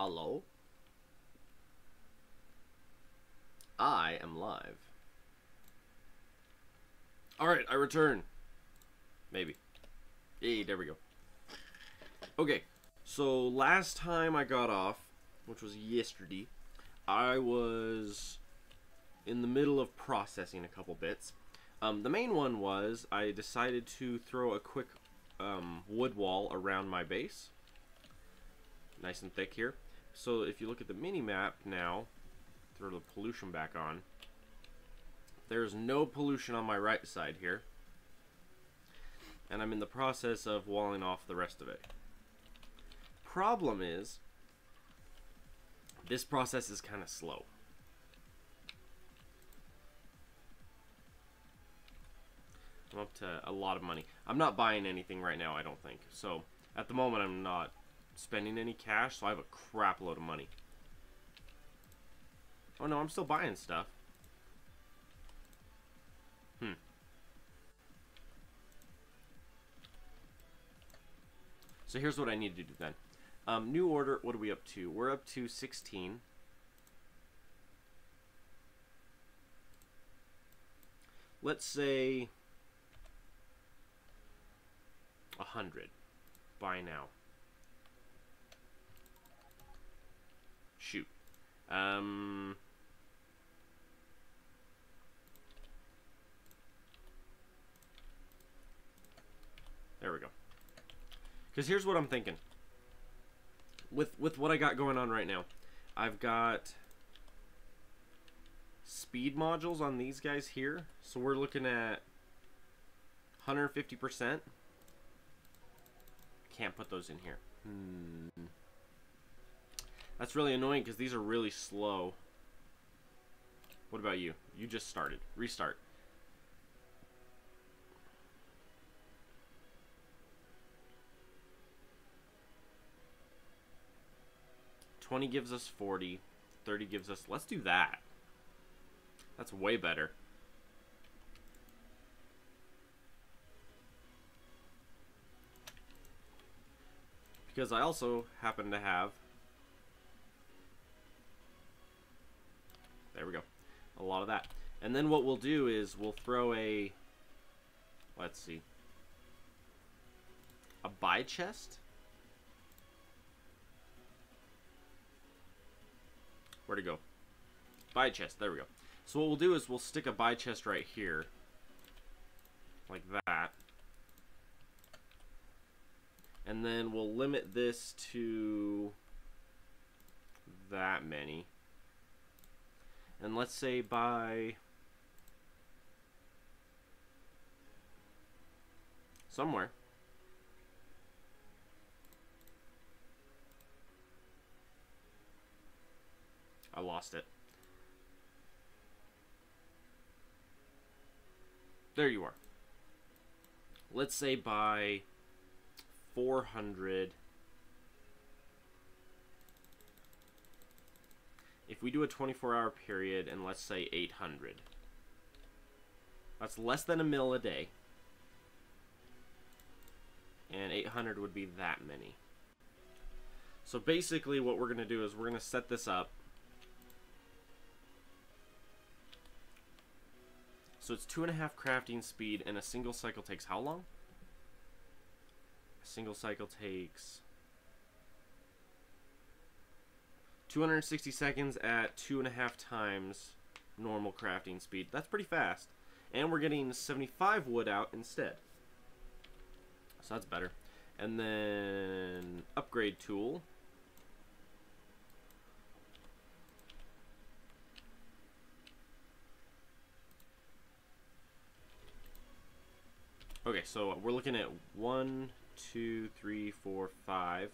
Hello? I am live. Alright, I return. Maybe. Hey, there we go. Okay, so last time I got off, which was yesterday, I was in the middle of processing a couple bits. The main one was I decided to throw a quick wood wall around my base. Nice and thick here. So if you look at the mini-map now, throw the pollution back on, there's no pollution on my right side here. And I'm in the process of walling off the rest of it. Problem is, this process is kind of slow. I'm up to a lot of money. I'm not buying anything right now, I don't think. So, at the moment, I'm not spending any cash, so I have a crap load of money. Oh no, I'm still buying stuff. So here's what I need to do then. New order, what are we up to? We're up to 16. Let's say 100. Buy now. Shoot. There we go. Because here's what I'm thinking. With what I got going on right now, I've got speed modules on these guys here. So we're looking at 150%. Can't put those in here. That's really annoying because these are really slow. What about you? You just started. Restart. $20 gives us 40. 30 gives us... Let's do that. That's way better. Because I also happen to have... There we go. A lot of that. And then what we'll do is we'll throw a... Let's see. A buy chest? Where'd it go? Buy chest. There we go. So what we'll do is we'll stick a buy chest right here. Like that. And then we'll limit this to that many. And let's say buy somewhere. I lost it. There you are. Let's say buy 400. If we do a 24-hour period and let's say 800. That's less than a mil a day. And 800 would be that many. So basically what we're going to do is we're going to set this up. So it's 2.5 crafting speed, and a single cycle takes how long? A single cycle takes 260 seconds at 2.5 times normal crafting speed. That's pretty fast. And we're getting 75 wood out instead. So that's better. And then upgrade tool. Okay, so we're looking at 1, 2, 3, 4, 5.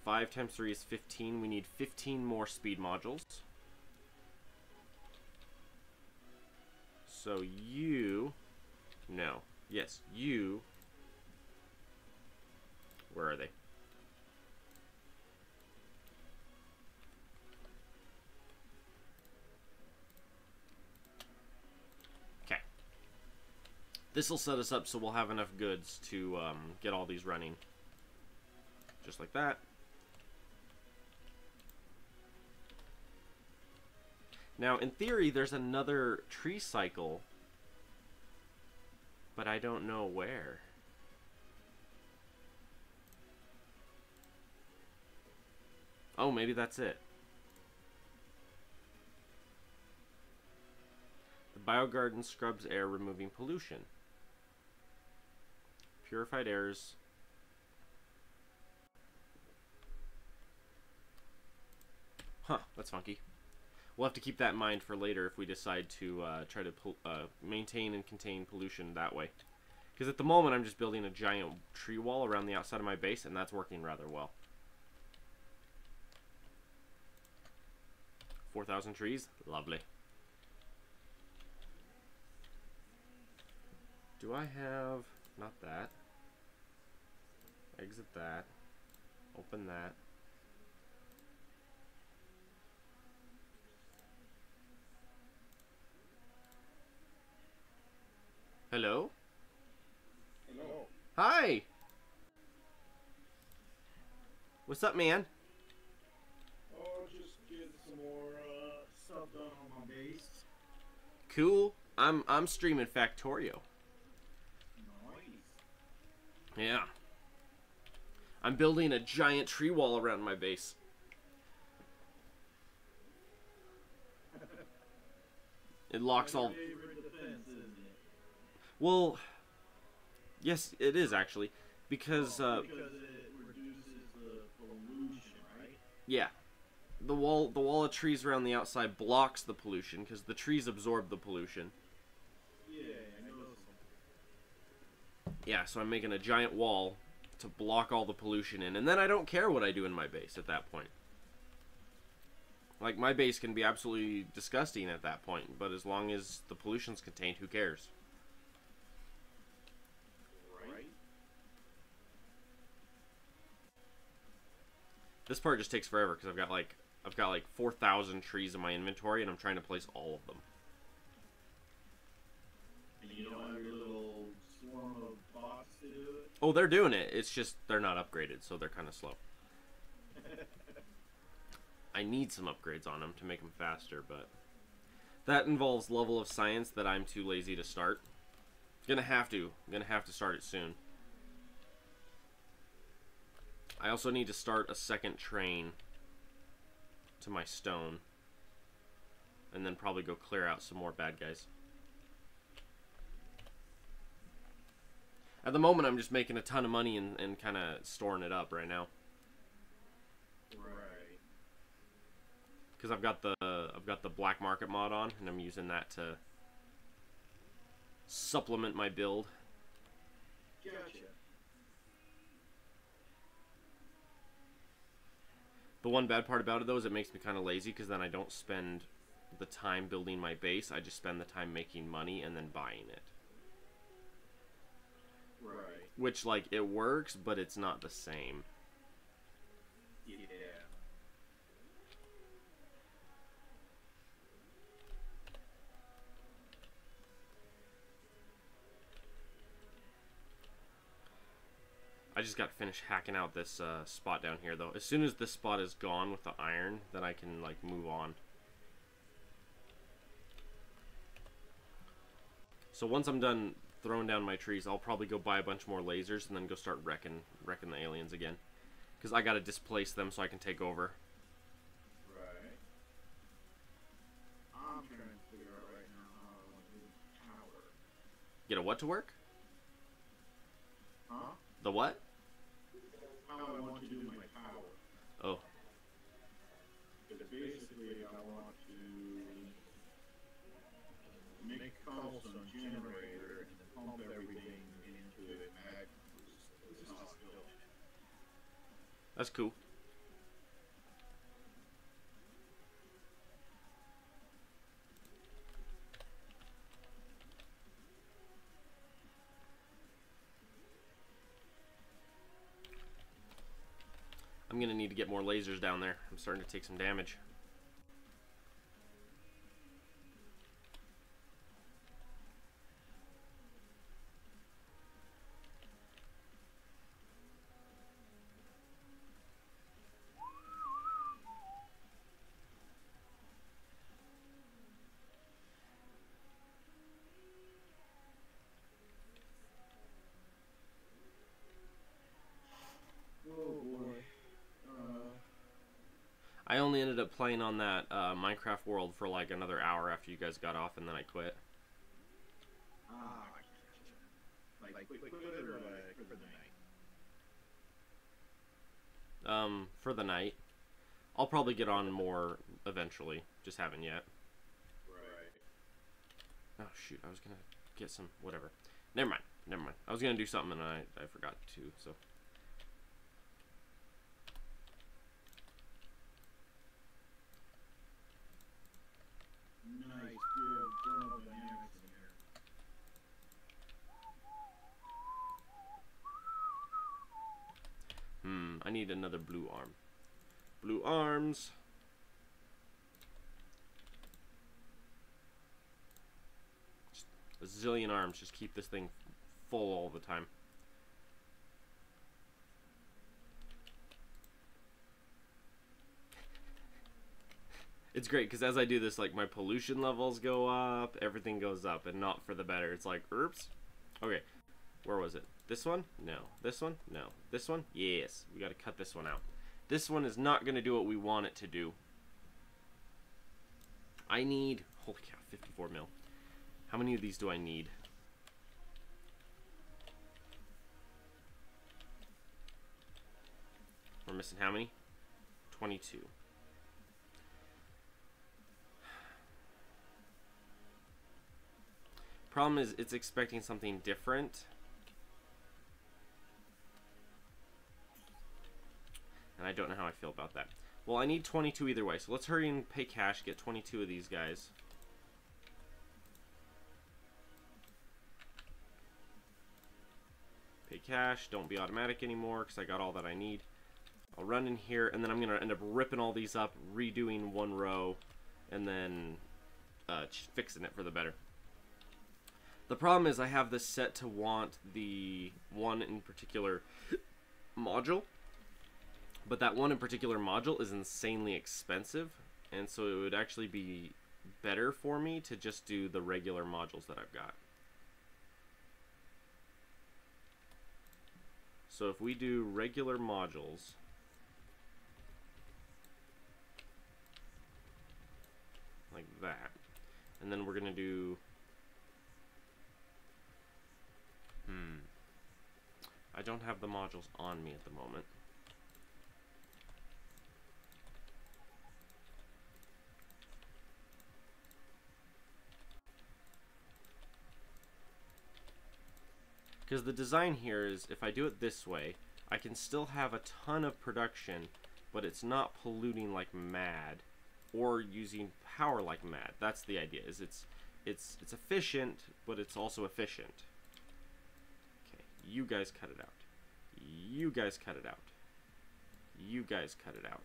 5 times 3 is 15. We need 15 more speed modules. So you... No. Yes, you... Where are they? This will set us up so we'll have enough goods to get all these running. Just like that. Now, in theory, there's another tree cycle, but I don't know where. Oh, maybe that's it. The biogarden scrubs air, removing pollution. Purified airs. Huh, that's funky. We'll have to keep that in mind for later if we decide to try to maintain and contain pollution that way. Because at the moment I'm just building a giant tree wall around the outside of my base, and that's working rather well. 4,000 trees? Lovely. Do I have... not that. Exit that. Open that. Hello? Hello. Hi! What's up, man? Oh, just getting some more stuff done on my base. Cool. I'm streaming Factorio. Nice. Yeah. I'm building a giant tree wall around my base. It locks all... favorite defense, isn't it? Well, yes, it is actually, because Because it reduces the pollution, right? yeah, the wall of trees around the outside blocks the pollution because the trees absorb the pollution. Yeah, I know. Yeah, so I'm making a giant wall to block all the pollution in, and then I don't care what I do in my base at that point. Like, my base can be absolutely disgusting at that point, but as long as the pollution's contained, who cares? Right? This part just takes forever because I've got like 4,000 trees in my inventory, and I'm trying to place all of them. And you don't have your little swarm of bots to do it? Oh, they're doing it. It's just they're not upgraded, so they're kind of slow. I need some upgrades on them to make them faster, but that involves level of science that I'm too lazy to start. I'm gonna have to start it soon. I also need to start a second train to my stone, and then probably go clear out some more bad guys. At the moment, I'm just making a ton of money and kind of storing it up right now. Right. Because I've got the black market mod on, and I'm using that to supplement my build. Gotcha. The one bad part about it, though, is it makes me kind of lazy, because then I don't spend the time building my base. I just spend the time making money and then buying it. Right. Which, like, it works, but it's not the same. Yeah. I just got finished hacking out this spot down here, though. As soon as this spot is gone with the iron, then I can, like, move on. So once I'm done throwing down my trees, I'll probably go buy a bunch more lasers and then go start wrecking the aliens again. Because I gotta displace them so I can take over. Right. I'm trying to figure out right now how I want to do power. Get a what to work? Huh? The what? How I want to do my power. Oh. Because basically I want to make a cobblestone generator and then pump everything into a mag boost. It's not built. That's cool. I'm gonna need to get more lasers down there. I'm starting to take some damage. only ended up playing on that Minecraft world for like another hour after you guys got off, and then I quit. Ah, I gotcha. Like quit it or like for the night? For the night. I'll probably get on more eventually. Just haven't yet. Right. Oh shoot, I was gonna get some whatever. Never mind. I was gonna do something and I forgot to, so. Nice, good thermal dynamics in here. I need another blue arm. Blue arms. Just a zillion arms. Just keep this thing full all the time. It's great because as I do this, like my pollution levels go up, everything goes up, and not for the better. It's like, oops. Okay, where was it? This one? No. This one? No. This one? Yes. We got to cut this one out. This one is not going to do what we want it to do. I need, holy cow, 54 mil. How many of these do I need? We're missing how many? 22. Problem is, it's expecting something different. And I don't know how I feel about that. Well, I need 22 either way, so let's hurry and pay cash, get 22 of these guys. Pay cash, don't be automatic anymore, because I got all that I need. I'll run in here, and then I'm going to end up ripping all these up, redoing one row, and then fixing it for the better. The problem is I have this set to want the one in particular module, but that one in particular module is insanely expensive, and so it would actually be better for me to just do the regular modules that I've got. So if we do regular modules, like that, and then we're going to do I don't have the modules on me at the moment. Because the design here is, if I do it this way, I can still have a ton of production, but it's not polluting like mad, or using power like mad. That's the idea, is it's efficient, but it's also efficient. You guys cut it out. You guys cut it out. You guys cut it out.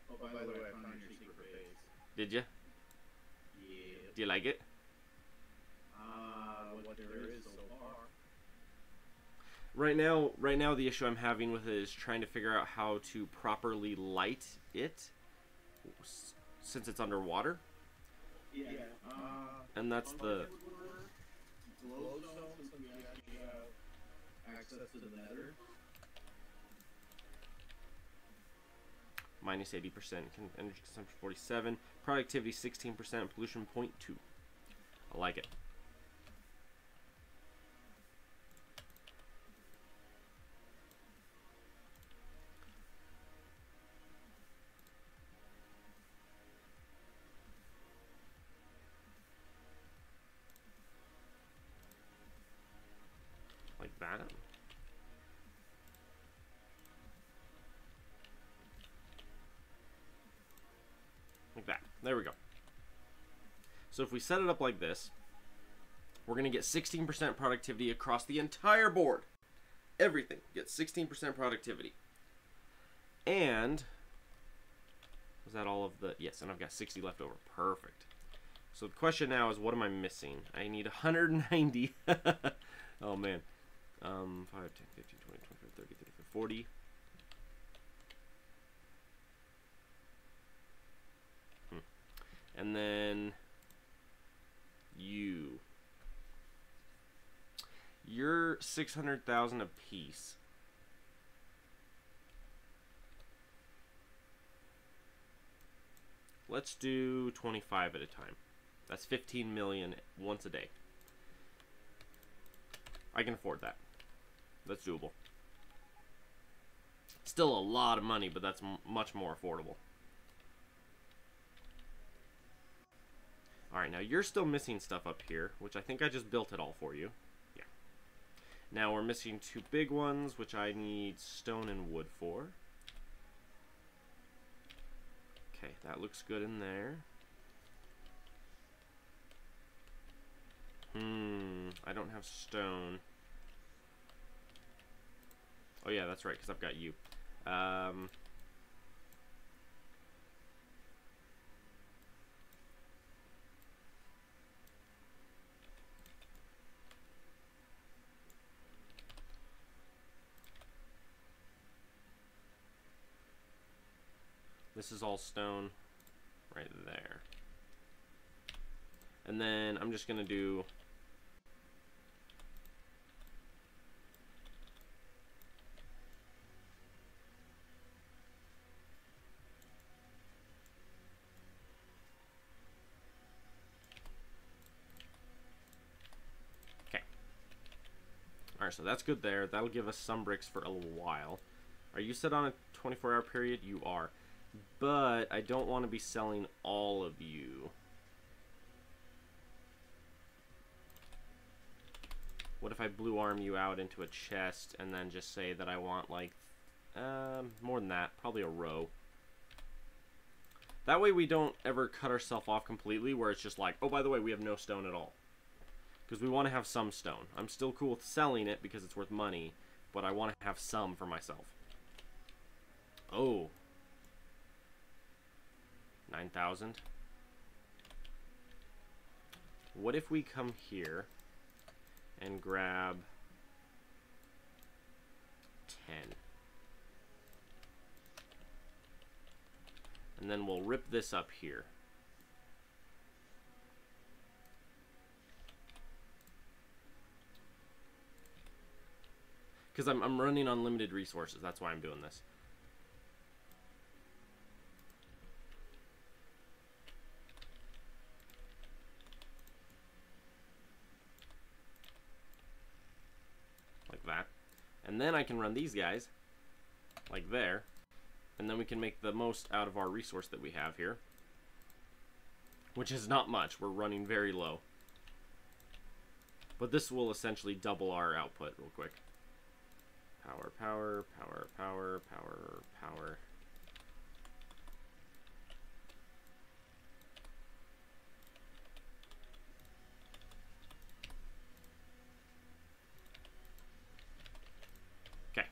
Oh, by the way, I found your secret base. Did you? Yeah. Do you like it? What there is so far. Right now the issue I'm having with it is trying to figure out how to properly light it, since it's underwater. Yeah. And that's the... glowstone, since we actually have access to the nether. Minus 80%, energy consumption 47, productivity 16%, pollution 0.2. I like it. Like that. Like that. There we go. So if we set it up like this, we're going to get 16% productivity across the entire board. Everything gets 16% productivity. And was that all of the... Yes, and I've got 60 left over. Perfect. So the question now is, what am I missing? I need 190. Oh, man. 5, 10, 15, 20, 25, 30, 35, 40. And then you're 600,000 a piece. let's do 25 at a time. That's 15 million once a day. I can afford that. That's doable. Still a lot of money, but that's much more affordable. Alright, now you're still missing stuff up here, which I think I just built it all for you. Yeah. Now we're missing 2 big ones, which I need stone and wood for. Okay, that looks good in there. I don't have stone. Oh yeah, that's right, because I've got you. This is all stone right there. And then I'm just going to do okay. Alright, so that's good there. That'll give us some bricks for a little while. Are you set on a 24-hour period? You are. But I don't want to be selling all of you. What if I blue arm you out into a chest and then just say that I want like more than that, probably a row. That way we don't ever cut ourselves off completely where it's just like, oh, by the way, we have no stone at all. Because we want to have some stone. I'm still cool with selling it because it's worth money, but I want to have some for myself. Oh. 9,000. What if we come here and grab 10? And then we'll rip this up here. Because I'm running on limited resources. That's why I'm doing this. Like that. And then I can run these guys like there. And then we can make the most out of our resource that we have here. Which is not much. We're running very low. But this will essentially double our output real quick. Power, power, power, power, power, power. Okay.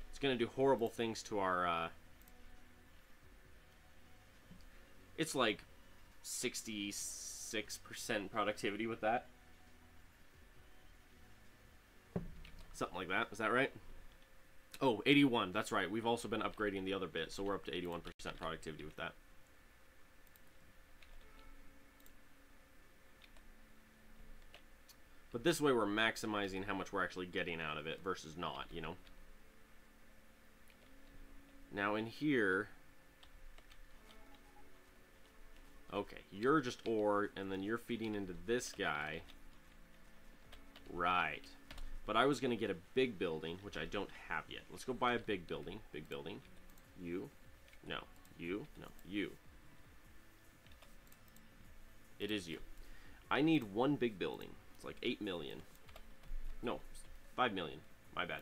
It's going to do horrible things to our... It's like 66% productivity with that. Something like that. Is that right? Oh, 81. That's right. We've also been upgrading the other bit, so we're up to 81% productivity with that. But this way we're maximizing how much we're actually getting out of it versus not, you know? Now in here... Okay, you're just ore, and then you're feeding into this guy. Right. But I was going to get a big building, which I don't have yet. Let's go buy a big building. Big building. You. No. You. No. You. It is you. I need one big building. It's like 8 million. No. 5 million. My bad.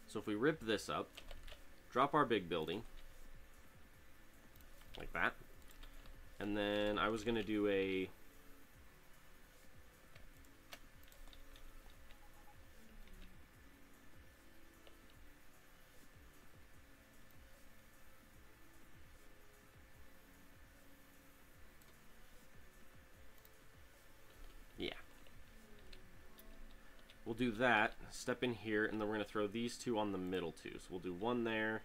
So if we rip this up, drop our big building, like that, and then I was going to do a... Yeah. We'll we'll do that, step in here, and then we're going to throw these two on the middle too. So we'll do one there,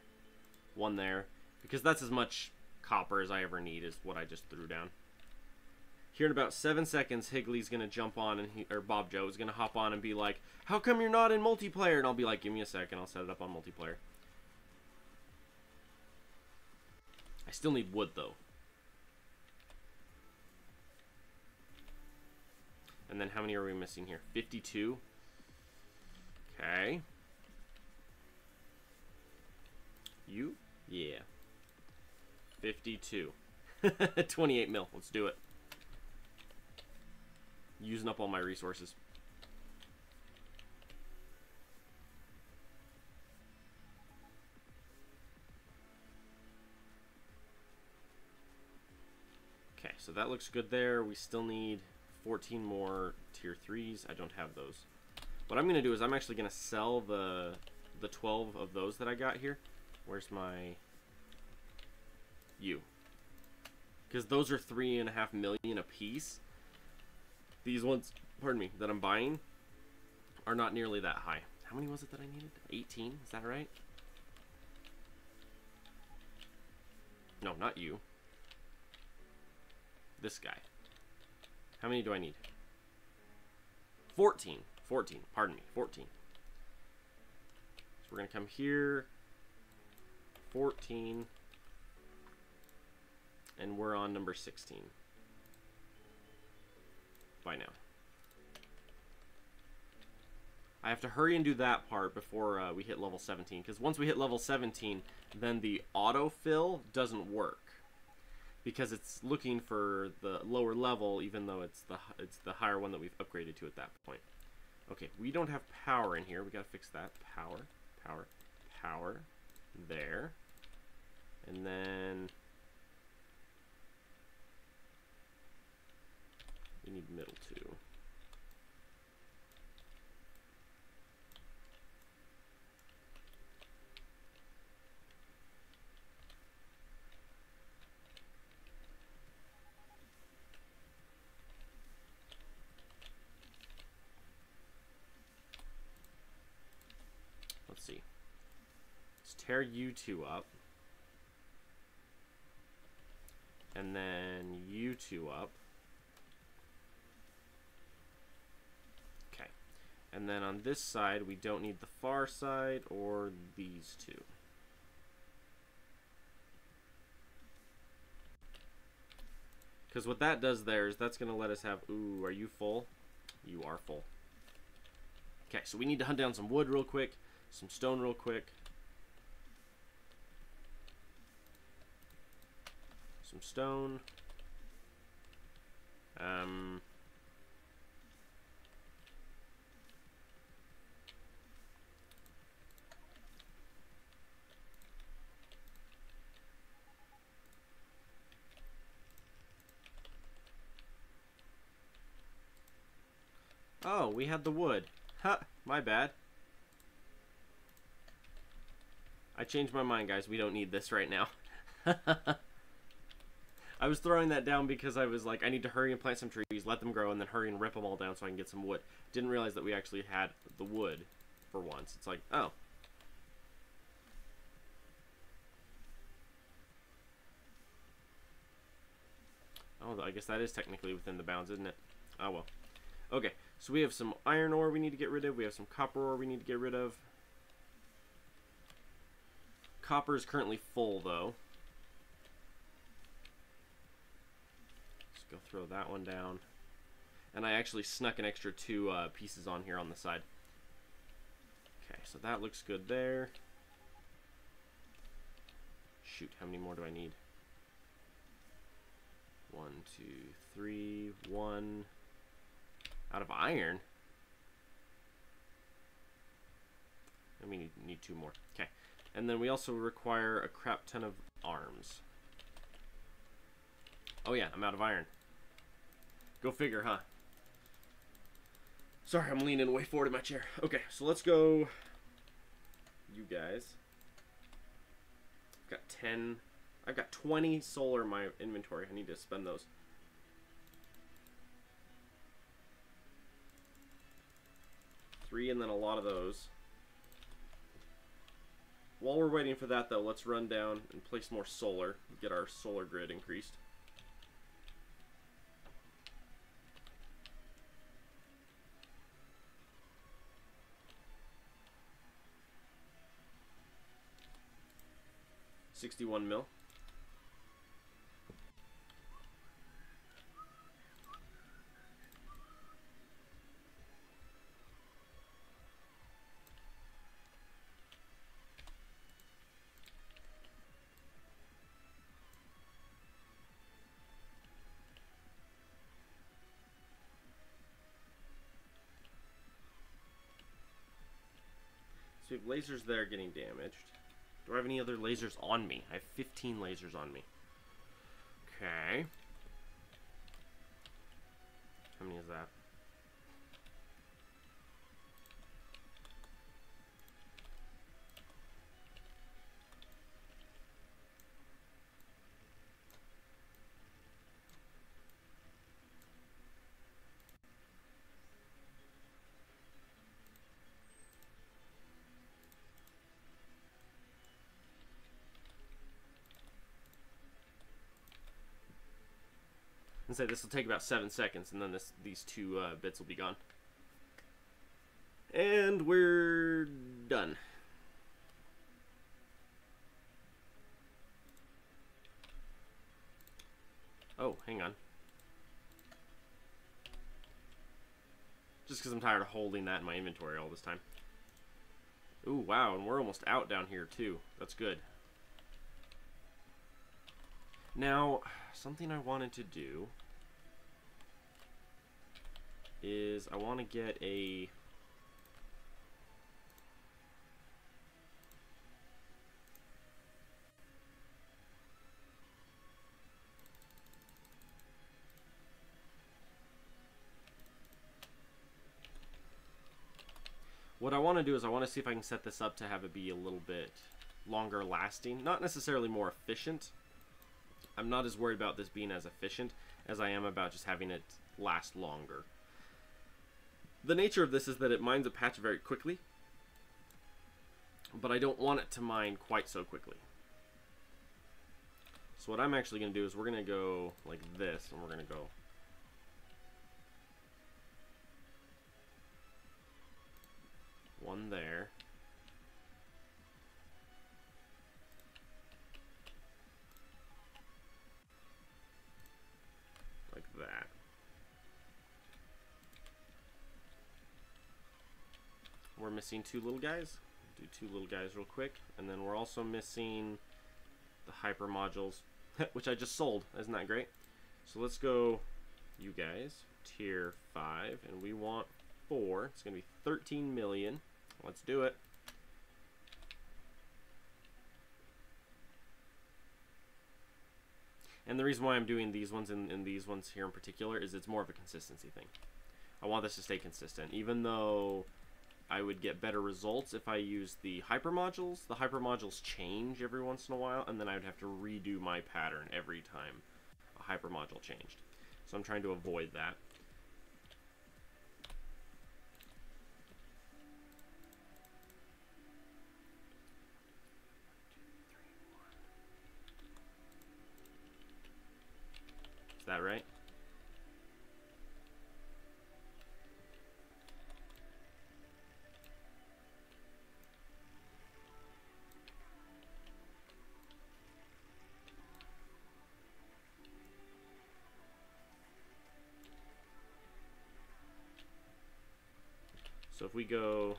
because that's as much copper as I ever need is what I just threw down. Here in about 7 seconds, Higley's going to jump on, and or Bob Joe is going to hop on and be like, how come you're not in multiplayer? And I'll be like, give me a second, I'll set it up on multiplayer. I still need wood, though. And then how many are we missing here? 52. Okay. You? Yeah. 52. 28 mil. Let's do it. Using up all my resources. Okay, so that looks good there. We still need 14 more tier 3s. I don't have those. What I'm going to do is I'm actually going to sell the 12 of those that I got here. Where's my... You. Because those are 3.5 million a piece. These ones, pardon me, that I'm buying are not nearly that high. How many was it that I needed? 18? Is that right? No, not you. This guy. How many do I need? 14. 14. Pardon me. 14. So we're going to come here. 14. And we're on number 16. By now. I have to hurry and do that part before we hit level 17. Because once we hit level 17, then the AutoFill doesn't work. Because it's looking for the lower level, even though it's the higher one that we've upgraded to at that point. Okay, we don't have power in here. We gotta fix that. Power, power, power. There. And then we need middle too. Let's see. Let's tear you two up. And then you two up. Okay. And then on this side, we don't need the far side or these two. Because what that does there is that's going to let us have... Ooh, are you full? You are full. Okay, so we need to hunt down some wood real quick. Some stone real quick. Some stone. Oh, we had the wood. Ha, my bad. I changed my mind, guys. We don't need this right now. I was throwing that down because I was like, I need to hurry and plant some trees, let them grow, and then hurry and rip them all down so I can get some wood. Didn't realize that we actually had the wood for once. It's like, oh. Oh, I guess that is technically within the bounds, isn't it? Oh, well. Okay, so we have some iron ore we need to get rid of. We have some copper ore we need to get rid of. Copper is currently full, though. Let's go throw that one down. And I actually snuck an extra 2 pieces on here on the side. Okay, so that looks good there. Shoot, how many more do I need? 1, 2, 3, 1. Out of iron? I mean, you need 2 more. Okay. And then we also require a crap ton of arms. Oh yeah, I'm out of iron. Go figure, huh? Sorry, I'm leaning way forward in my chair. Okay, so let's go. You guys. I've got 10. I've got 20 solar in my inventory. I need to spend those. 3 and then a lot of those. While we're waiting for that, though, let's run down and place more solar. Get our solar grid increased. $61 mil. So we have lasers there getting damaged. Do I have any other lasers on me? I have 15 lasers on me. Okay. How many is that? And say this will take about 7 seconds, and then these two bits will be gone. And we're done. Oh, hang on. Just because I'm tired of holding that in my inventory all this time. Ooh, wow, and we're almost out down here too. That's good. Now, something I wanted to do is I want to get a what I want to do is I want to see if I can set this up to have it be a little bit longer lasting. Not necessarily more efficient. I'm not as worried about this being as efficient as I am about just having it last longer. The nature of this is that it mines a patch very quickly, but I don't want it to mine quite so quickly. So what I'm actually going to do is we're going to go like this, and we're going to go one there. Like that. We're missing 2 little guys. Do 2 little guys real quick. And then we're also missing the hyper modules, which I just sold. Isn't that great? So let's go, you guys, tier 5, and we want 4. It's going to be 13 million. Let's do it. And the reason why I'm doing these ones and these ones here in particular is it's more of a consistency thing. I want this to stay consistent, even though I would get better results if I use the hyper modules. The hyper modules change every once in a while, and then I would have to redo my pattern every time a hyper module changed. So I'm trying to avoid that. Is that right? So if we go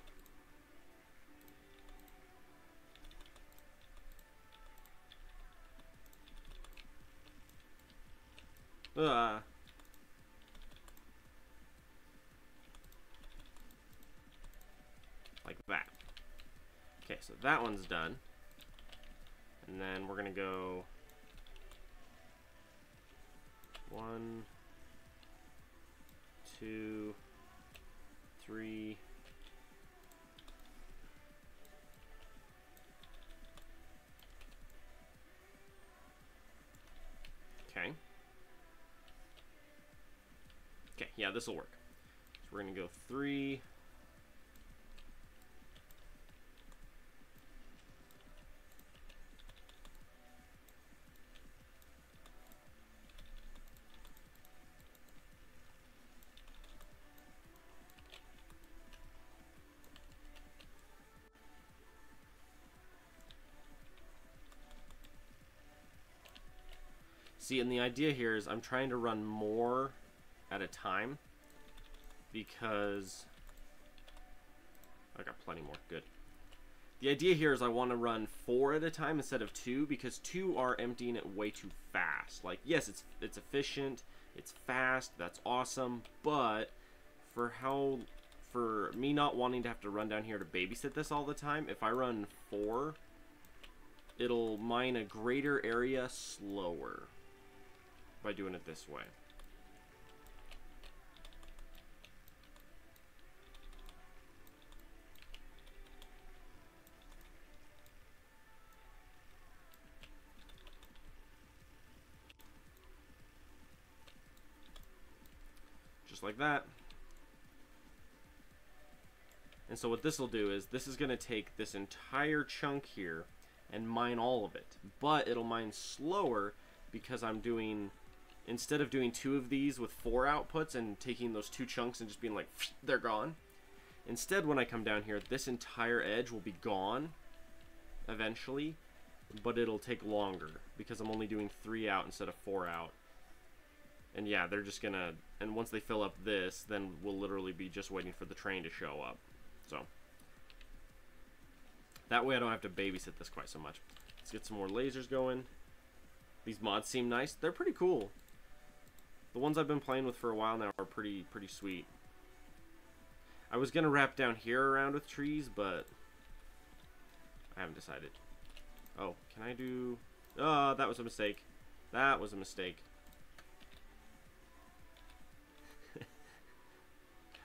like that. Okay, so that one's done. And then we're gonna go 1, 2, 3. Okay. Okay, yeah, this will work. So we're gonna go 3, See, and the idea here is I'm trying to run more at a time because I got plenty more. Good. The idea here is I want to run 4 at a time instead of 2 because 2 are emptying it way too fast. Like, yes, it's efficient, it's fast, that's awesome, but for me not wanting to have to run down here to babysit this all the time, if I run 4, it'll mine a greater area slower by doing it this way. Just like that. And so what this will do is this is going to take this entire chunk here and mine all of it. But it'll mine slower because I'm doing, instead of doing 2 of these with 4 outputs and taking those 2 chunks and just being like, they're gone. Instead, when I come down here, this entire edge will be gone eventually, but it'll take longer because I'm only doing 3 out instead of 4 out. And yeah, they're just gonna, and once they fill up this, then we'll literally be just waiting for the train to show up. So that way I don't have to babysit this quite so much. Let's get some more lasers going. These mods seem nice. They're pretty cool. The ones I've been playing with for a while now are pretty sweet. I was gonna wrap down here around with trees, but I haven't decided. Oh, can I do... Oh, that was a mistake. That was a mistake.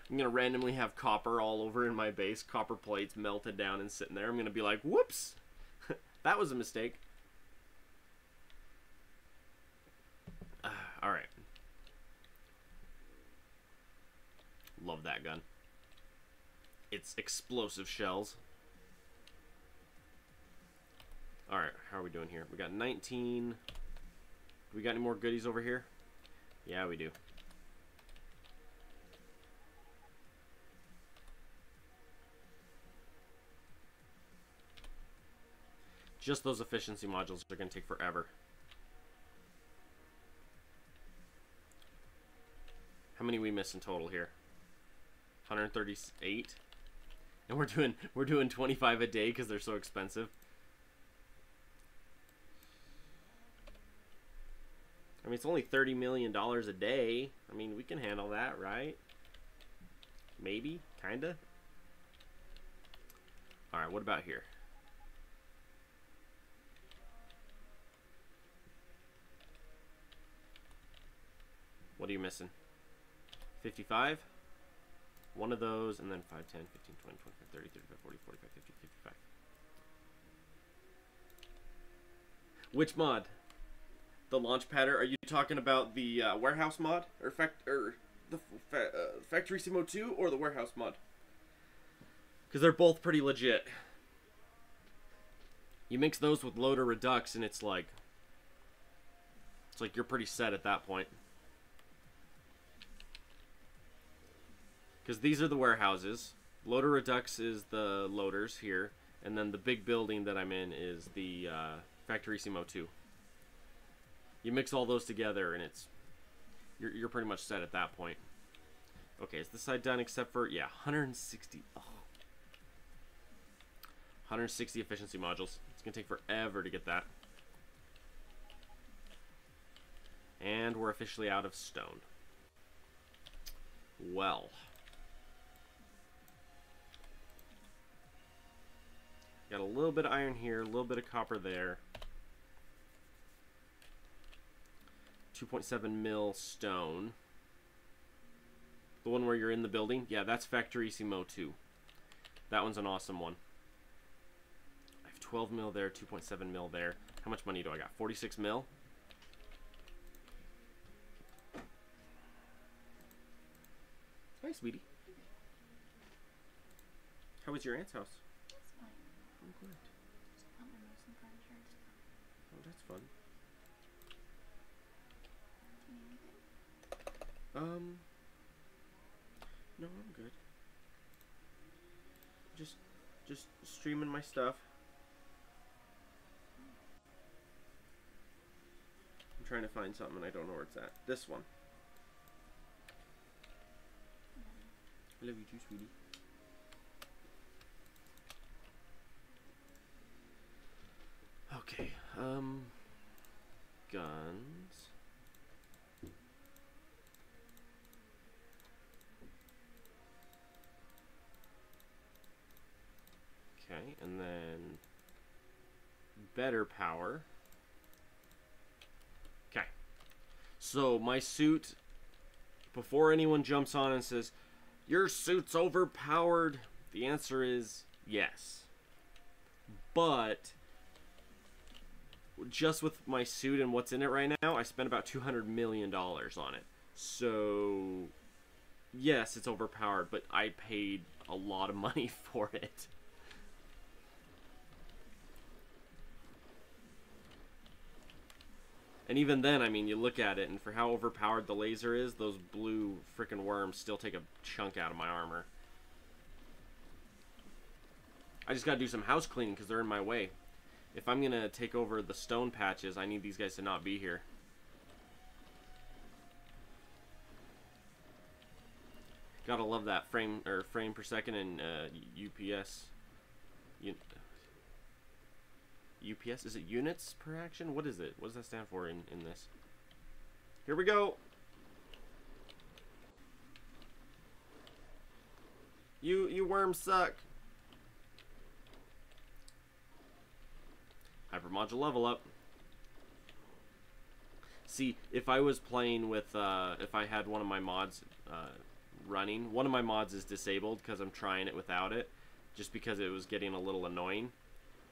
I'm going to randomly have copper all over in my base. Copper plates melted down and sitting there. I'm going to be like, whoops! That was a mistake. Alright. Love that gun. It's explosive shells. Alright, how are we doing here? We got 19. Do we got any more goodies over here? Yeah, we do. Just those efficiency modules are going to take forever. How many we miss in total here? 138. And we're doing 25 a day because they're so expensive. I mean, it's only $30 million a day. I mean, we can handle that, right? Maybe, kinda. All right, what about here? What are you missing? 55? One of those, and then 5, 10, 15, 20, 25, 30, 35, 40, 45, 50, 55. Which mod? The launch pattern? Are you talking about the warehouse mod? Or the Factorio 2 or the warehouse mod? Because they're both pretty legit. You mix those with LoaderRedux and it's like you're pretty set at that point. Because these are the warehouses. LoaderRedux is the loaders here. And then the big building that I'm in is the Factorio 2. You mix all those together and you're pretty much set at that point. Okay, is this side done except for, yeah, 160. Oh. 160 efficiency modules. It's going to take forever to get that. And we're officially out of stone. Well. Got a little bit of iron here, a little bit of copper there. 2.7 mil stone. The one where you're in the building? Yeah, that's Factorio 2. That one's an awesome one. I have 12 mil there, 2.7 mil there. How much money do I got? 46 mil? Hi, sweetie. How was your aunt's house? It's fine. Oh, good. Just help me move some furniture and stuff. Oh, that's fun. Do you need anything? No, I'm good. Just streaming my stuff. I'm trying to find something and I don't know where it's at. This one. I love you too, sweetie. Okay, guns. Okay, and then better power. Okay. So my suit, before anyone jumps on and says, your suit's overpowered, the answer is yes. But just with my suit and what's in it right now, I spent about $200 million on it. So yes, it's overpowered, but I paid a lot of money for it. And even then, I mean, you look at it, and for how overpowered the laser is, those blue frickin' worms still take a chunk out of my armor. I just gotta do some house cleaning because they're in my way. If I'm gonna take over the stone patches, I need these guys to not be here. Gotta love that frame per second and UPS. UPS? Is it units per action? What is it? What does that stand for in this? Here we go! You worms suck! Hypermodule level up. See, if I was playing with, if I had one of my mods running, one of my mods is disabled because I'm trying it without it, just because it was getting a little annoying.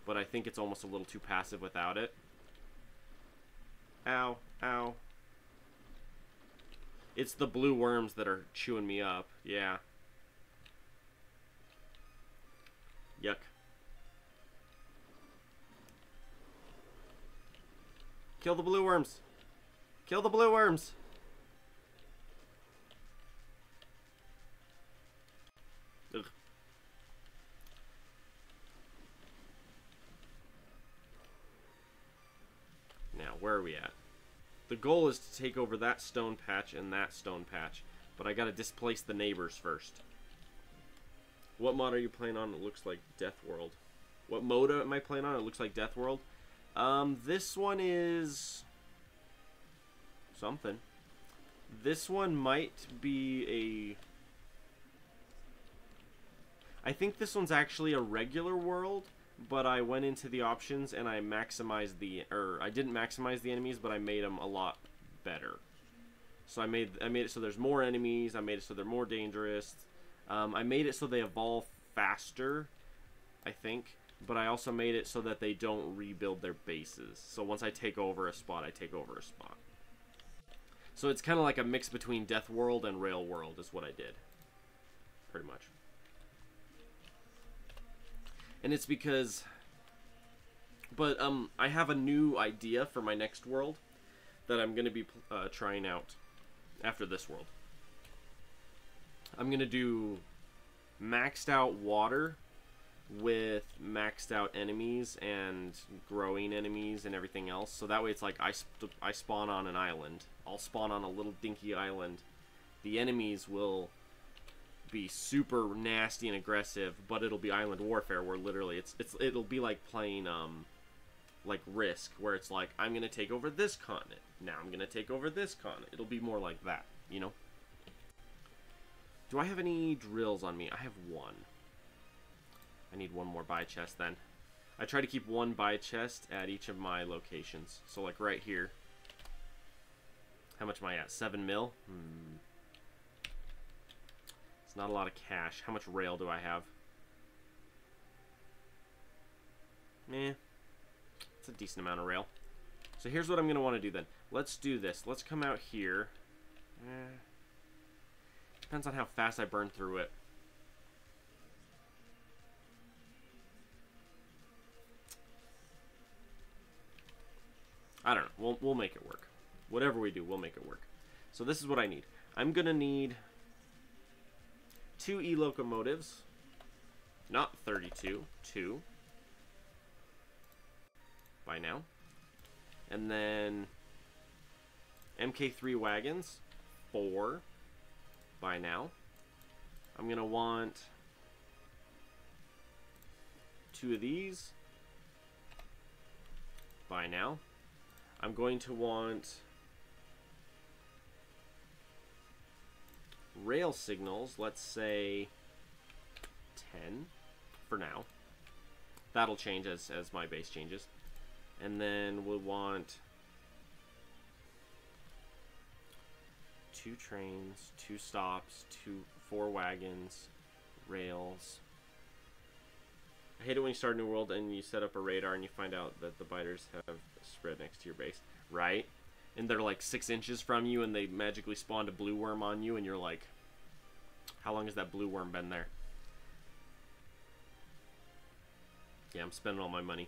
But I think it's almost a little too passive without it. Ow, ow. It's the blue worms that are chewing me up, yeah. Yuck. Kill the blue worms! Kill the blue worms! Ugh. Now, where are we at? The goal is to take over that stone patch and that stone patch, but I gotta displace the neighbors first. What mod are you playing on? It looks like Death World. What mode am I playing on? It looks like Death World. This one is something. This one might be a... I think this one's actually a regular world, but I went into the options and I maximized the... I didn't maximize the enemies, but I made them a lot better. So I made it so there's more enemies, I made it so they're more dangerous. I made it so they evolve faster, I think. But I also made it so that they don't rebuild their bases. So once I take over a spot, I take over a spot. So it's kind of like a mix between Death World and Rail World is what I did. Pretty much. And it's because... But I have a new idea for my next world that I'm going to be trying out after this world. I'm going to do maxed out water with maxed out enemies and growing enemies and everything else. So that way it's like I spawn on an island. I'll spawn on a little dinky island. The enemies will be super nasty and aggressive, but it'll be island warfare where literally it'll be like playing like Risk, where it's like I'm gonna take over this continent. Now I'm gonna take over this continent. It'll be more like that, you know? Do I have any drills on me? I have one. I need one more buy chest then. I try to keep one buy chest at each of my locations. So like right here. How much am I at? 7 mil? It's not a lot of cash. How much rail do I have? Meh. It's a decent amount of rail. So here's what I'm going to want to do then. Let's do this. Let's come out here. Depends on how fast I burn through it. I don't know. We'll make it work. Whatever we do, we'll make it work. So this is what I need. I'm going to need 2 e-locomotives. Not 32. 2. By now. And then MK3 wagons, 4. Buy now. I'm going to want 2 of these. Buy now. I'm going to want rail signals, let's say 10 for now. That'll change as my base changes. And then we'll want 2 trains, 2 stops, 4 wagons, rails. I hate it when you start a new world and you set up a radar and you find out that the biters have spread next to your base, right? And they're like 6 inches from you and they magically spawned a blue worm on you and you're like, how long has that blue worm been there? Yeah, I'm spending all my money.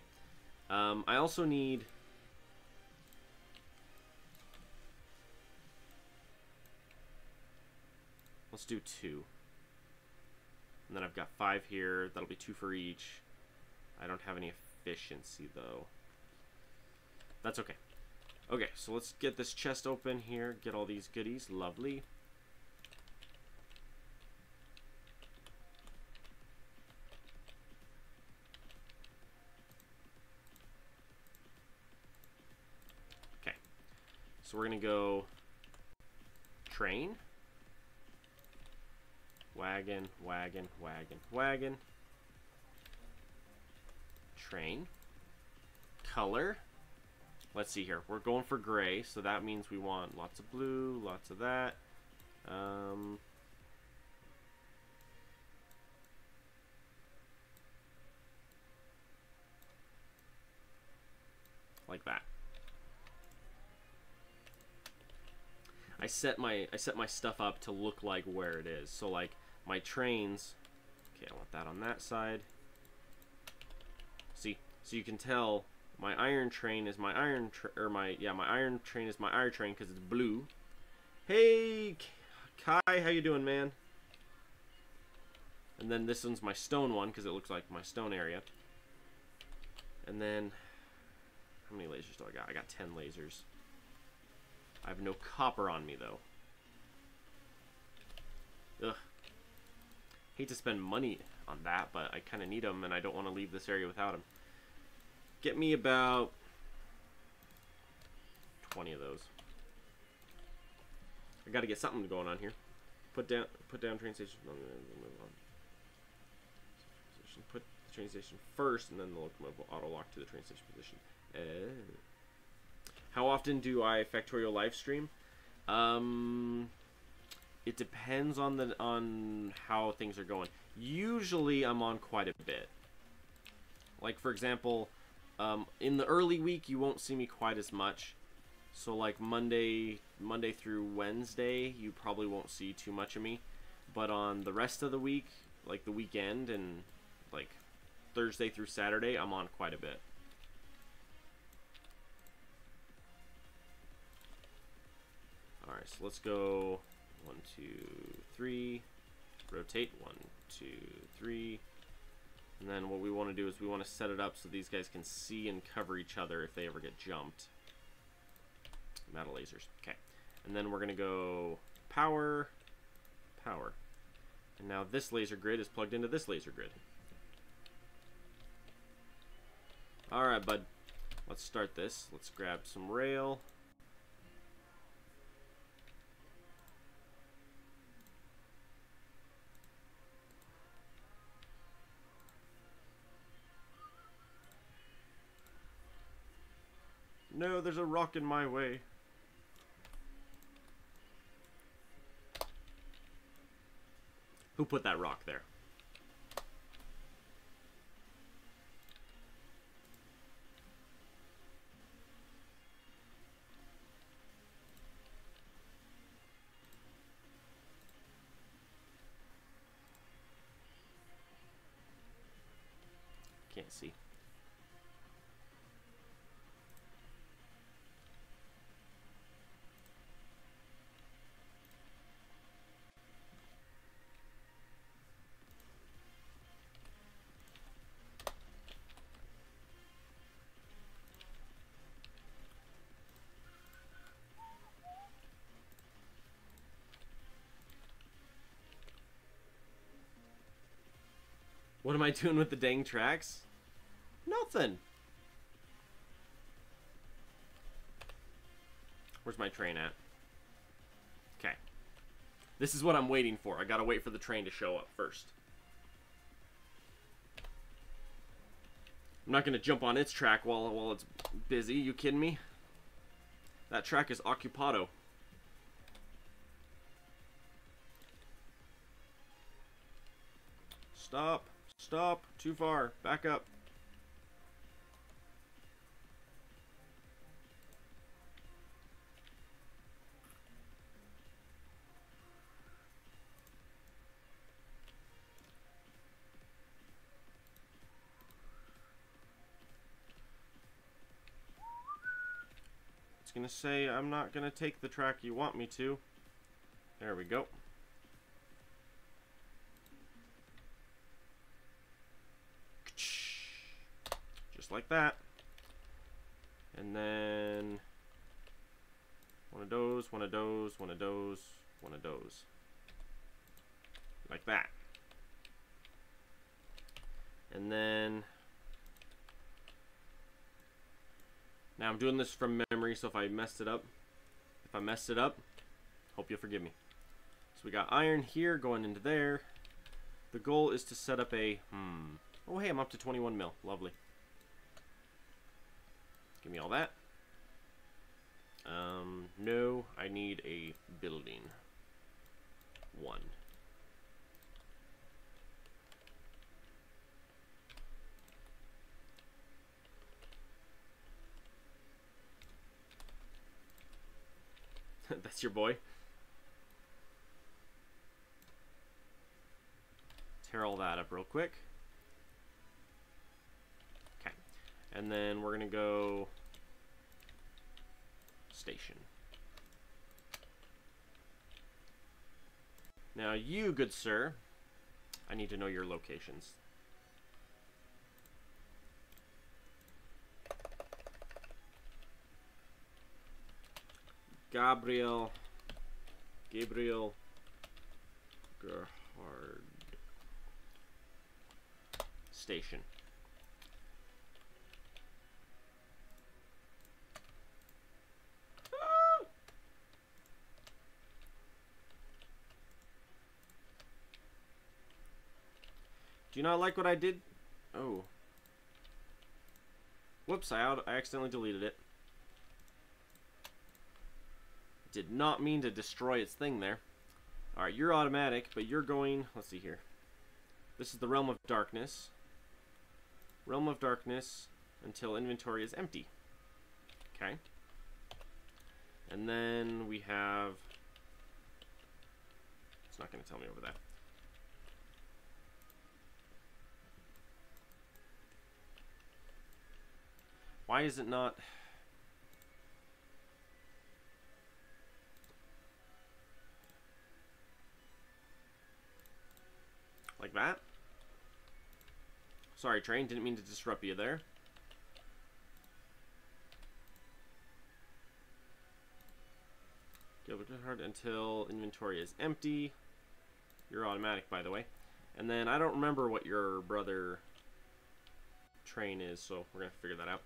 I also need... Let's do 2. And then I've got 5 here. That'll be 2 for each. I don't have any efficiency, though. That's okay. Okay, so let's get this chest open here. Get all these goodies. Lovely. Okay. So we're going to go train. Wagon, wagon, wagon, wagon. Train. Color. Let's see here. We're going for gray, so that means we want lots of blue, lots of that. Like that. I set my stuff up to look like where it is. So like my trains, okay, I want that on that side. See, so you can tell my iron train is my iron my iron train is my iron train because it's blue. Hey, Kai, how you doing, man? And then this one's my stone one because it looks like my stone area. And then, how many lasers do I got? I got 10 lasers. I have no copper on me, though. Ugh. Hate to spend money on that, but I kind of need them, and I don't want to leave this area without them. Get me about 20 of those. I got to get something going on here. Put down train station. Put the train station first, and then the locomotive will auto lock to the train station position. How often do I Factorio live stream? It depends on how things are going. Usually I'm on quite a bit. Like for example, in the early week you won't see me quite as much. So like Monday through Wednesday you probably won't see too much of me. But on the rest of the week, like the weekend and like Thursday through Saturday, I'm on quite a bit. Alright, so let's go 1, 2, 3, rotate 1, 2, 3, and then what we want to do is we want to set it up so these guys can see and cover each other if they ever get jumped. Metal lasers. Okay, and then we're going to go power, power, and now this laser grid is plugged into this laser grid. Alright, bud, let's start this. Let's grab some rail. No, there's a rock in my way. Who put that rock there? Can't see. What am I doing with the dang tracks? Nothing. Where's my train at? Okay. This is what I'm waiting for. I gotta wait for the train to show up first. I'm not gonna jump on its track while it's busy. You kidding me? That track is occupado. Stop. Stop. Too far. Back up. It's gonna say I'm not gonna take the track you want me to. There we go. Just like that. And then one of those, one of those, one of those, one of those. Like that. And then now I'm doing this from memory, so if I messed it up, hope you'll forgive me. So we got iron here going into there. The goal is to set up a oh hey, I'm up to 21 mil. Lovely. Give me all that. No, I need a building. 1. That's your boy. Tear all that up real quick. Okay. And then we're gonna go station. Now you, good sir, I need to know your locations. Gabriel Gerhard Station. Do you not like what I did? Oh. Whoops, I accidentally deleted it. Did not mean to destroy its thing there. Alright, you're automatic, but you're going... Let's see here. This is the Realm of Darkness. Realm of Darkness until inventory is empty. Okay. And then we have... It's not going to tell me over that. Why is it not... Like that? Sorry, train. Didn't mean to disrupt you there. Go hard until inventory is empty. You're automatic, by the way. And then I don't remember what your brother train is, so we're going to figure that out.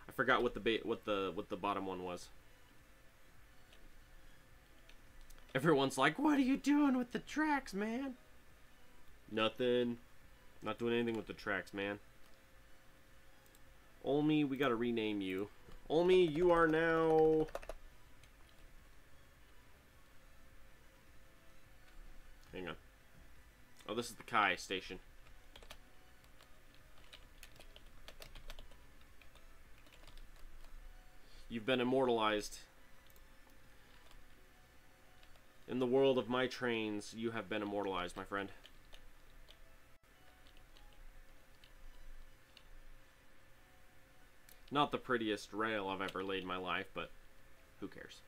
I forgot what the bottom one was. Everyone's like, "What are you doing with the tracks, man?" Nothing. Not doing anything with the tracks, man. Olmi, we gotta rename you. Olmi, you are now... Hang on. Oh, this is the Kai station. You've been immortalized. In the world of my trains, you have been immortalized, my friend. Not the prettiest rail I've ever laid in my life, but who cares?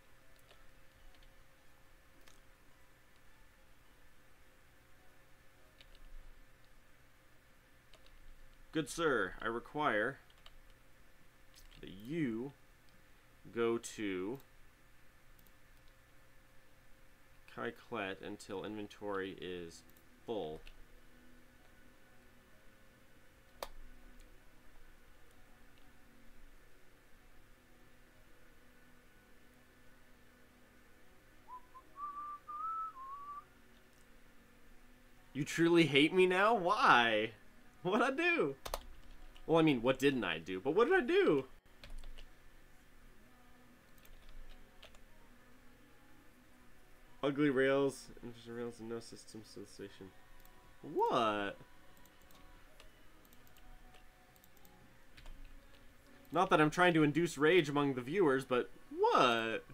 Good sir, I require that you go to Kyklet until inventory is full. You truly hate me now? Why? What'd I do? Well, I mean, what didn't I do? But what did I do? Ugly rails, interesting rails, and no systems to the station. What? Not that I'm trying to induce rage among the viewers, but what?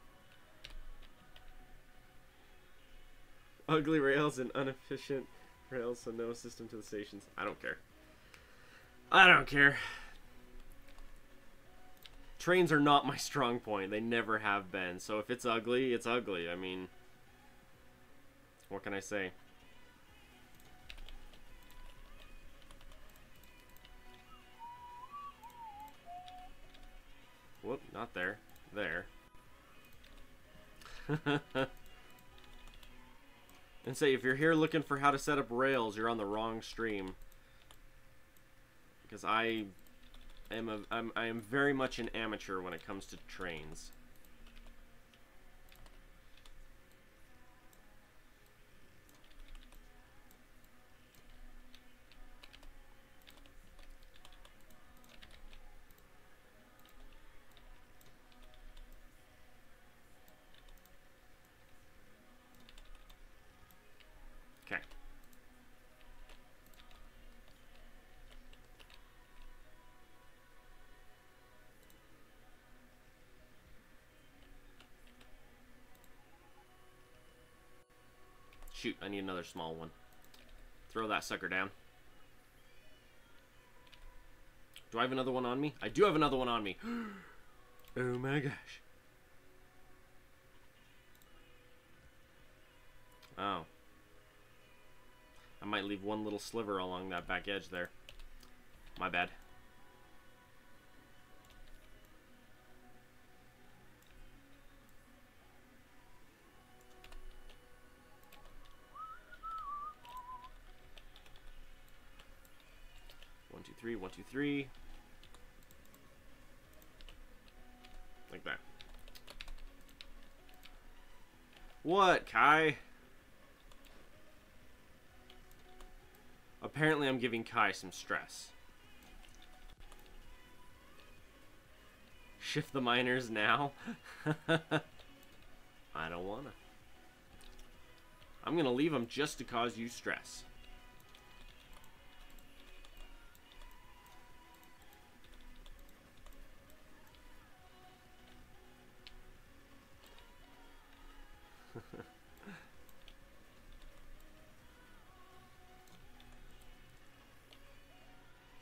Ugly rails and inefficient rails, so no system to the stations. I don't care. I don't care. Trains are not my strong point. They never have been. So if it's ugly, it's ugly. I mean, what can I say? Whoop, not there. There. And say, if you're here looking for how to set up rails, you're on the wrong stream. Because I am very much an amateur when it comes to trains. Okay. Shoot, I need another small one. Throw that sucker down. Do I have another one on me? I do have another one on me. Oh my gosh. Oh. I might leave one little sliver along that back edge there. My bad. One, two, three, 1, 2, 3. Like that. What, Kai? Apparently I'm giving Kai some stress. Shift the miners now? I don't wanna. I'm gonna leave them just to cause you stress.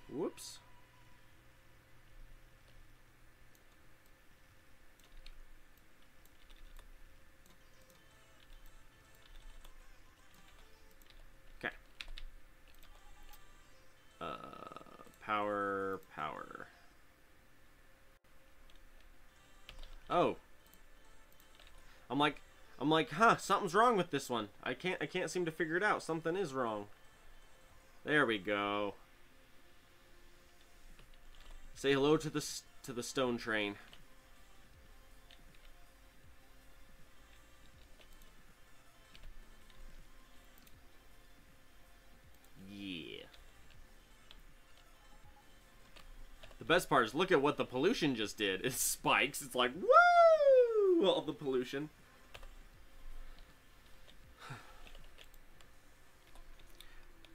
Whoops. Okay. Power. Oh. I'm like, huh, something's wrong with this one. I can't seem to figure it out. Something is wrong. There we go. Say hello to the stone train. Yeah. The best part is look at what the pollution just did. It spikes. It's like, woo! All the pollution.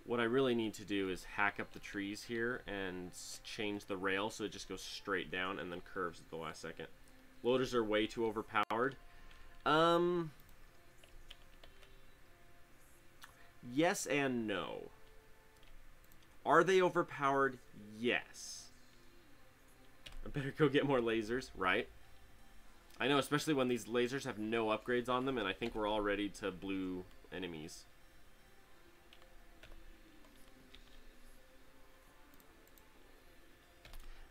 What I really need to do is hack up the trees here and change the rail so it just goes straight down and then curves at the last second. Loaders are way too overpowered. Yes and no. Are they overpowered? Yes. I better go get more lasers, right? I know, especially when these lasers have no upgrades on them, and I think we're all ready to blue enemies.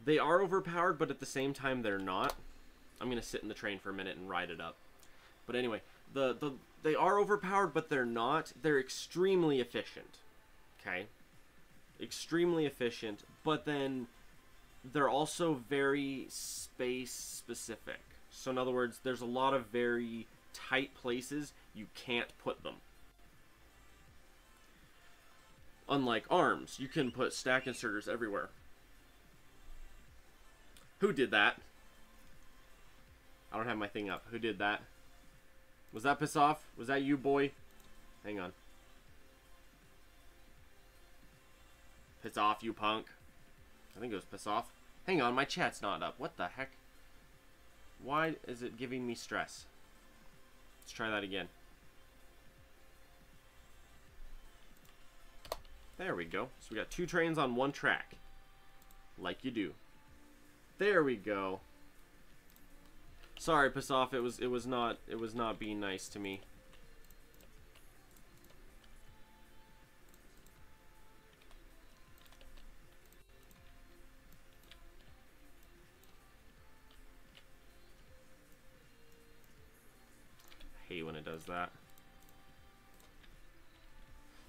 They are overpowered, but at the same time, they're not. I'm going to sit in the train for a minute and ride it up. But anyway, they are overpowered, but they're not. They're extremely efficient. Okay? Extremely efficient, but then they're also very space specific. So in other words, there's a lot of very tight places you can't put them. Unlike arms, you can put stack inserters everywhere. Who did that? I don't have my thing up. Who did that? Was that piss off? Was that you, boy? Hang on. Piss off, you punk. I think it was piss off. Hang on, my chat's not up. What the heck? Why is it giving me stress? Let's try that again. There we go. So we got 2 trains on 1 track. Like you do. There we go. Sorry, piss off. It was not being nice to me. I hate when it does that.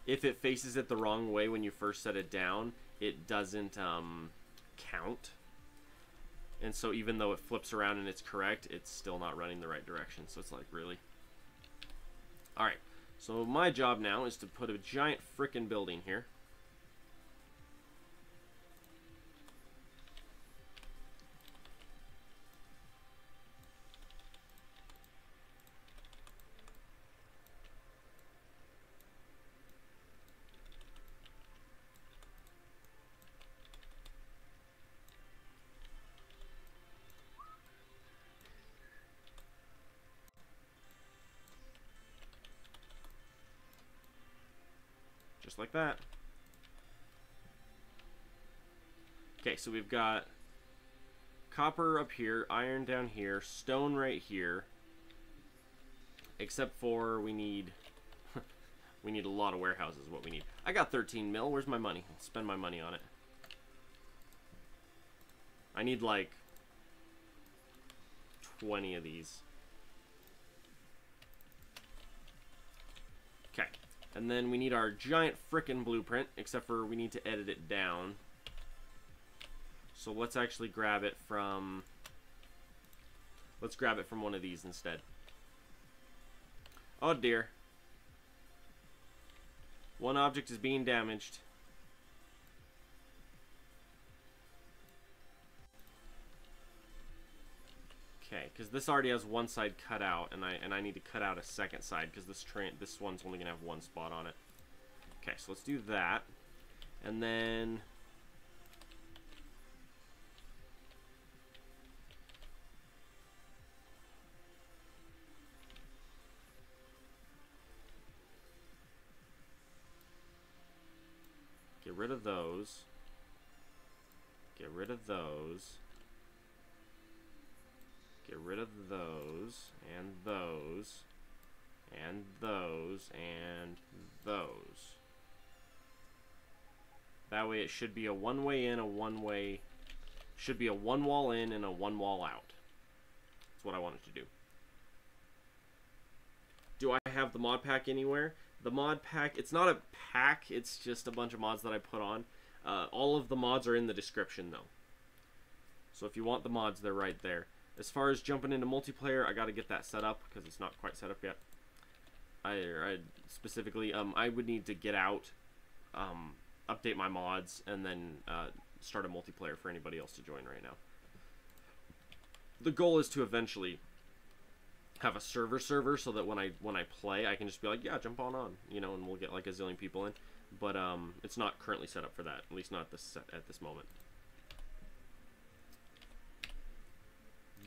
If it faces it the wrong way when you first set it down, it doesn't count. And so even though it flips around and it's correct, it's still not running the right direction. So it's like, really? Alright, so my job now is to put a giant frickin' building here. Just like that. Okay, so we've got copper up here, iron down here, stone right here. Except for we need we need a lot of warehouses, what we need. I got 13 mil. Where's my money? I'll spend my money on it. I need like 20 of these. Okay. And then we need our giant frickin' blueprint, except for we need to edit it down. So let's actually grab it from... Let's grab it from one of these instead. Oh dear. One object is being damaged. Okay, because this already has one side cut out, and I need to cut out a second side because this one's only gonna have one spot on it. Okay, so let's do that, and then get rid of those. Get rid of those. Get rid of those, and those, and those, and those. That way it should be a one-way in, a one-way... Should be a one wall in and a one wall out. That's what I want it to do. Do I have the mod pack anywhere? The mod pack, it's not a pack, it's just a bunch of mods that I put on. All of the mods are in the description, though. So if you want the mods, they're right there. As far as jumping into multiplayer, I got to get that set up because it's not quite set up yet. I specifically, I would need to get out, update my mods, and then start a multiplayer for anybody else to join right now. The goal is to eventually have a server so that when I play, I can just be like, yeah, jump on, you know, and we'll get like a zillion people in. But it's not currently set up for that, at least not at this moment.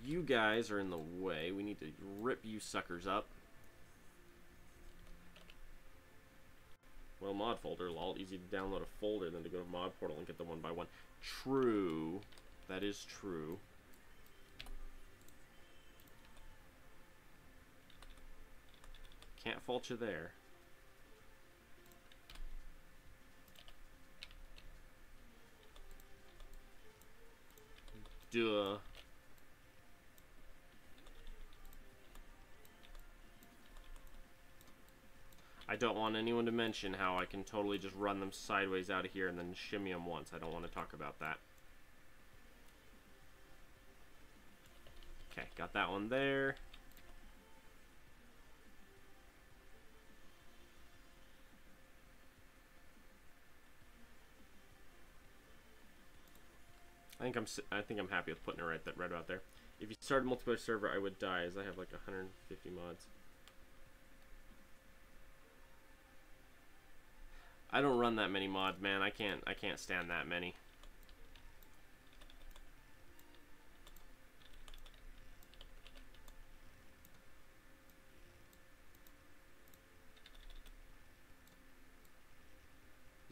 You guys are in the way. We need to rip you suckers up. Well, mod folder, lol. Easy to download a folder than to go to mod portal and get them one by one. True. That is true. Can't fault you there. Duh. I don't want anyone to mention how I can totally just run them sideways out of here and then shimmy them once. I don't want to talk about that. Okay, got that one there. I think I'm happy with putting it right about there. If you started a multiplayer server, I would die, as I have like 150 mods. I don't run that many mods, man. I can't stand that many.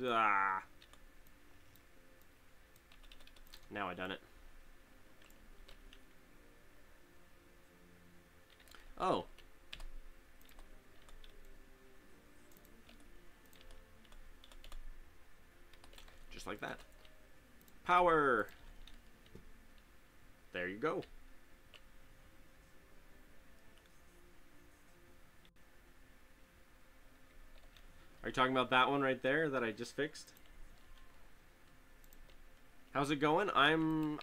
Ah. Now I done it. Oh. Just like that. Power. There you go. Are you talking about that one right there that I just fixed? How's it going? I'm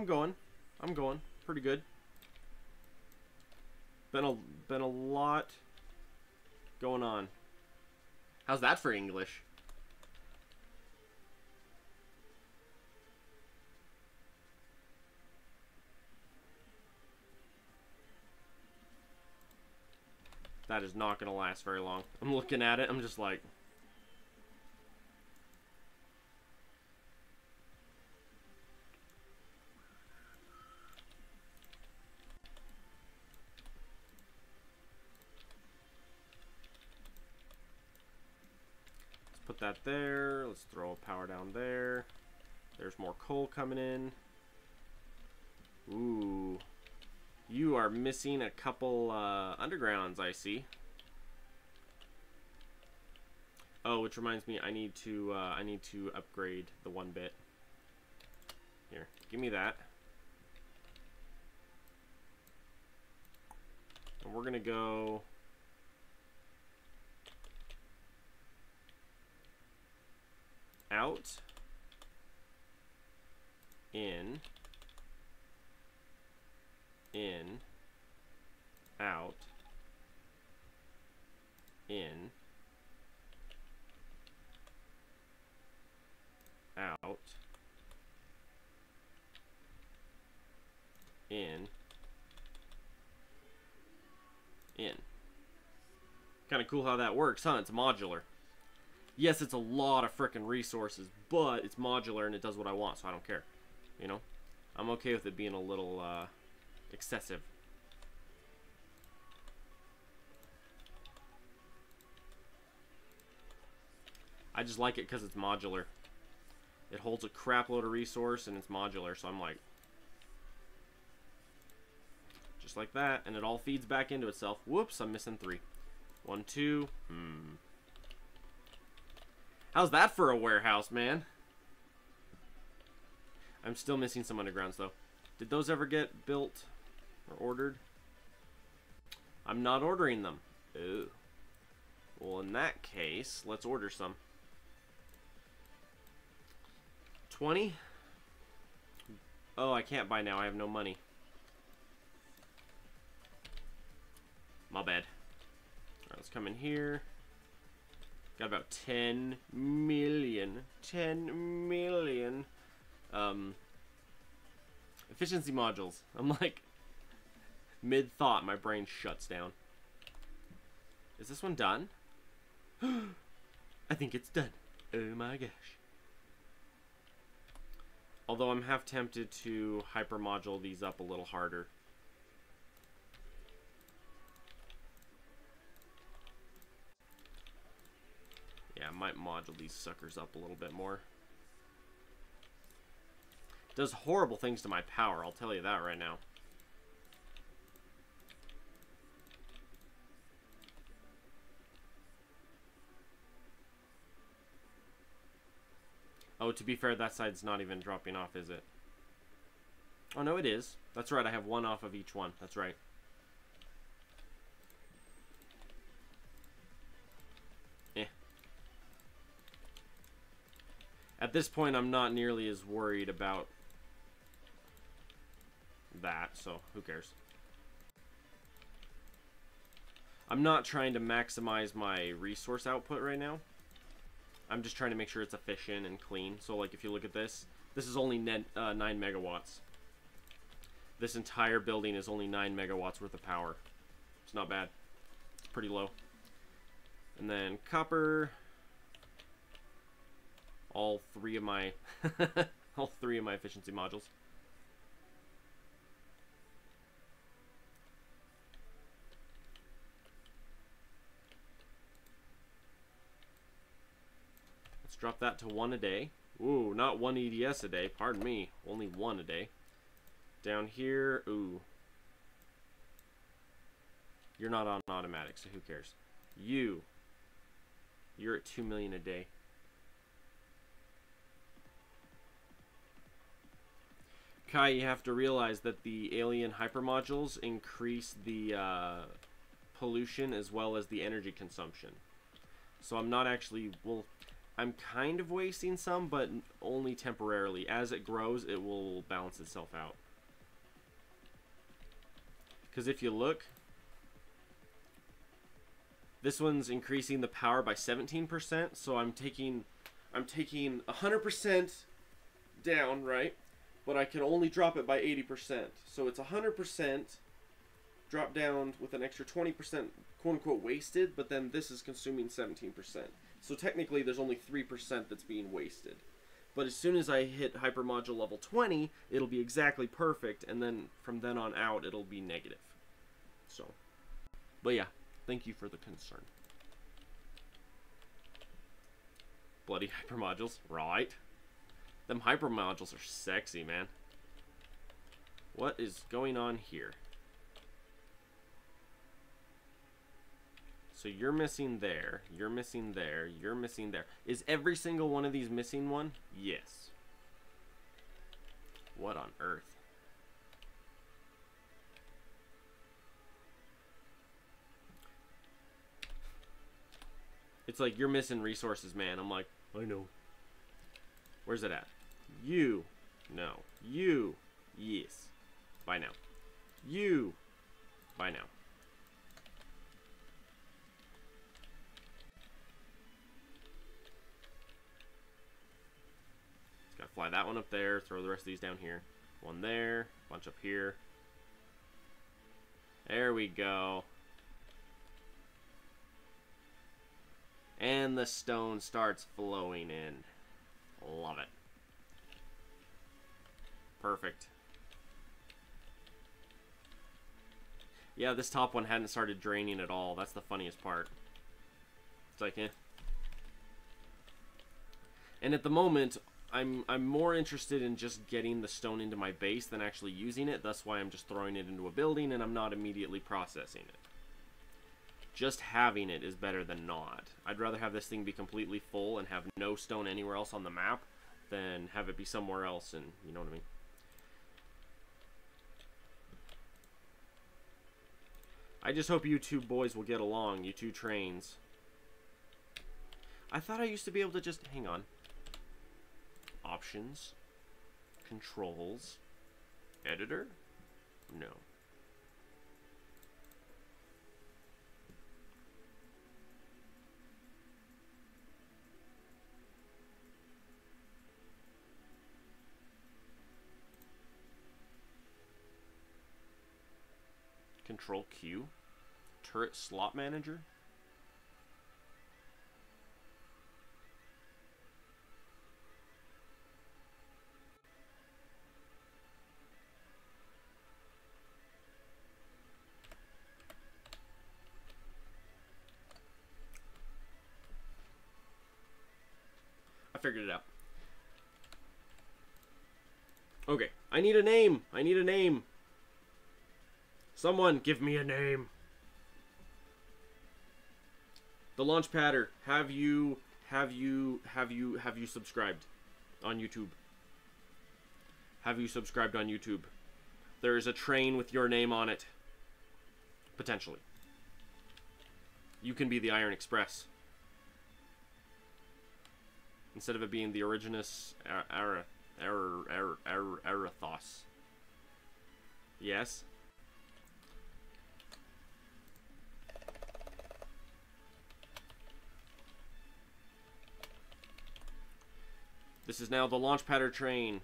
going pretty good. Been a lot going on. How's that for English? That is not gonna last very long. I'm looking at it, I'm just like, let's put that there. Let's throw a power down there. There's more coal coming in. Ooh. You are missing a couple undergrounds, I see. Oh, which reminds me, I need to upgrade the 1-bit. Here, give me that. And we're gonna go out, in, out, in, out, in. Kind of cool how that works, huh? It's modular. Yes, it's a lot of frickin' resources, but it's modular and it does what I want, so I don't care. You know? I'm okay with it being a little, excessive. I just like it because it's modular. It holds a crap load of resource and it's modular, so I'm like, just like that, and it all feeds back into itself. Whoops, I'm missing 3. 1, 2. How's that for a warehouse, man? I'm still missing some undergrounds, though. Did those ever get built or ordered? I'm not ordering them. Ooh. Well, in that case, let's order some. 20? Oh, I can't buy now. I have no money. My bad. Alright, let's come in here. Got about 10 million. 10 million. Efficiency modules. I'm like, mid-thought, my brain shuts down. Is this one done? I think it's done. Oh my gosh. Although I'm half tempted to hyper-module these up a little harder. Yeah, I might module these suckers up a little bit more. Does horrible things to my power, I'll tell you that right now. Oh, to be fair, that side's not even dropping off, is it? Oh, no, it is. That's right, I have 1 off of each one. That's right. At this point, I'm not nearly as worried about that, so who cares? I'm not trying to maximize my resource output right now. I'm just trying to make sure it's efficient and clean. So, like, if you look at this, this is only 9 megawatts. This entire building is only 9 megawatts worth of power. It's not bad. It's pretty low. And then copper. All three of my all three of my efficiency modules. Let's drop that to 1 a day. Ooh, not 1 EDS a day. Pardon me. Only 1 a day. Down here, ooh. You're not on automatic, so who cares? You're at 2 million a day. Kai, you have to realize that the alien hypermodules increase the pollution as well as the energy consumption. So I'm not actually, well, I'm kind of wasting some, but only temporarily. As it grows, it will balance itself out. Because if you look, this one's increasing the power by 17%, so I'm taking 100% down, right? But I can only drop it by 80%. So it's 100% drop down with an extra 20% quote-unquote wasted, but then this is consuming 17%. So technically there's only 3% that's being wasted. But as soon as I hit hypermodule level 20, it'll be exactly perfect, and then from then on out, it'll be negative. So, but yeah, thank you for the concern. Bloody hypermodules, right? Them hypermodules are sexy, man. What is going on here? So you're missing there, you're missing there, you're missing there. Is every single one of these missing one? Yes. What on earth? It's like, you're missing resources, man. I'm like, I know. Where's it at? You. No. You. Yes. Bye now. You. Bye now. Just gotta fly that one up there. Throw the rest of these down here. One there. Bunch up here. There we go. And the stone starts flowing in. Love it. Perfect. Yeah, this top one hadn't started draining at all. That's the funniest part. It's like, eh. And at the moment, I'm more interested in just getting the stone into my base than actually using it. That's why I'm just throwing it into a building and I'm not immediately processing it. Just having it is better than not. I'd rather have this thing be completely full and have no stone anywhere else on the map than have it be somewhere else, and you know what I mean. I just hope you two boys will get along, you two trains. I thought I used to be able to just, hang on. Options, controls, editor? No. Control Q. Turret slot manager. I figured it out. Okay, I need a name. I need a name. Someone give me a name. The Launchpadder, have you subscribed on YouTube? Have you subscribed on YouTube? There is a train with your name on it. Potentially. You can be the Iron Express. Instead of it being the Originus Arathos. Yes? This is now the launch pattern train.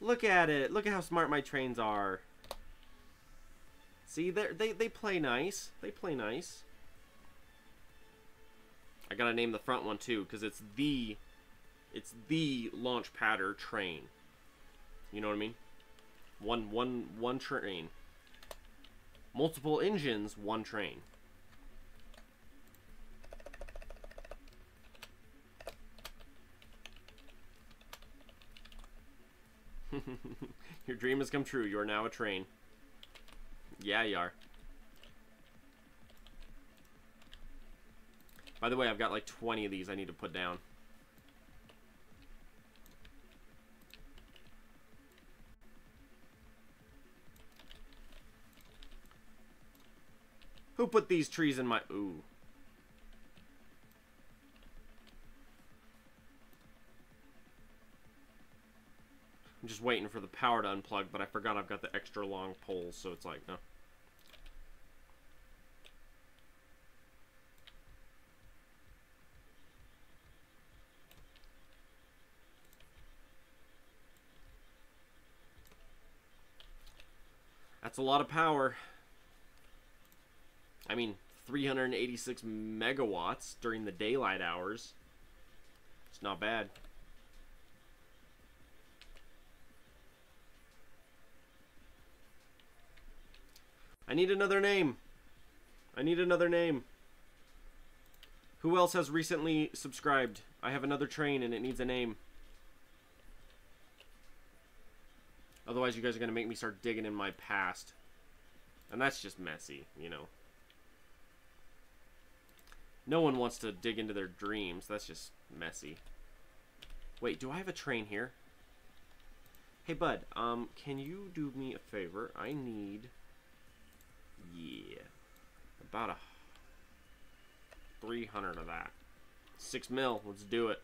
Look at it. Look at how smart my trains are. See, they play nice. They play nice. I gotta name the front one too, because it's the launch pattern train. You know what I mean? One train. Multiple engines, one train. Your dream has come true. You are now a train. Yeah, you are. By the way, I've got like 20 of these I need to put down. Who put these trees in my... Ooh. I'm just waiting for the power to unplug, but I forgot I've got the extra long poles, so it's like, no. That's a lot of power. I mean, 386 megawatts during the daylight hours. It's not bad. I need another name. I need another name. Who else has recently subscribed? I have another train and it needs a name. Otherwise, you guys are going to make me start digging in my past. And that's just messy, you know. No one wants to dig into their dreams. That's just messy. Wait, do I have a train here? Hey, bud, can you do me a favor? I need... Yeah. About 300 of that. 6 mil. Let's do it.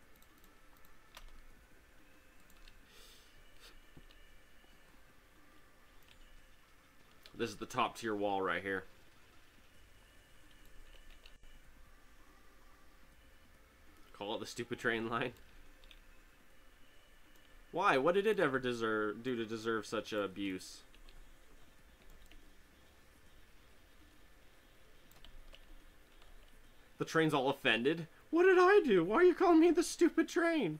This is the top tier wall right here. Call it the stupid train line. Why? What did it ever do to deserve such abuse? The train's all offended. What did I do? Why are you calling me the stupid train?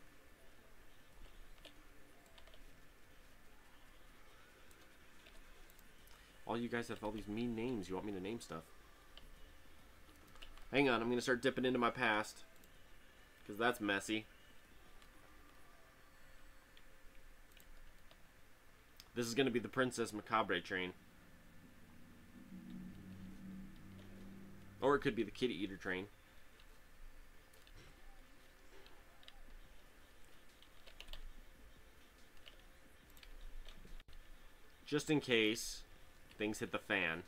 All you guys have all these mean names. You want me to name stuff. Hang on, I'm going to start dipping into my past. Because that's messy. This is going to be the Princess Macabre train. Or it could be the Kitty Eater train. Just in case things hit the fan.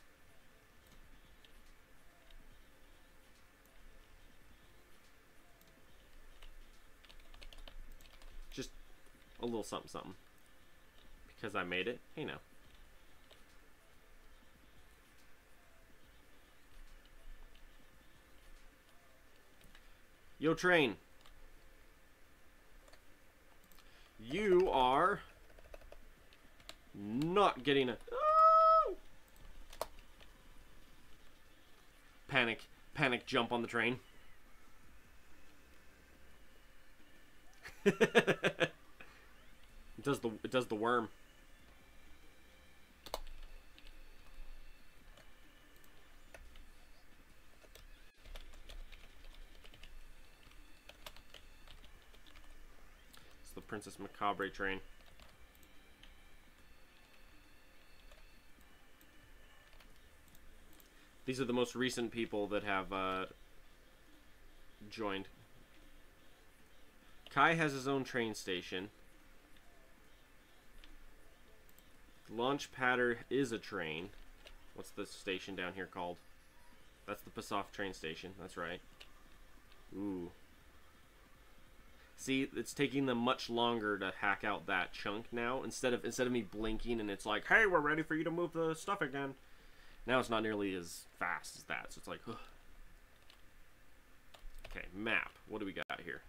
Just a little something something. Because I made it. Hey now. Yo, train. You are not getting a... Oh! Panic jump on the train. It does the worm. It's the Princess Macabre train. These are the most recent people that have joined. Kai has his own train station. Launch Patter is a train. What's the station down here called? That's the Passoff train station. That's right. Ooh. See, it's taking them much longer to hack out that chunk now. Instead of me blinking and it's like, hey, we're ready for you to move the stuff again. Now it's not nearly as fast as that. So it's like, ugh. Okay, map. What do we got here?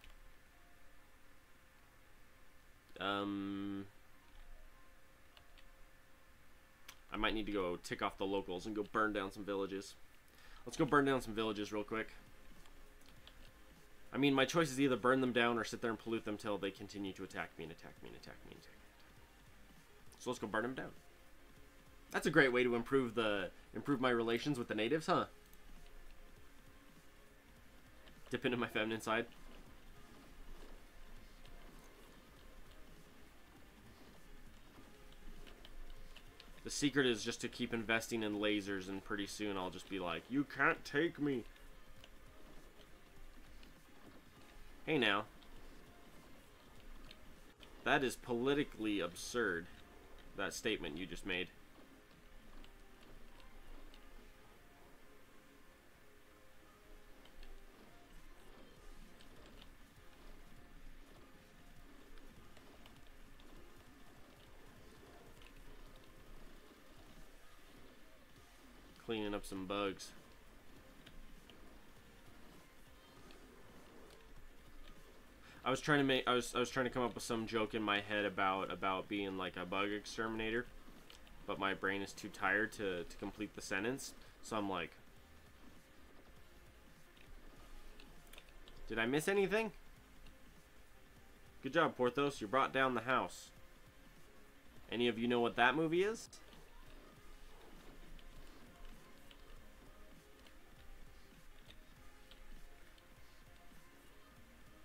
I might need to go tick off the locals and go burn down some villages. Let's go burn down some villages real quick. I mean, my choice is either burn them down or sit there and pollute them till they continue to attack me and attack me and attack me and attack me. So let's go burn them down. That's a great way to improve my relations with the natives, huh? Dip into my feminine side. The secret is just to keep investing in lasers, and pretty soon I'll just be like, you can't take me. Hey now. That is politically absurd, that statement you just made. Cleaning up some bugs. I was trying to come up with some joke in my head about being like a bug exterminator, but my brain is too tired to complete the sentence. So I'm like, did I miss anything? Good job, Porthos. You brought down the house. Any of you know what that movie is?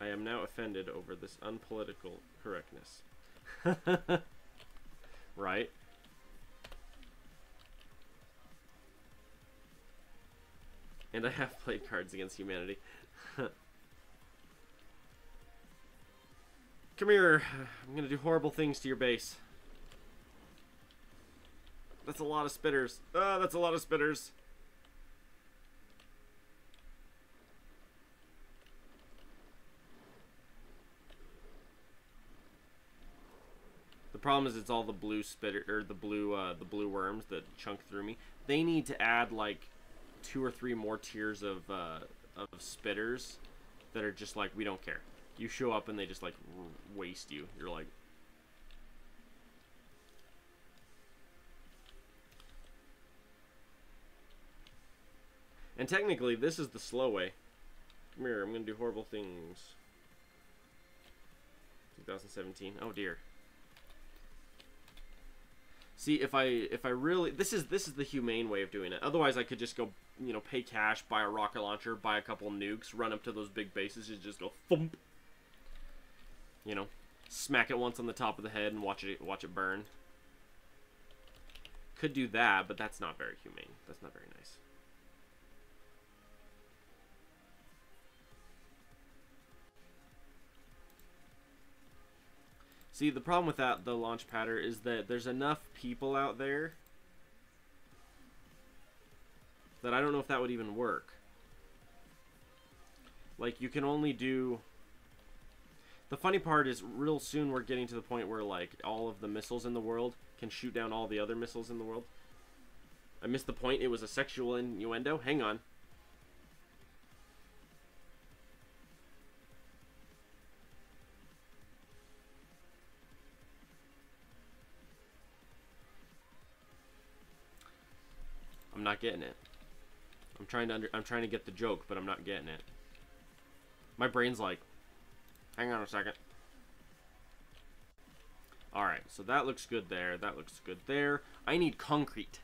I am now offended over this unpolitical correctness. Right? And I have played Cards Against Humanity. Come here. I'm gonna do horrible things to your base. That's a lot of spitters. Ah, that's a lot of spitters. The problem is it's all the blue spitter or the blue worms that chunk through me. They need to add like 2 or 3 more tiers of spitters that are just like, we don't care. You show up and they just like waste you. You're like, and technically this is the slow way. Come here, I'm gonna do horrible things. 2017. Oh dear. See, if I really, this is the humane way of doing it. Otherwise, I could just go, you know, pay cash, buy a rocket launcher, buy a couple nukes, run up to those big bases, and just go thump. You know, smack it once on the top of the head and watch it burn. Could do that, but that's not very humane. That's not very nice. See, the problem with the launch pattern is that there's enough people out there that I don't know if that would even work. Like, you can only do... The funny part is, real soon we're getting to the point where, like, all of the missiles in the world can shoot down all the other missiles in the world. I missed the point. It was a sexual innuendo. Hang on. I'm not getting it. I'm trying to get the joke, but I'm not getting it. My brain's like, hang on a second. Alright, so that looks good there. That looks good there. I need concrete.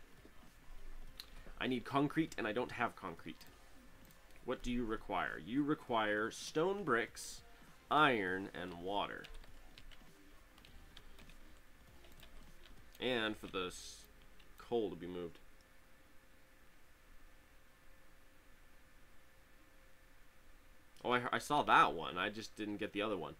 I need concrete, and I don't have concrete. What do you require? You require stone bricks, iron, and water. And for the coal to be moved. Oh, I saw that one. I just didn't get the other one.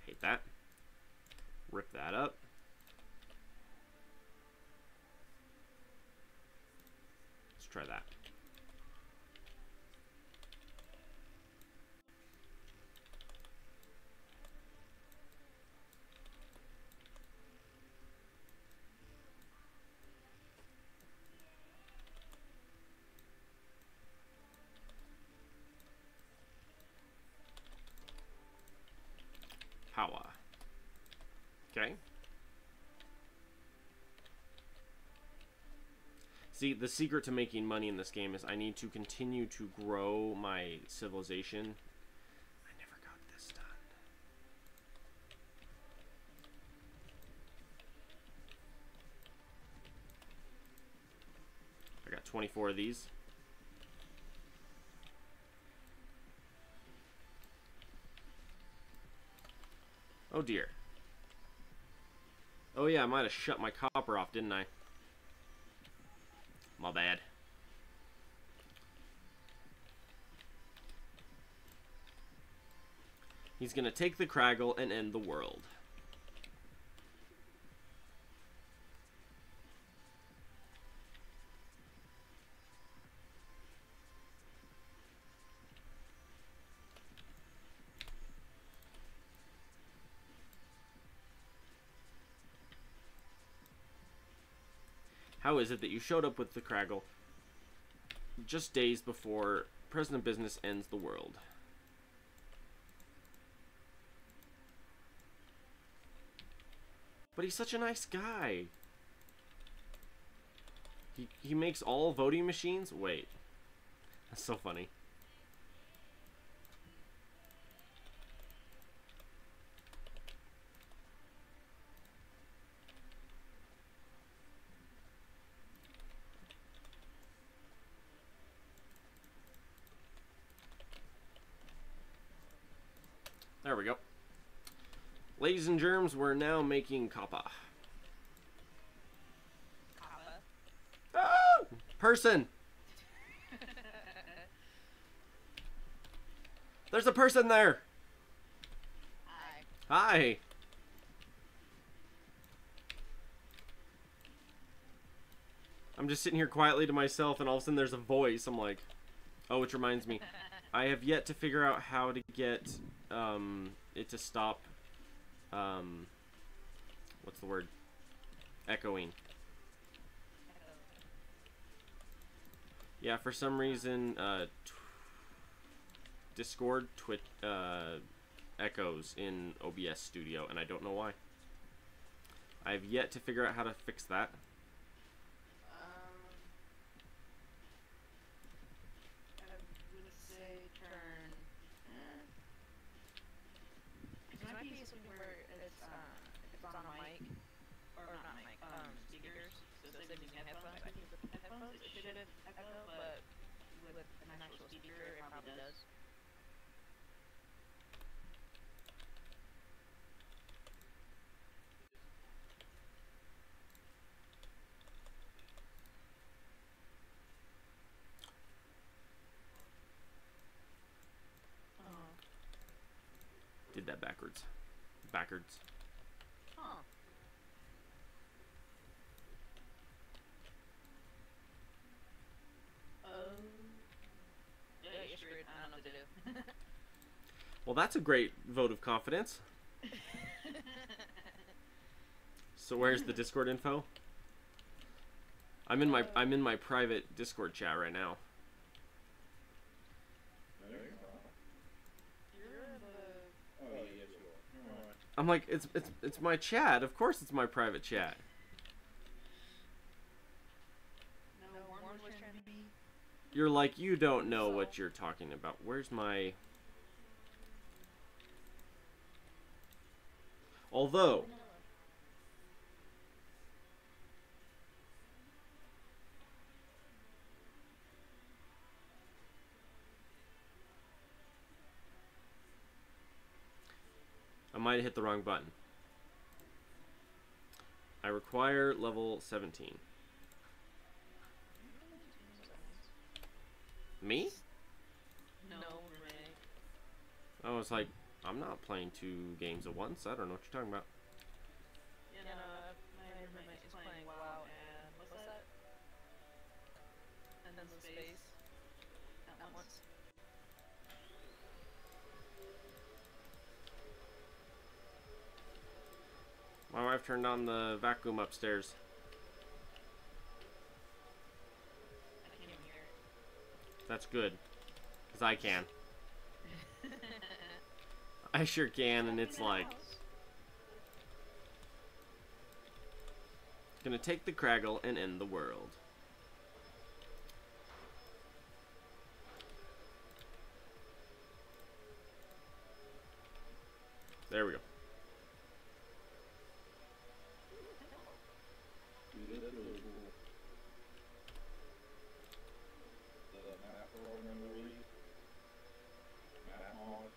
Hate that. Rip that up. try that. Power. Okay. See, the secret to making money in this game is I need to continue to grow my civilization. I never got this done. I got 24 of these. Oh dear. Oh yeah, I might have shut my copper off, didn't I? My bad. He's gonna take the Craggle and end the world. How is it that you showed up with the Craggle just days before President Business ends the world? But he's such a nice guy. He makes all voting machines? Wait. That's so funny. There we go. Ladies and germs, we're now making copper. Ah! Person! There's a person there! Hi. Hi! I'm just sitting here quietly to myself and all of a sudden there's a voice. I'm like, oh, which reminds me. I have yet to figure out how to get it to stop, what's the word? Echoing. Yeah, for some reason, Discord echoes in OBS Studio, and I don't know why. I have yet to figure out how to fix that. I would say turn. It might be something where it's on a mic, or not mic, speakers. So say when you have headphones, I think with headphones it should echo, but with an actual speaker it probably does. Did that backwards. Backwards. Huh. Yeah, you're screwed. I don't know what to do. Well, that's a great vote of confidence. So where's the Discord info? I'm in my private Discord chat right now. There you are. You're in the... Oh, yes, you are. Alright. I'm like, it's my chat. Of course it's my private chat. No, Warren was trying to be... You're like, you don't know what you're talking about. Where's my... Although... I might have hit the wrong button. I require level 17. Me? No, Renee. I was like, I'm not playing 2 games at once. I don't know what you're talking about. Yeah, no, my roommate is playing WoW and what's that? And then in space at once. My wife turned on the vacuum upstairs. I can't even hear it. That's good. Because I can. I sure can, and it's like... Gonna take the Craggle and end the world. There we go. Dude, that's really cool. The map program release. Map mod.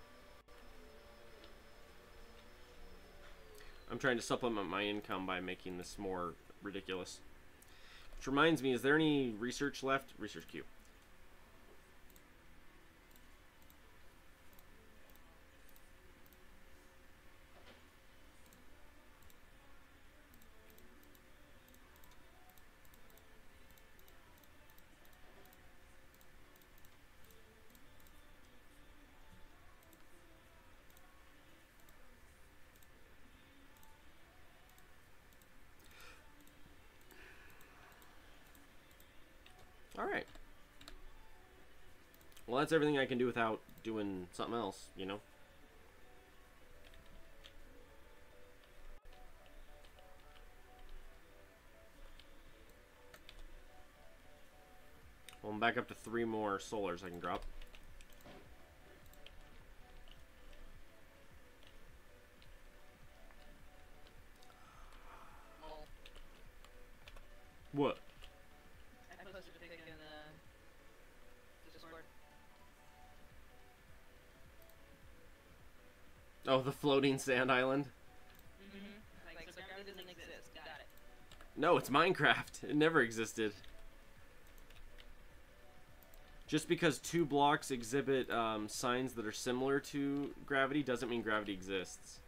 I'm trying to supplement my income by making this more ridiculous. Which reminds me, is there any research left? Research queue. Alright. Well, that's everything I can do without doing something else, you know? Well, I'm back up to 3 more solars I can drop. Well, What? I posted a pic in the Discord. Oh, the floating sand island? Like, so gravity doesn't exist. Got it. No, it's Minecraft. It never existed. Just because 2 blocks exhibit signs that are similar to gravity doesn't mean gravity exists.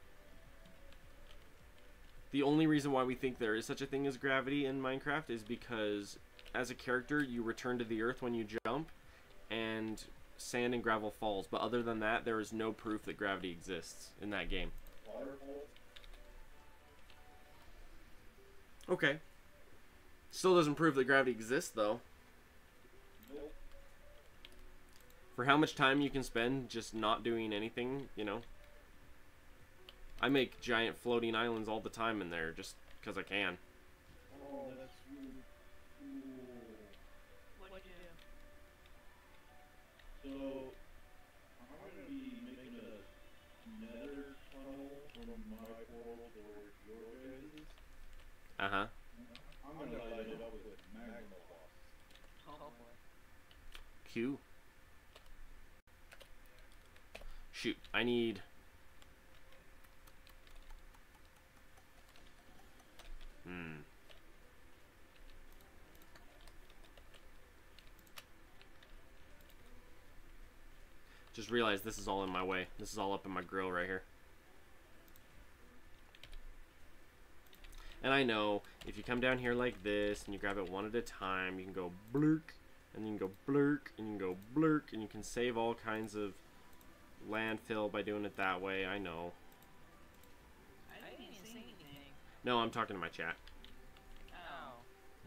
The only reason why we think there is such a thing as gravity in Minecraft is because as a character you return to the earth when you jump and sand and gravel falls, but other than that there is no proof that gravity exists in that game. Waterfall. Okay. Still doesn't prove that gravity exists though. Nope. For how much time you can spend just not doing anything, you know. I make giant floating islands all the time in there just because I can. Oh, that's really cool. What'd you do? So, I'm gonna be making a nether tunnel from my portal towards your guys'. Uh-huh. I'm gonna light it up with magma blocks. Oh boy. Q. Shoot, I need... Just realized this is all in my way. This is all up in my grill right here. And I know, if you come down here like this, and you grab it one at a time, you can go blurk, and you can go blurk, and you can go blurk, and you can save all kinds of landfill by doing it that way, I know. I didn't even say anything. No, I'm talking to my chat. Oh.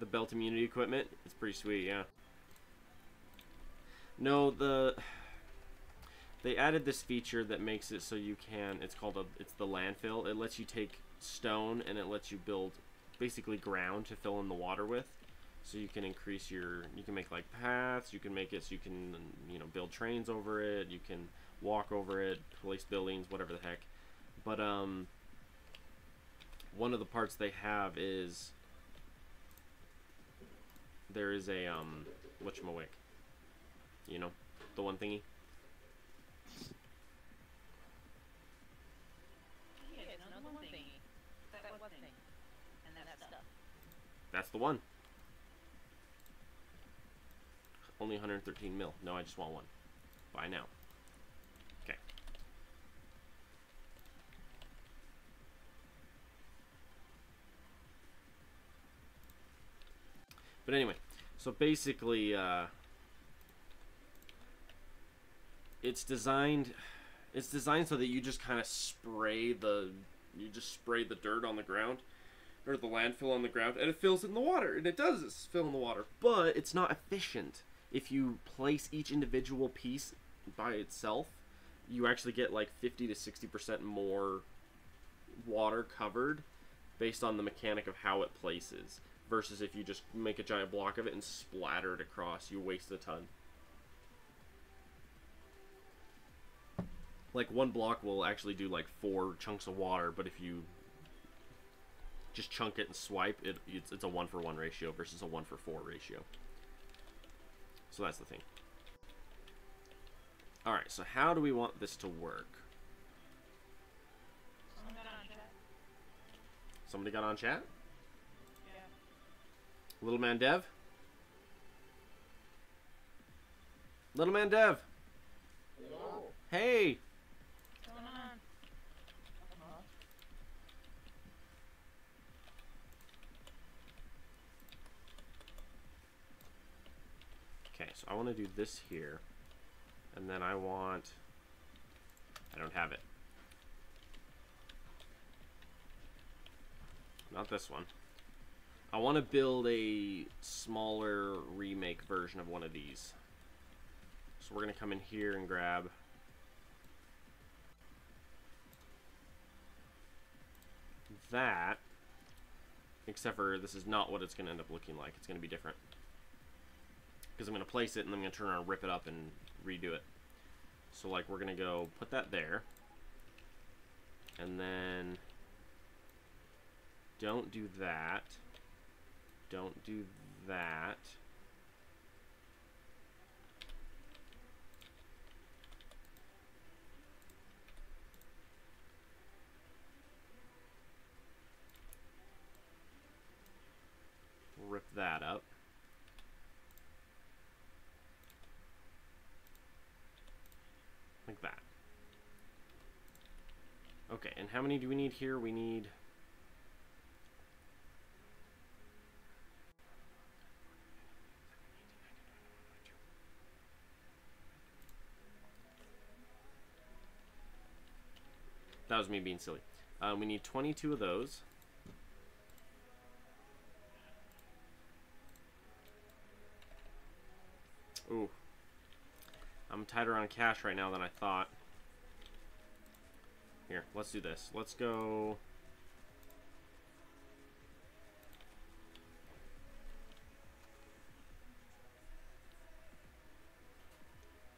The belt immunity equipment, it's pretty sweet, yeah. No, they added this feature that makes it so you can, it's the landfill. It lets you take stone and it lets you build basically ground to fill in the water with. So you can increase you can make like paths, you can make it so you can, you know, build trains over it, you can walk over it, place buildings, whatever the heck. But one of the parts they have is there is a whatchamawake, you know, the one thingy. Yeah, it's another one thing. That one thing. And that stuff. That's the one. Only 113 mil. No, I just want one. Buy now. Okay. But anyway, so basically, it's designed so that you just kind of spray the dirt on the ground, or the landfill on the ground, and it fills in the water, and it does fill in the water, but it's not efficient. If you place each individual piece by itself, you actually get like 50 to 60% more water covered based on the mechanic of how it places, versus if you just make a giant block of it and splatter it across, you waste a ton. Like, one block will actually do like 4 chunks of water, but if you just chunk it and swipe, it's a 1-for-1 ratio versus a 1-for-4 ratio. So that's the thing. Alright, so how do we want this to work? Somebody got on chat? Yeah. Little man Dev? Little man Dev! Hello? Hey! What's going on? Okay, so I want to do this here. And then I don't have it. Not this one. I want to build a smaller remake version of one of these. So we're going to come in here and grab that. Except for this is not what it's going to end up looking like. It's going to be different. Because I'm going to place it and then I'm going to turn around and rip it up and redo it. So like we're going to go put that there. And then don't do that. Don't do that. Rip that up. Like that. Okay, and how many do we need here? We need... That was me being silly. We need 22 of those. Ooh. I'm tighter on cash right now than I thought. Here, let's do this. Let's go...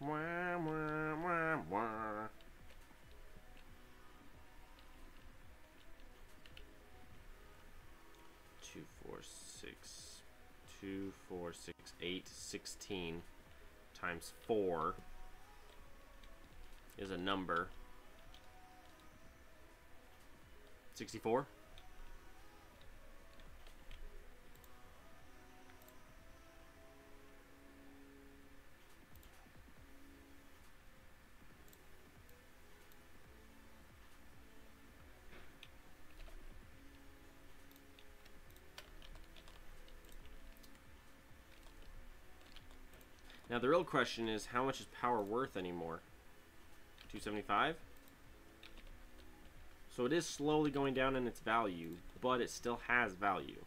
Wah, wah, wah, wah. 2, 4, 6, 2, 4, 6, 8, 16 times 4 is a number. 64? Now the real question is, how much is power worth anymore? 275? So it is slowly going down in its value, but it still has value.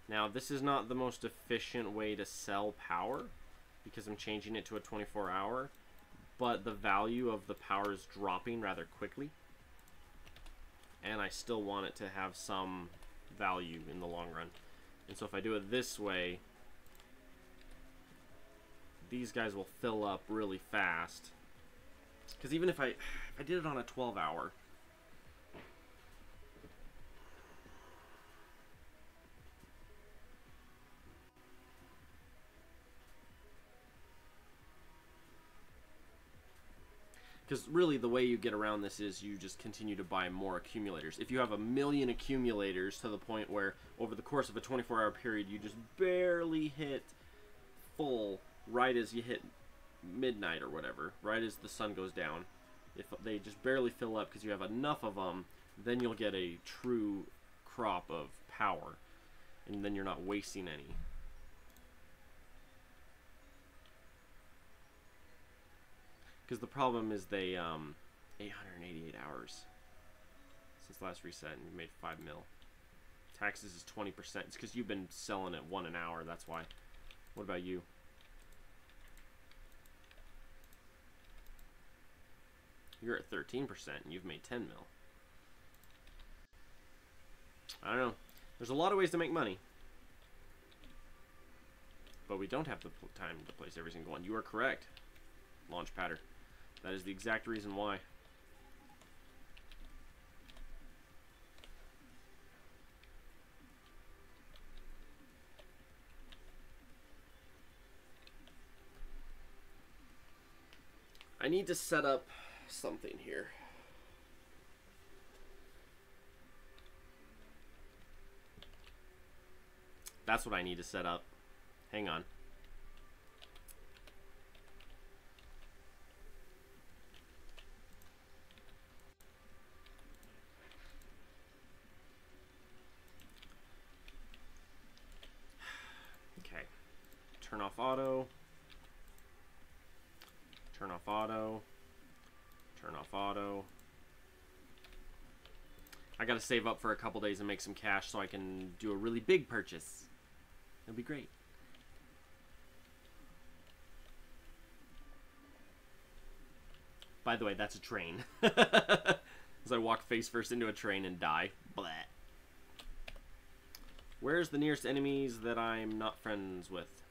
Now, this is not the most efficient way to sell power because I'm changing it to a 24-hour, but the value of the power is dropping rather quickly, and I still want it to have some value in the long run. And so if I do it this way, these guys will fill up really fast. Because even if I did it on a 12-hour, Because really the way you get around this is you just continue to buy more accumulators. If you have 1,000,000 accumulators to the point where over the course of a 24-hour period you just barely hit full right as you hit midnight or whatever, right as the sun goes down, if they just barely fill up because you have enough of them, then you'll get a true crop of power, and then you're not wasting any. Because the problem is they 888 hours since last reset, and you made 5 mil. Taxes is 20%. It's because you've been selling at 1 an hour. That's why. What about you? You're at 13%, and you've made 10 mil. I don't know. There's a lot of ways to make money, but we don't have the time to place every single one. You are correct, Launchpadder. That is the exact reason why. I need to set up something here. That's what I need to set up. Hang on. Okay. Turn off auto. Turn off auto. Turn off auto. I gotta save up for a couple days and make some cash so I can do a really big purchase. It'll be great. By the way, that's a train. As I walk face first into a train and die. Blah. Where's the nearest enemies that I'm not friends with?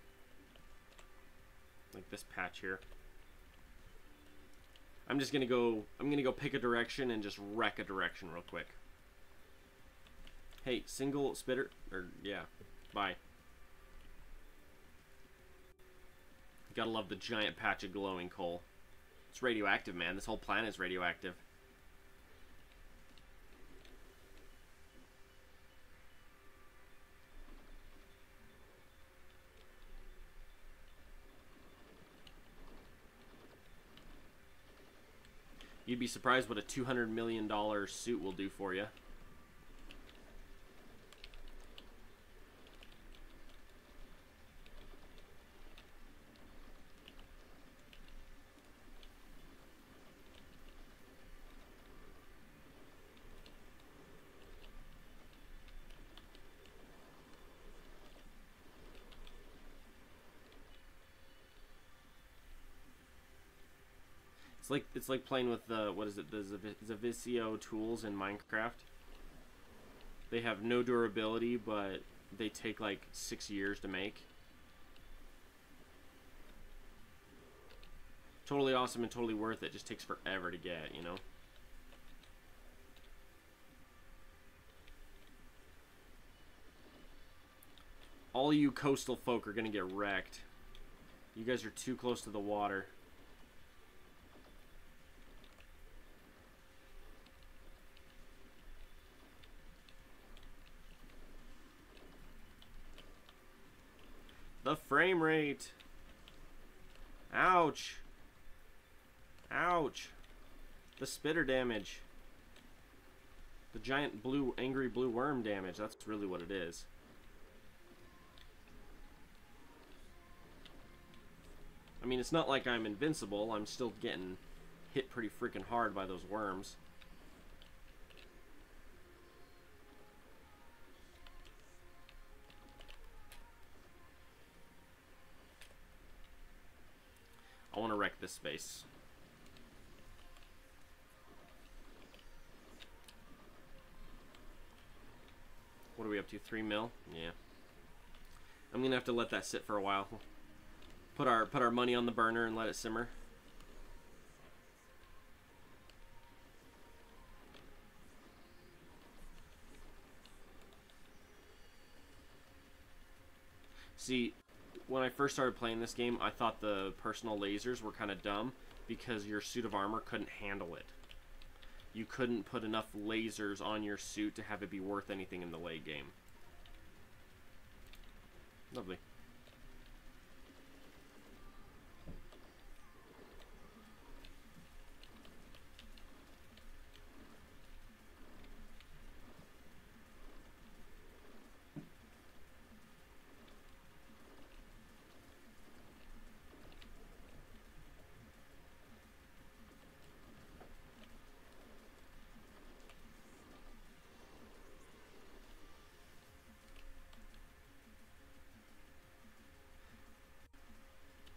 Like this patch here. I'm gonna go pick a direction and just wreck a direction real quick. Hey, single spitter, or yeah, bye. Gotta love the giant patch of glowing coal. It's radioactive, man. This whole planet is radioactive. You'd be surprised what a $200 million suit will do for you. It's like playing with the, what is it, the Zavisio tools in Minecraft. They have no durability, but they take like 6 years to make. Totally awesome and totally worth it. Just takes forever to get, you know. All you coastal folk are gonna get wrecked. You guys are too close to the water. The frame rate. Ouch. Ouch. The spitter damage. The giant blue, angry blue worm damage. That's really what it is. I mean, it's not like I'm invincible. I'm still getting hit pretty freaking hard by those worms. I want to wreck this space. What are we up to? 3 mil? Yeah. I'm gonna have to let that sit for a while. Put our money on the burner and let it simmer. See, when I first started playing this game, I thought the personal lasers were kind of dumb, because your suit of armor couldn't handle it. You couldn't put enough lasers on your suit to have it be worth anything in the late game. Lovely.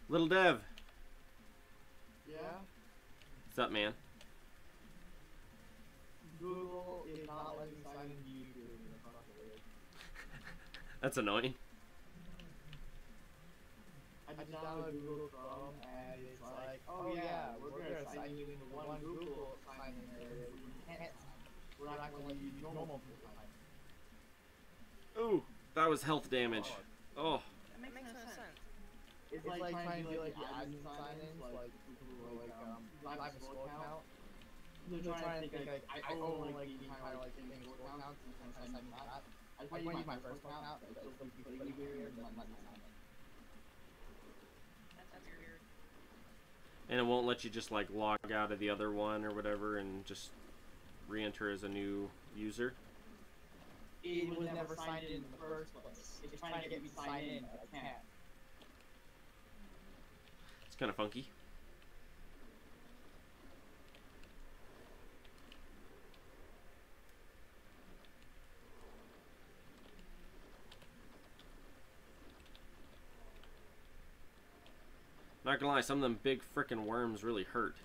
Little Dev. Yeah? What's up, man? Google is not letting me sign in YouTube in the front of it. That's annoying. I just downloaded Google Chrome and it's like, oh yeah, we're gonna sign you into one Google sign in area. We can't. We're not gonna let you use normal people sign in. Ooh, that was health damage. Oh. That makes no sense. It's like trying to do like the admin sign-ins, like people who I have a school account. They're trying to think like I own like the entire like thing school accounts and trying to sign that. I just want to use my first account, but it's still completely weird and let me sign it. That's weird. And it won't let you just like log out of the other one or whatever and just re-enter as a new user. It was never signed in the first place. It's trying to get me to sign in, but I can't. It's kind of funky. Not gonna lie, some of them big frickin' worms really hurt.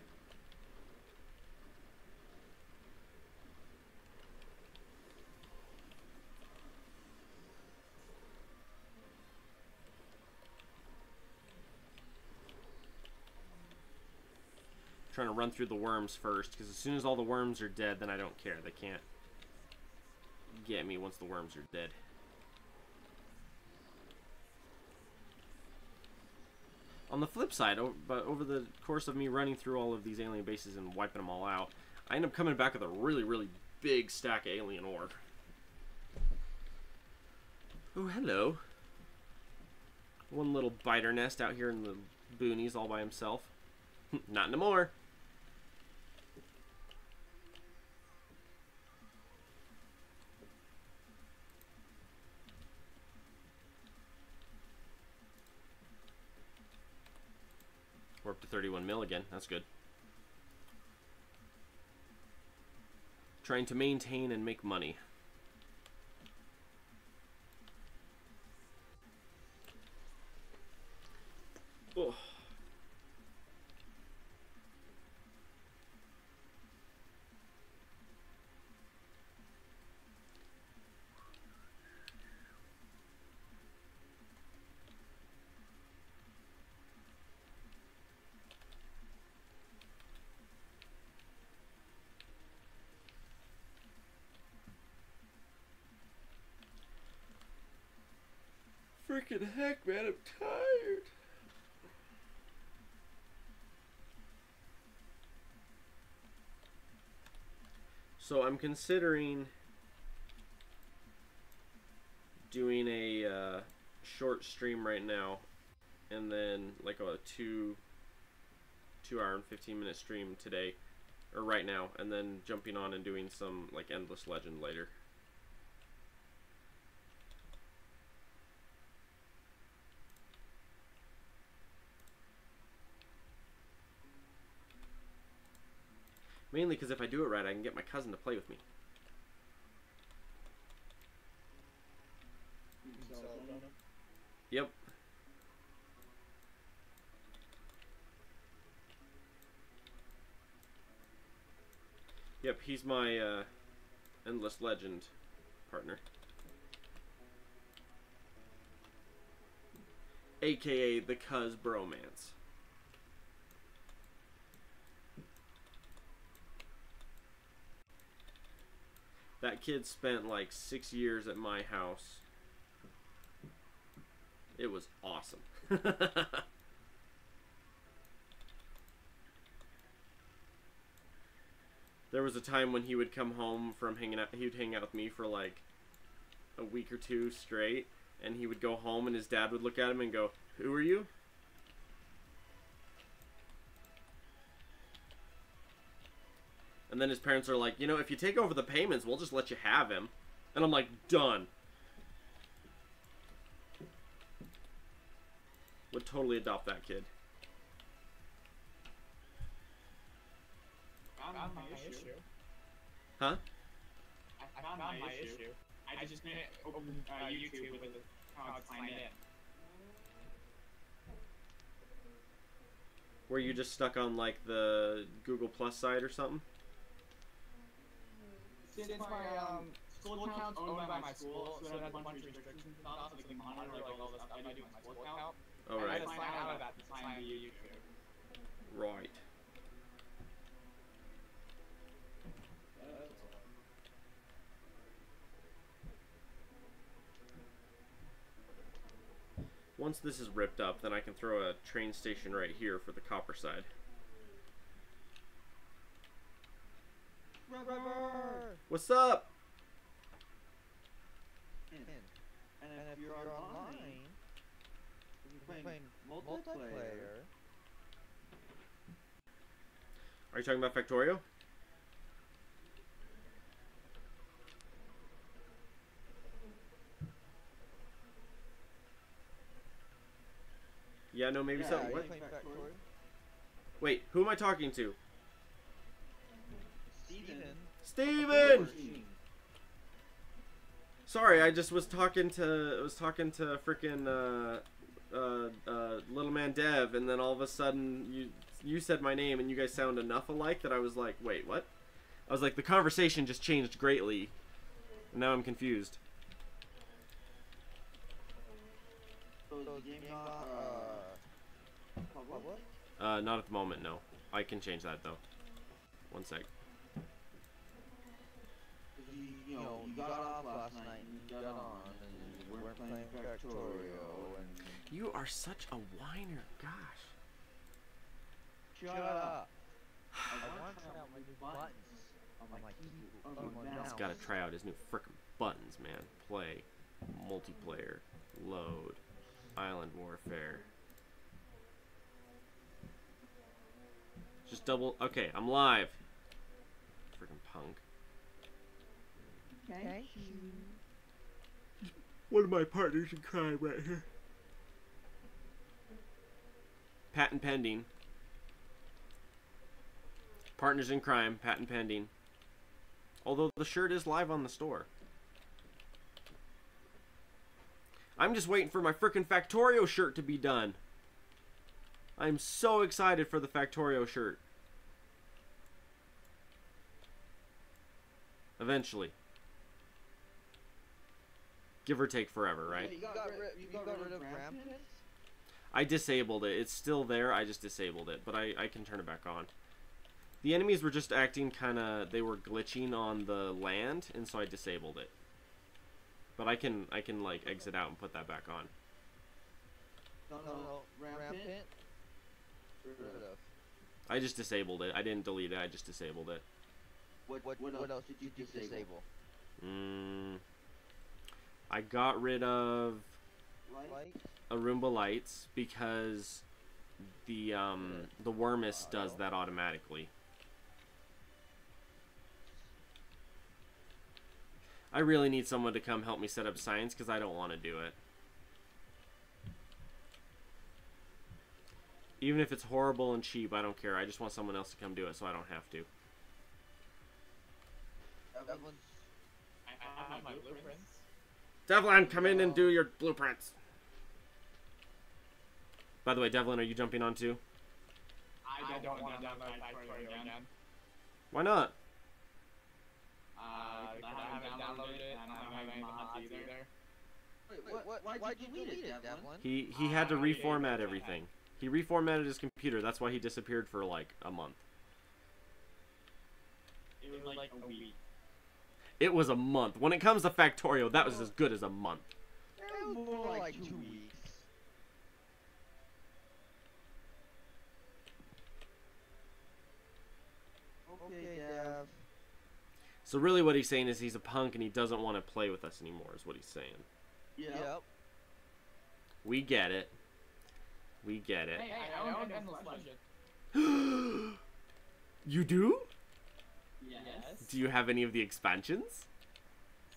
Trying to run through the worms first, because as soon as all the worms are dead, then I don't care. They can't get me once the worms are dead. On the flip side, but over the course of me running through all of these alien bases and wiping them all out, I end up coming back with a really, really big stack of alien ore. Oh, hello. One little biter nest out here in the boonies all by himself. Not anymore. We're up to 31 mil again. That's good. Trying to maintain and make money. Oh. Freaking heck, man, I'm tired. So I'm considering doing a short stream right now, and then like a 2 hour and 15-minute stream today, or right now, and then jumping on and doing some like Endless Legend later. Mainly because if I do it right, I can get my cousin to play with me. Yep. Yep, he's my Endless Legend partner. AKA the Cuz Bromance. That kid spent like 6 years at my house. It was awesome. There was a time when he would come home from hanging out. He would hang out with me for like a week or two straight, and he would go home, and his dad would look at him and go, "Who are you?" And then his parents are like, "You know, if you take over the payments, we'll just let you have him." And I'm like, "Done." Would totally adopt that kid. I found my issue. Huh? I found my issue. I just opened YouTube with how to sign in. Were you just stuck on like the Google Plus site or something? Since my school account's owned by my school, so it has a bunch of restrictions and stuff, so they can monitor like all the stuff I do with my school account. Oh, I right. had to sign out of that to sign via YouTube. Right. Once this is ripped up, then I can throw a train station right here for the copper side. Rubber! What's up? And if you're online, you're playing multiplayer. Are you talking about Factorio? Yeah, no, maybe so. What? Wait, who am I talking to? Steven! Sorry, I just was talking to frickin' little man Dev, and then all of a sudden you said my name and you guys sound enough alike that I was like, wait, what? I was like, the conversation just changed greatly. And now I'm confused. Not at the moment, no. I can change that though. One sec. You know, you got off last night and you got on and you weren't playing Factorio and... You are such a whiner, gosh. Shut up. I want to try out my new buttons on my keyboard. He's gotta try out his new frickin' buttons, man. Play, multiplayer, load, island warfare. Just double. Okay, I'm live. Frickin' punk. Thank you. One of my partners in crime right here. Patent pending. Partners in crime, patent pending. Although the shirt is live on the store. I'm just waiting for my frickin' Factorio shirt to be done. I'm so excited for the Factorio shirt. Eventually. Give or take forever, right? You got rid of Rampant? I disabled it. It's still there. I just disabled it. But I can turn it back on. The enemies were just acting kind of... They were glitching on the land, and so I disabled it. But I can like, exit out and put that back on. No. Rampant? I just disabled it. I didn't delete it. I just disabled it. What else did you disable? I got rid of Light? Arumba lights because the Wormmus does that automatically. I really need someone to come help me set up science because I don't want to do it. Even if it's horrible and cheap, I don't care. I just want someone else to come do it so I don't have to. I have my blueprints. Devlin, come in and do your blueprints. By the way, Devlin, are you jumping on too? I don't want to download Factorio again. Why not? I haven't downloaded it, and I don't have any mods either. Wait, why'd you delete it, Devlin? He had to reformat everything. He reformatted his computer. That's why he disappeared for like a month. It was like a week. It was a month. When it comes to Factorio, that was as good as a month. It was more like 2 weeks. Okay, Dev. So really what he's saying is he's a punk and he doesn't want to play with us anymore is what he's saying. Yep. We get it. We get it. Hey, I own Endless Legend. You do? Yes. Do you have any of the expansions?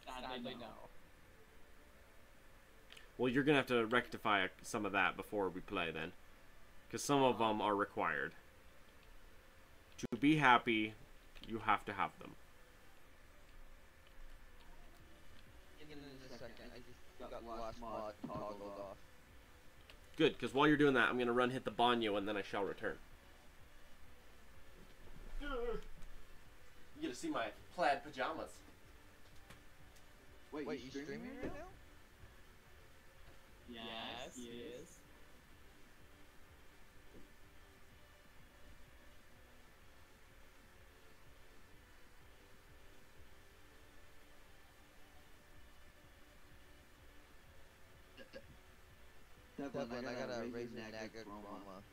Sadly, no. Well, you're going to have to rectify some of that before we play then. Because some of them are required. To be happy, you have to have them. Give me a second. I just got the last mod toggled off. Good, because while you're doing that, I'm going to run hit the banyo and then I shall return. You get to see my plaid pajamas. Wait, you streaming right now? Yes, he is. Devlin, I gotta raise a nagger from mouse.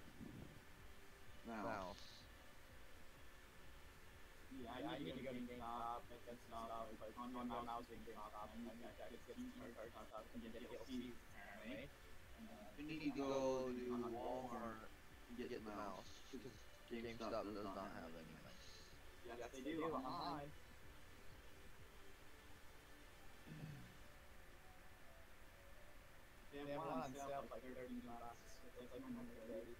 Yeah, I need to go to GameStop, get stuff, like on my mouse in GameStop, and I get stuff and get DLCs, apparently. You need to go to Walmart and get the mouse, because GameStop does not have any mouse. Yes, they do, online. They have one on sale for like $13. It's like $130.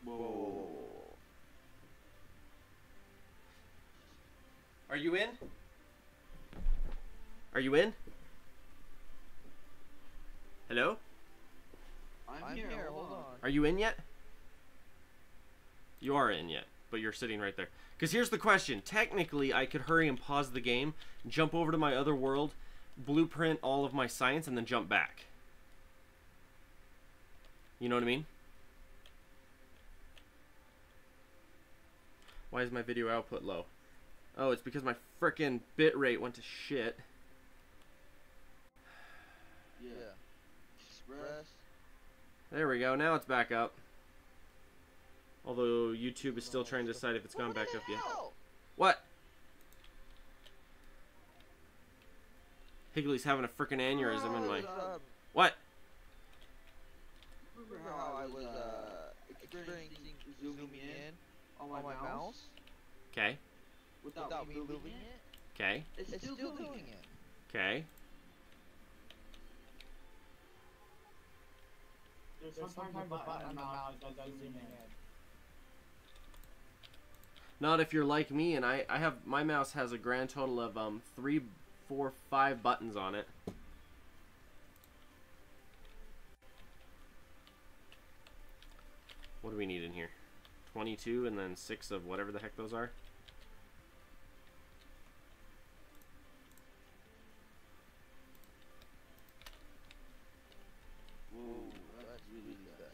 Whoa. Are you in? Are you in? Hello? I'm here, hold on. Are you in yet? You are in yet, but you're sitting right there. Because here's the question. Technically, I could hurry and pause the game, jump over to my other world, blueprint all of my science, and then jump back. You know what I mean? Why is my video output low? Oh, it's because my frickin' bitrate went to shit. Yeah. Express. There we go. Now it's back up. Although YouTube is still trying to decide if it's gone back up yet. What? Higley's having a frickin' aneurysm in my... What? Remember how I was experiencing zooming in on my mouse? Okay. Without me moving it? Okay. It's still doing it. Okay. There's sometimes a button on the mouse that does zoom in. Not if you're like me, and I have... My mouse has a grand total of 3, 4, 5 buttons on it. What do we need in here? 22 and then 6 of whatever the heck those are. Whoa, that's really bad.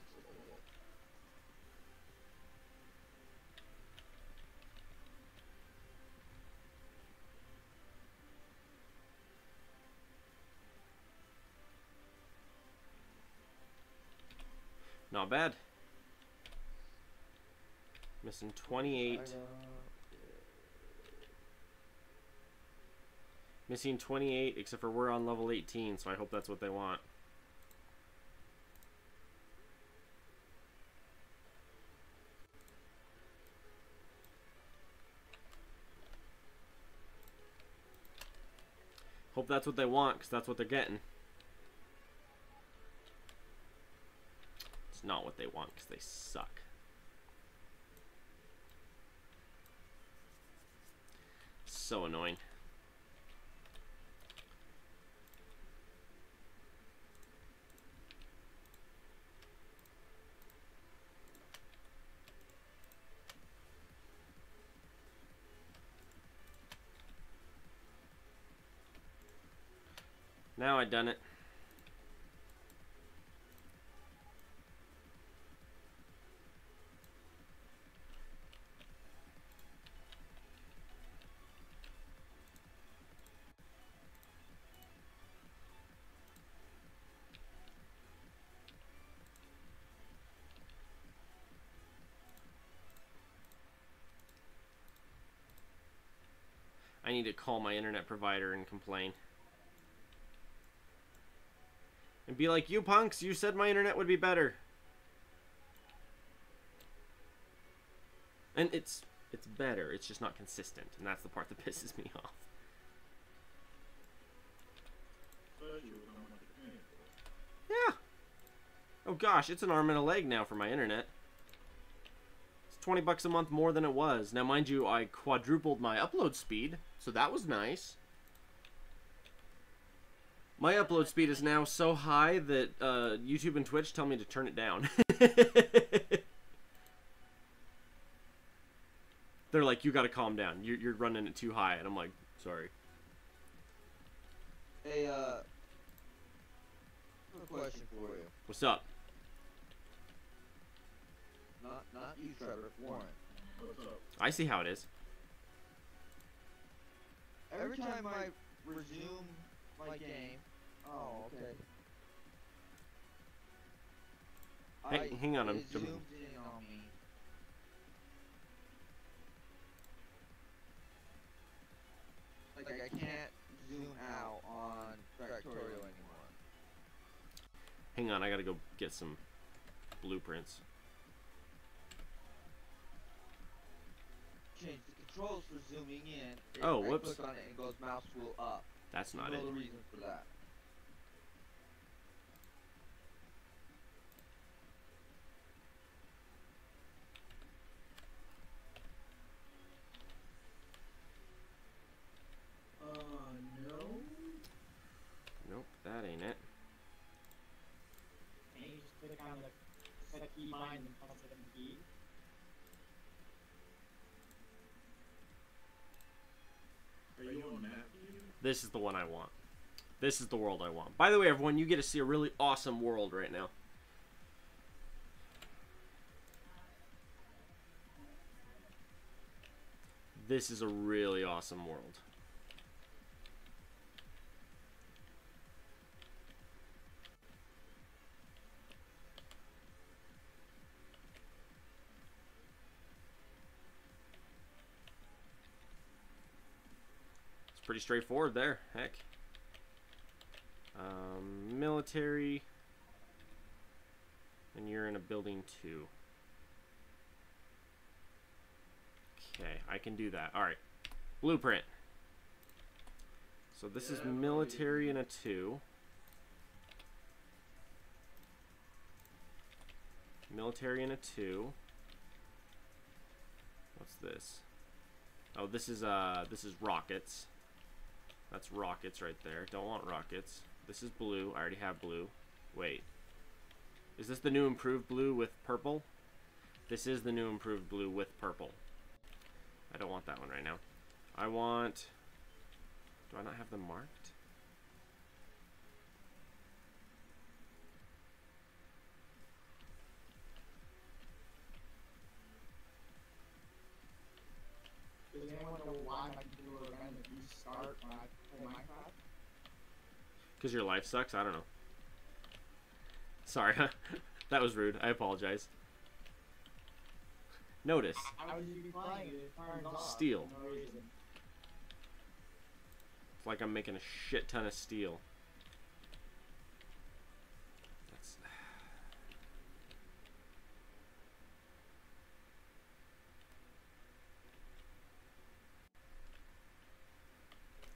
Not bad. Missing 28. Missing 28, except for we're on level 18, so I hope that's what they want. Hope that's what they want, because that's what they're getting. It's not what they want, because they suck. So annoying. Now I done it. I need to call my internet provider and complain. And be like, you punks, you said my internet would be better. And it's better, it's just not consistent, and that's the part that pisses me off. Yeah. Oh gosh, it's an arm and a leg now for my internet. It's 20 bucks a month more than it was. Now mind you, I quadrupled my upload speed, so that was nice. My upload speed is now so high that YouTube and Twitch tell me to turn it down. They're like, you gotta calm down. You're running it too high. And I'm like, sorry. Hey, a question for you. What's up? Not you, Trevor. Warren. What's up? I see how it is. Every time I resume my game. Oh, okay. Hang on, it zooms in on me. Like I can't zoom out on Factorio anymore. Hang on, I gotta go get some blueprints. Change the controls for zooming in. Oh, I whoops. click on it and it goes mouse wheel up. That's not You it. know the reason for that. No. Nope, that ain't it. And you just click on the set key bind and press it in the key. Are you on map view? This is the one I want. This is the world I want. By the way, everyone, you get to see a really awesome world right now. This is a really awesome world. It's pretty straightforward there, heck. Military. And you're in a building 2. Okay, I can do that. Alright. Blueprint. So this is military in a 2. Military in a 2. What's this? Oh, this is rockets. That's rockets right there. Don't want rockets. This is blue. I already have blue. Wait. Is this the new improved blue with purple? This is the new improved blue with purple. I don't want that one right now. I want... Do I not have them marked? Does anyone know why my computer will randomly restart when I play Minecraft? Because your life sucks? I don't know. Sorry. That was rude. I apologize. Notice. How would you be playing it? It turns off Steel. for no reason. It's like I'm making a shit ton of steel.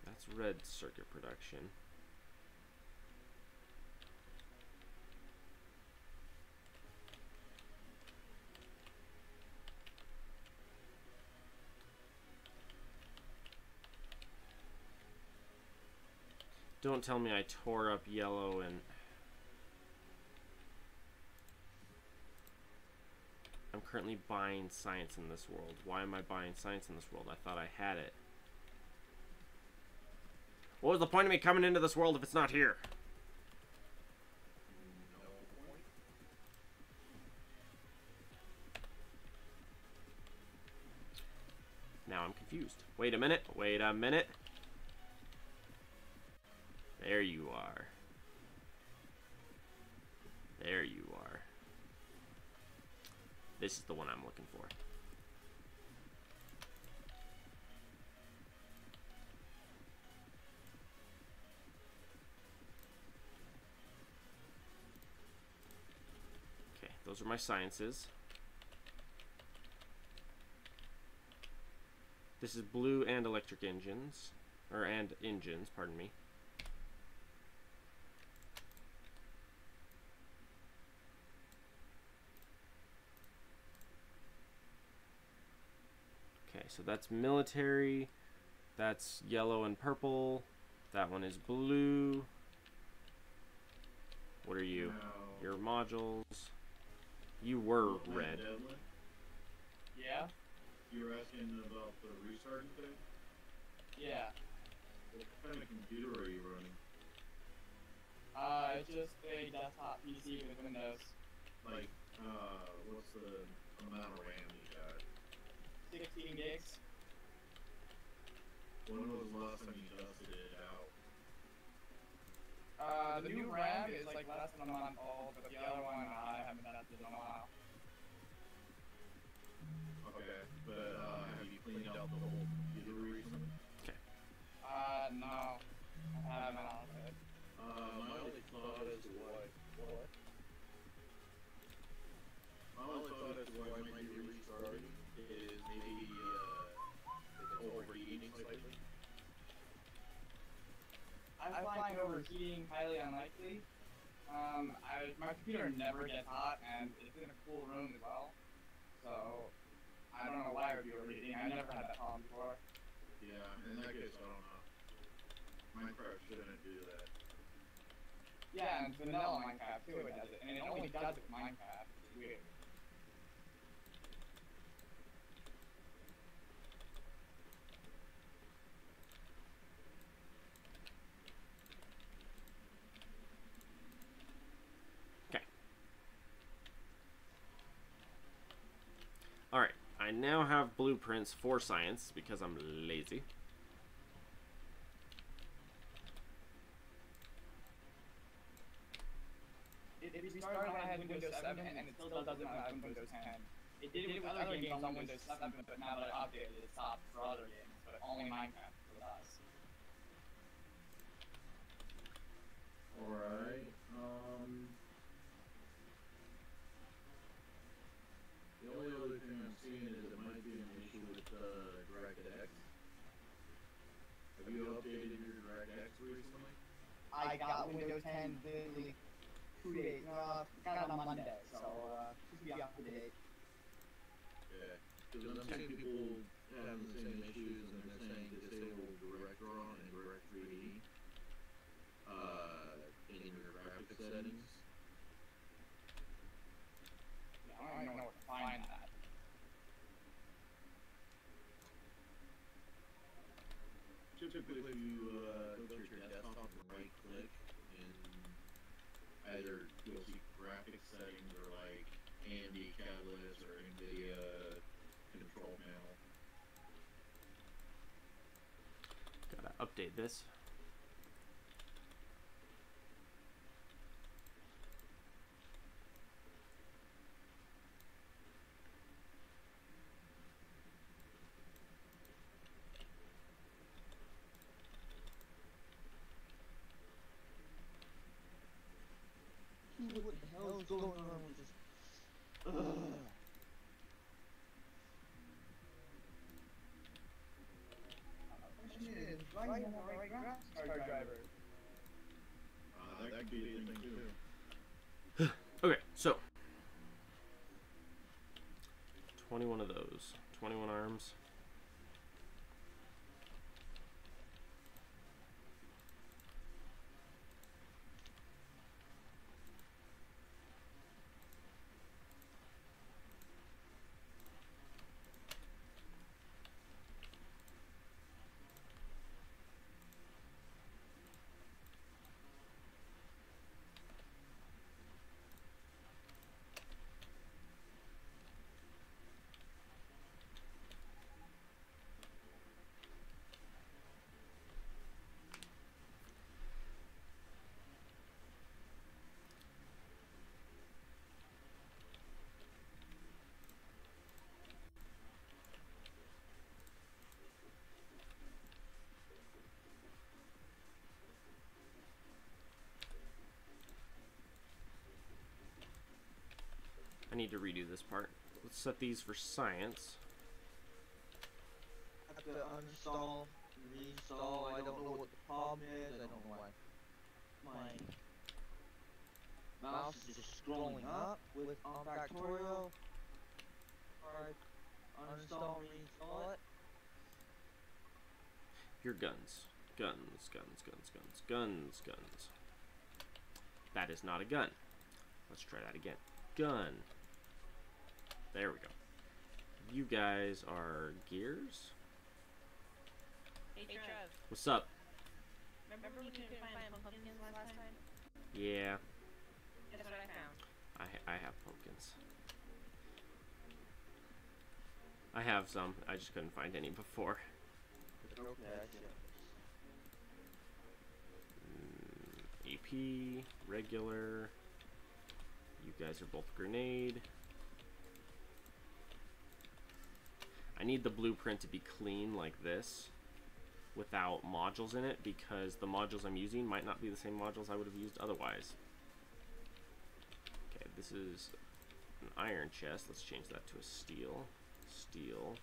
That's red circuit production. Don't tell me I tore up yellow and... I'm currently buying science in this world. Why am I buying science in this world? I thought I had it. What was the point of me coming into this world if it's not here? Now I'm confused. Wait a minute. Wait a minute. There you are. There you are. This is the one I'm looking for. Okay, those are my sciences. This is blue and electric engines. Or and engines, pardon me. Okay, so that's military, that's yellow and purple, that one is blue. What are you? Now, Your modules. You were red. Devlin, Yeah? you were asking about the restarting thing? Yeah. What kind of computer are you running? It's just a desktop PC with Windows. Like, what's the amount of RAM you got? 16 gigs. When was the last time you tested it out? The new RAM is like less than a month old, but the other one I haven't tested in a while. Okay, but have you cleaned out the whole computer recently? No. I haven't, honestly. My only thought as to why. What? My only thought as to why it might be restarting is maybe it's overheating slightly. I find overheating highly unlikely. My computer never gets hot, and it's in a cool room as well. So, I don't know why it would be overheating. I never had that problem before. Yeah, in that case, I don't know. Minecraft shouldn't do that. Yeah, and vanilla Minecraft too, it does it. And it only does it with Minecraft. It's weird. Okay. Alright, I now have blueprints for science because I'm lazy. It restarted when I had Windows 7, and it still does it when I have Windows 10. It did it with other games on Windows 7, but now that I updated it, it stopped for other games, but only Minecraft with us. Alright, the only other thing I'm seeing is it might be an issue with DirectX. Have you updated your DirectX recently? I got Windows 10 literally 2 days, got it on Monday, so, should be up to date. Yeah, because I'm seeing people having the same issues and they're saying disable DirectRaw and Direct3D in your graphics settings. Yeah, I don't even know where to find that. Typically, if you go to your desktop and right click in either you'll see graphics settings or like AMD Catalyst or NVIDIA control panel. Gotta update this. could be a thing too. Okay, so 21 of those, 21 arms. I need to redo this part. Let's set these for science. I have to uninstall, reinstall. I don't know what the problem is. I don't know why. My mouse is just scrolling up with on Factorio. Alright, uninstall, reinstall it. Your guns. Guns, guns, guns, guns, guns, guns. That is not a gun. Let's try that again. Gun. There we go. You guys are gears? Hey Trev, What's up? remember we couldn't find pumpkins last time? Yeah, Guess what I found? I have pumpkins. I have some. I just couldn't find any before. Okay, AP, regular. You guys are both grenade. I need the blueprint to be clean like this without modules in it, because the modules I'm using might not be the same modules I would have used otherwise. Okay, this is an iron chest. Let's change that to a steel. Steel.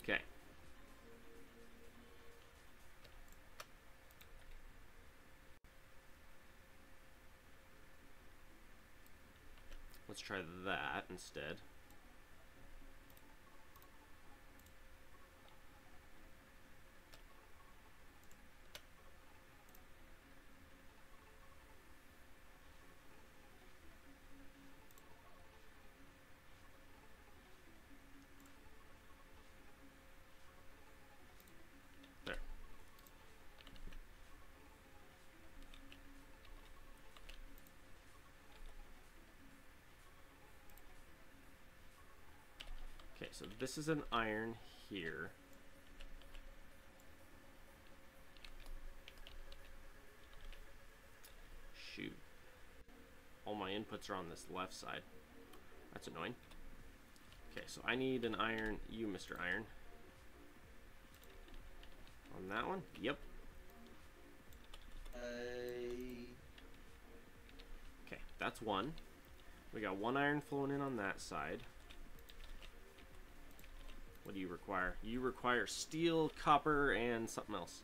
Okay. Let's try that instead. There. Okay, so this is an iron here. Shoot. All my inputs are on this left side. That's annoying. Okay, so I need an iron. You, Mr. Iron. On that one? Yep. Okay, that's one. We got one iron flowing in on that side. What do you require? You require steel, copper, and something else.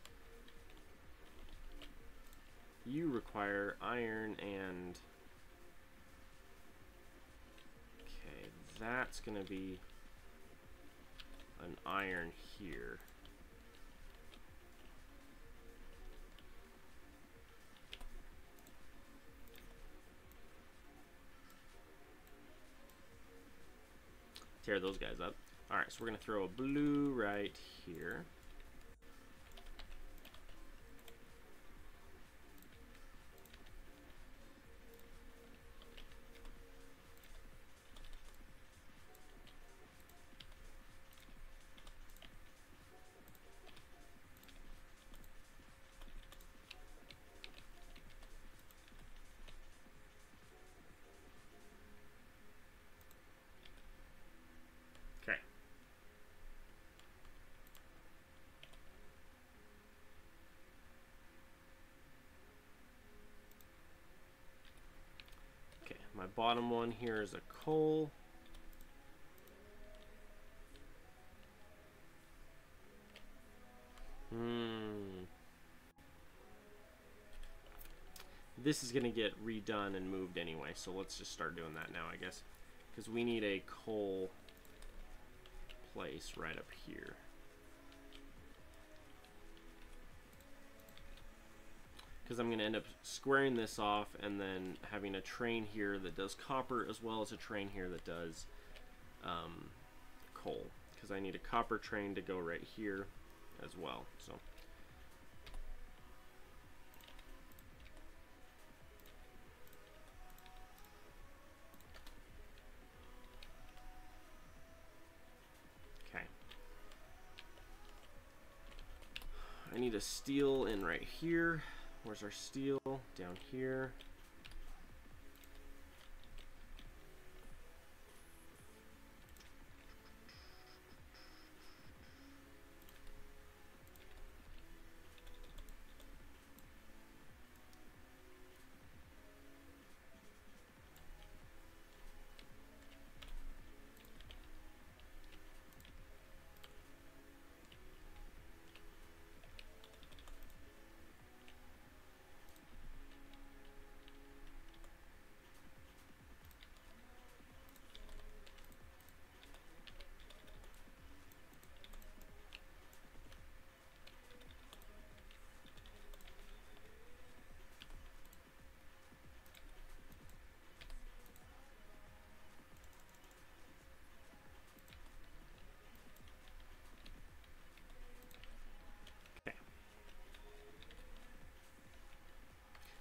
You require iron and... Okay, that's gonna be an iron here. Tear those guys up. Alright, so we're going to throw a blue right here. Okay. Okay, my bottom one here is a coal. this is going to get redone and moved anyway, so let's just start doing that now, I guess. Because we need a coal place right up here. Because I'm going to end up squaring this off and then having a train here that does copper, as well as a train here that does coal. Because I need a copper train to go right here as well. So okay. I need a steel in right here. Where's our steel? Down here.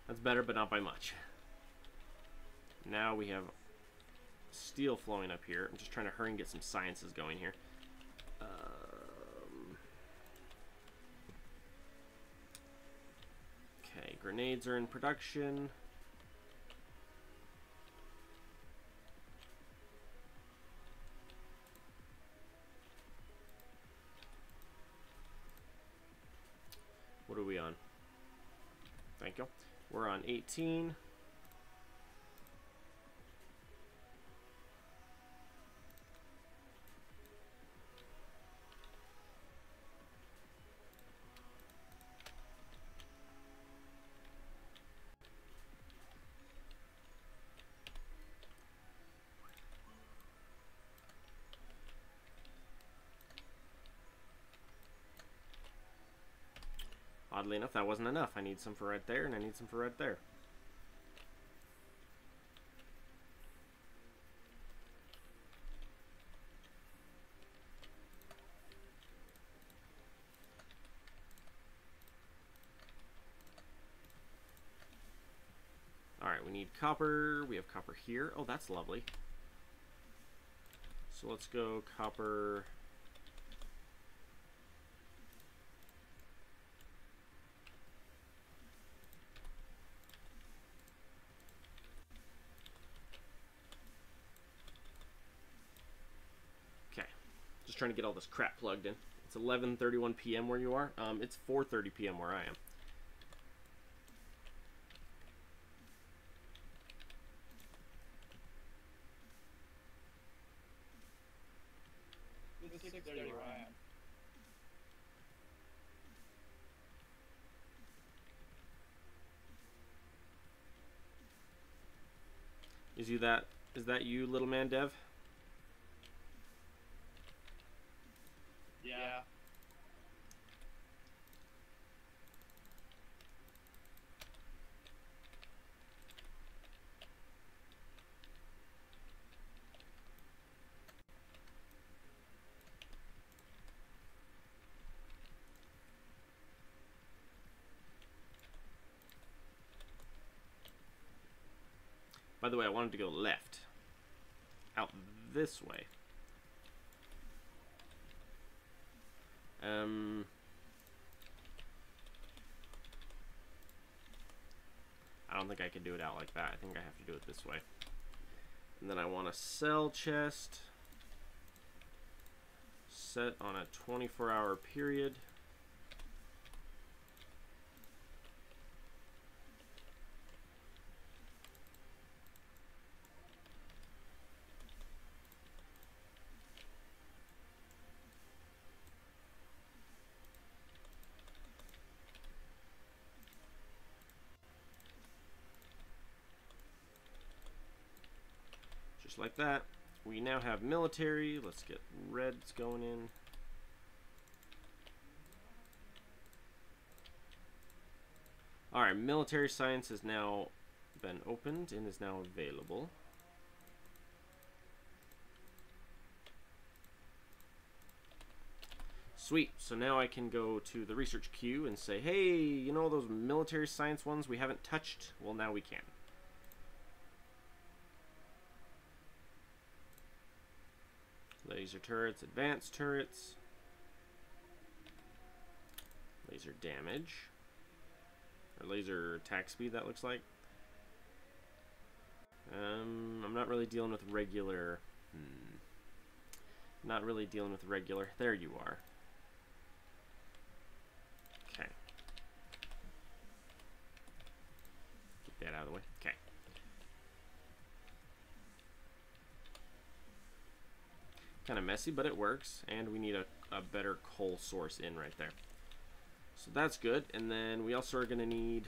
That's better, but not by much. Now we have steel flowing up here. I'm just trying to hurry and get some sciences going here. Okay, grenades are in production. What are we on? Thank you. We're on 18. Oddly enough, that wasn't enough. I need some for right there, and I need some for right there. Alright, we need copper. We have copper here. Oh, that's lovely. So let's go copper. Okay, just trying to get all this crap plugged in. It's 11:31 p.m. where you are. It's 4:30 p.m. where I am. It's 6:30 where I am. Is that you, little man Dev? Yeah. By the way, I wanted to go left. Out this way. I don't think I can do it out like that. I think I have to do it this way. And then I want a cell chest set on a 24-hour period. Just like that. We now have military. Let's get reds going in. Alright, military science has now been opened and is now available. Sweet. So now I can go to the research queue and say, hey, you know those military science ones we haven't touched? Well, now we can. Laser turrets, advanced turrets. Laser damage. Or laser attack speed, that looks like. I'm not really dealing with regular. Not really dealing with regular. There you are. Okay. Get that out of the way. Okay. Kind of messy, but it works. And we need a better coal source in right there. So that's good. And then we also are going to need...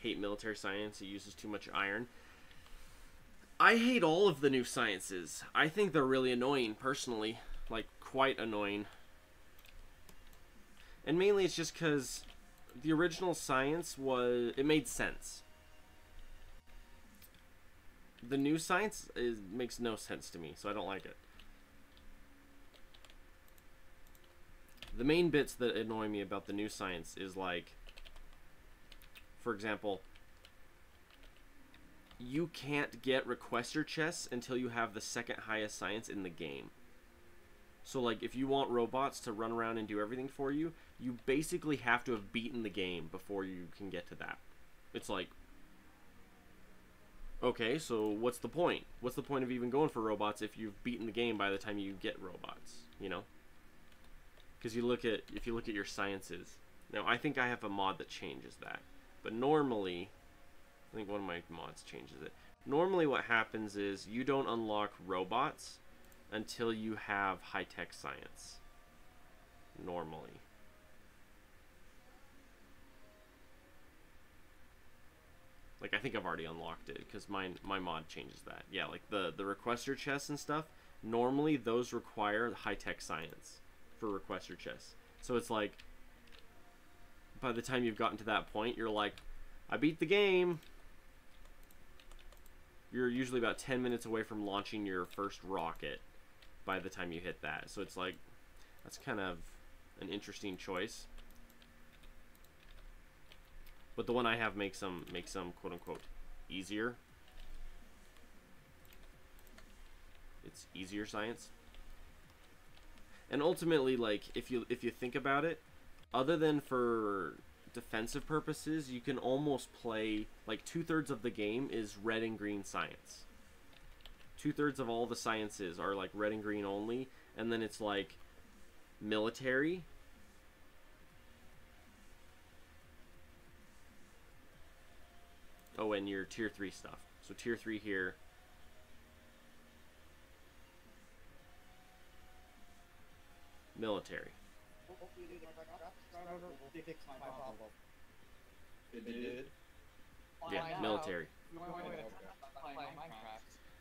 Hate military science. It uses too much iron. I hate all of the new sciences. I think they're really annoying, personally. Like, quite annoying. And mainly it's just because the original science was... It made sense. The new science makes no sense to me, so I don't like it. The main bits that annoy me about the new science is like... For example, you can't get requester chests until you have the second highest science in the game. So like if you want robots to run around and do everything for you, you basically have to have beaten the game before you can get to that. It's like, okay, so what's the point? What's the point of even going for robots if you've beaten the game by the time you get robots, you know? Because if you look at your sciences. Now, I think I have a mod that changes that. But normally, I think one of my mods changes it. Normally what happens is you don't unlock robots until you have high-tech science. Normally. Like, I think I've already unlocked it, because my mod changes that. Yeah, like the requester chests and stuff, normally those require high-tech science for requester chests. So it's like, by the time you've gotten to that point, you're like, I beat the game. You're usually about 10 minutes away from launching your first rocket by the time you hit that. So it's like, that's kind of an interesting choice. But the one I have makes them quote unquote easier. It's easier science. And ultimately, like, if you think about it, other than for defensive purposes, you can almost play, like, 2/3 of the game is red and green science. 2/3 of all the sciences are, like, red and green only, and then it's, like, military. Oh, and your tier 3 stuff. So tier 3 here. Military. It did. Yeah, military.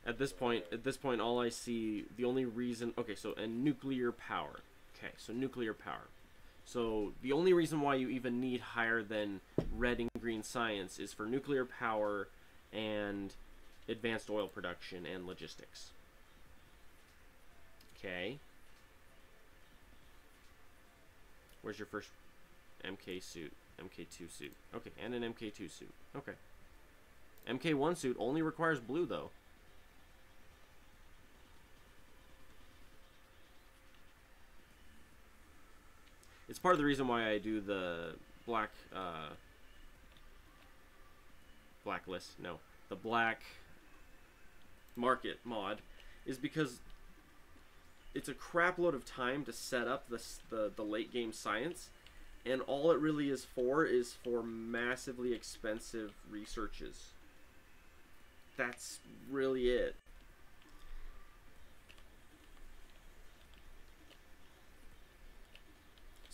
At this point, all I see, the only reason, okay, so, and nuclear power. Okay, so nuclear power. So the only reason why you even need higher than red and green science is for nuclear power and advanced oil production and logistics. Okay. Where's your first MK suit? MK2 suit. Okay, and an MK2 suit. Okay. MK1 suit only requires blue, though. It's part of the reason why I do the black, blacklist, no, the black market mod, is because it's a crap load of time to set up the late game science, and all it really is for massively expensive researches. That's really it.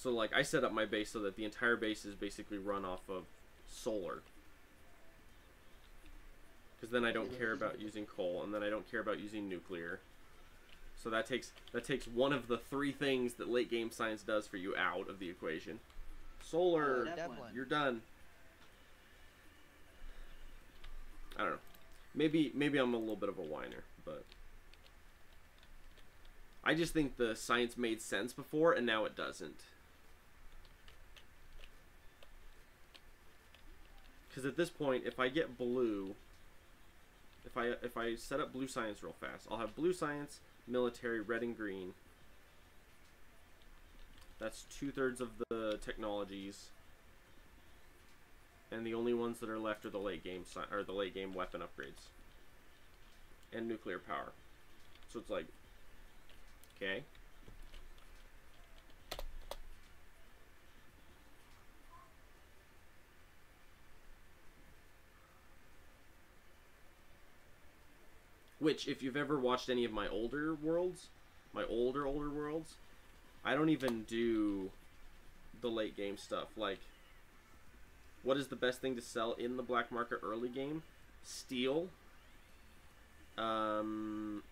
So like I set up my base so that the entire base is basically run off of solar. Because then I don't care about using coal, and then I don't care about using nuclear. So that takes one of the 3 things that late game science does for you out of the equation. Solar, you're done. I don't know. Maybe I'm a little bit of a whiner, but I just think the science made sense before, and now it doesn't. Because at this point, if I get blue, if I set up blue science real fast, I'll have blue science, military, red and green. That's 2/3 of the technologies, and the only ones that are left are the late game weapon upgrades and nuclear power. So it's like, okay. Which, if you've ever watched any of my older worlds, my older worlds, I don't even do the late game stuff. Like, what is the best thing to sell in the black market early game? Steel,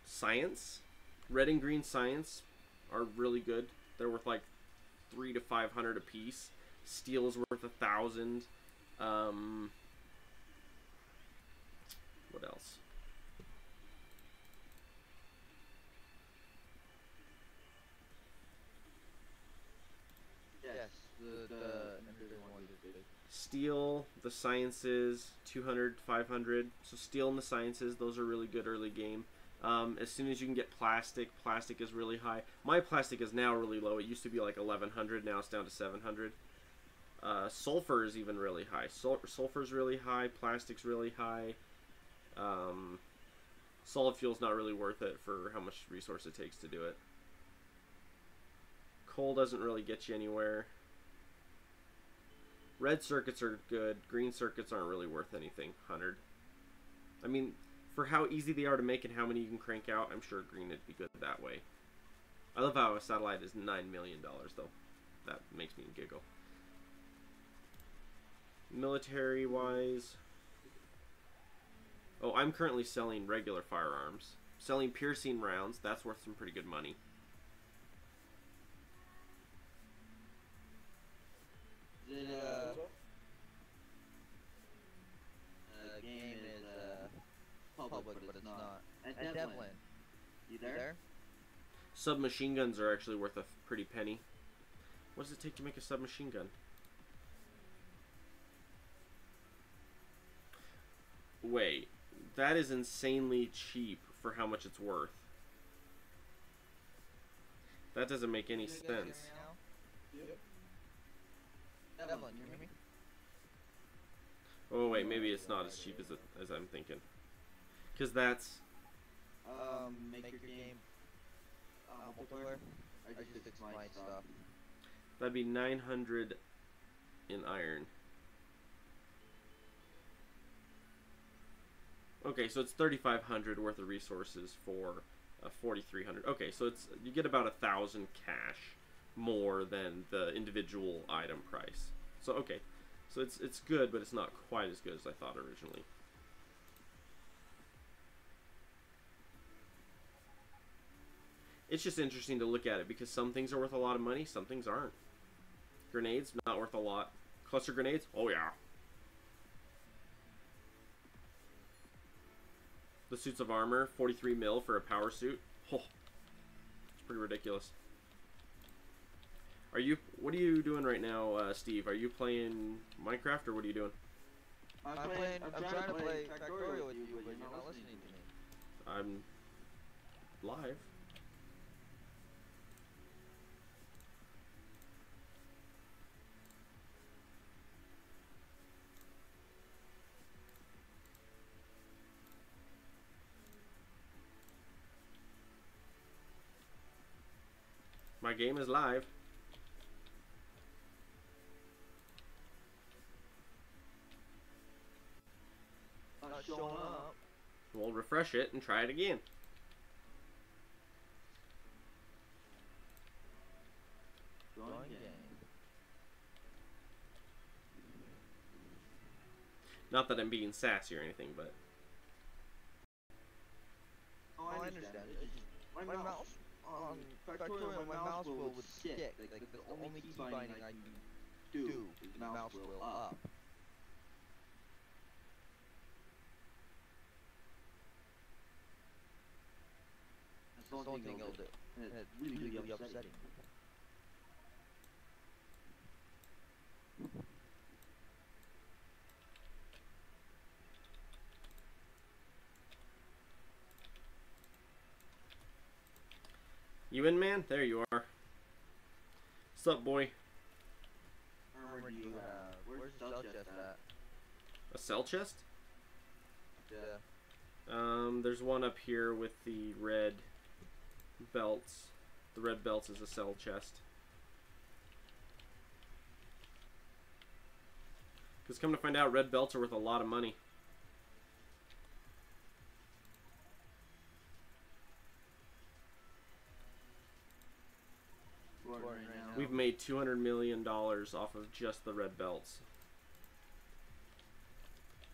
science, red and green science are really good. They're worth like 300 to 500 a piece. Steel is worth 1,000. What else? Yes, the one is good. Steel, the sciences, 200, 500. So steel and the sciences, those are really good early game. As soon as you can get plastic is really high. My plastic is now really low. It used to be like 1,100, now it's down to 700. Sulfur is even really high. Sulfur's really high, plastic's really high. Solid fuel's not really worth it for how much resource it takes to do it. Coal doesn't really get you anywhere. Red circuits are good. Green circuits aren't really worth anything. 100. I mean, for how easy they are to make and how many you can crank out, I'm sure green would be good that way. I love how a satellite is $9 million, though. That makes me giggle. Military-wise... Oh, I'm currently selling regular firearms. Selling piercing rounds, that's worth some pretty good money. The game is public, but it's not. And Devlin, you there? Submachine guns are actually worth a pretty penny. What does it take to make a submachine gun? Wait, that is insanely cheap for how much it's worth. That doesn't make any sense. Devlin, you hear me? Oh wait, maybe it's not as cheap as I'm thinking. Because that's... Make your game multiplayer. I just fix my stuff. That'd be 900 in iron. Okay, so it's 3,500 worth of resources for 4,300. Okay, so it's you get about 1,000 cash more than the individual item price. So okay, so it's good, but it's not quite as good as I thought originally. It's just interesting to look at it because some things are worth a lot of money, some things aren't. Grenades, not worth a lot. Cluster grenades, oh yeah. The suits of armor, 43 mil for a power suit. Oh, it's pretty ridiculous. What are you doing right now, Steve? Are you playing Minecraft or what are you doing? I'm trying to play Factorio with you, but you're not listening to me. I'm live. My game is live. Not showing up. We'll refresh it and try it again. Join game. Not that I'm being sassy or anything, but Oh, I understand. It's just my mouse on Factorio, my mouse wheel would stick. Like the only key binding I can do is mouse wheel up. That's the only thing it'll do. And it's really upsetting. you in, man? There you are. What's up, boy? Armor do you have? Where's the cell chest at? A cell chest? Yeah. There's one up here with the red belts. The red belts is a cell chest. Because come to find out, red belts are worth a lot of money. We've made $200 million off of just the red belts.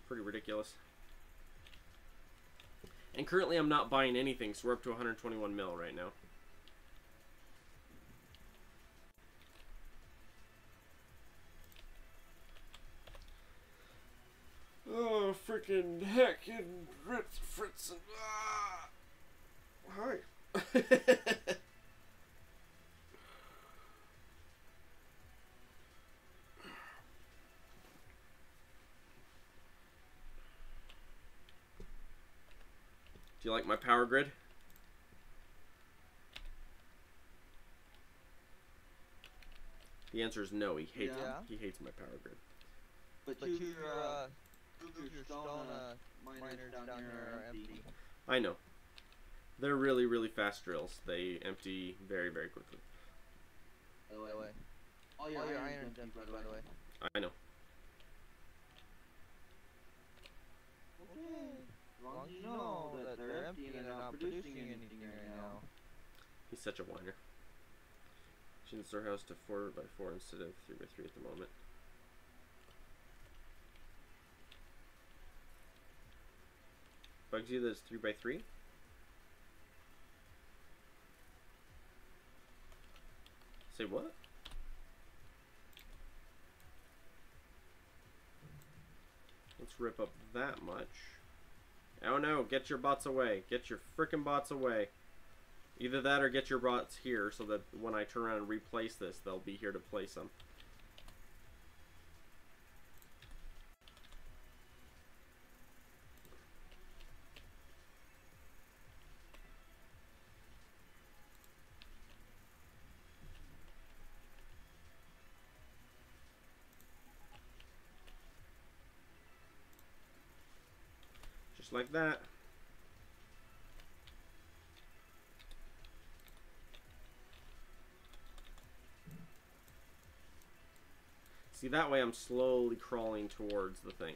Pretty ridiculous. And currently I'm not buying anything, so we're up to 121 mil right now. Oh, freaking heck, and Fritz, and hi. Do you like my power grid? The answer is no. He hates my power grid. But two of your stone miners down here are empty. I know. They're really, really fast drills. They empty very, very quickly. By the way. All your iron's empty, by the way. I know. Okay. As long as you know that they're empty and they're not producing anything right now. He's such a whiner. Changed our house to 4x4 instead of 3x3 at the moment. Bugs you that it's 3x3? Say what? Let's rip up that much. Oh no, get your bots away. Get your frickin' bots away. Either that or get your bots here so that when I turn around and replace this, they'll be here to place them. Just like that. See, that way I'm slowly crawling towards the thing.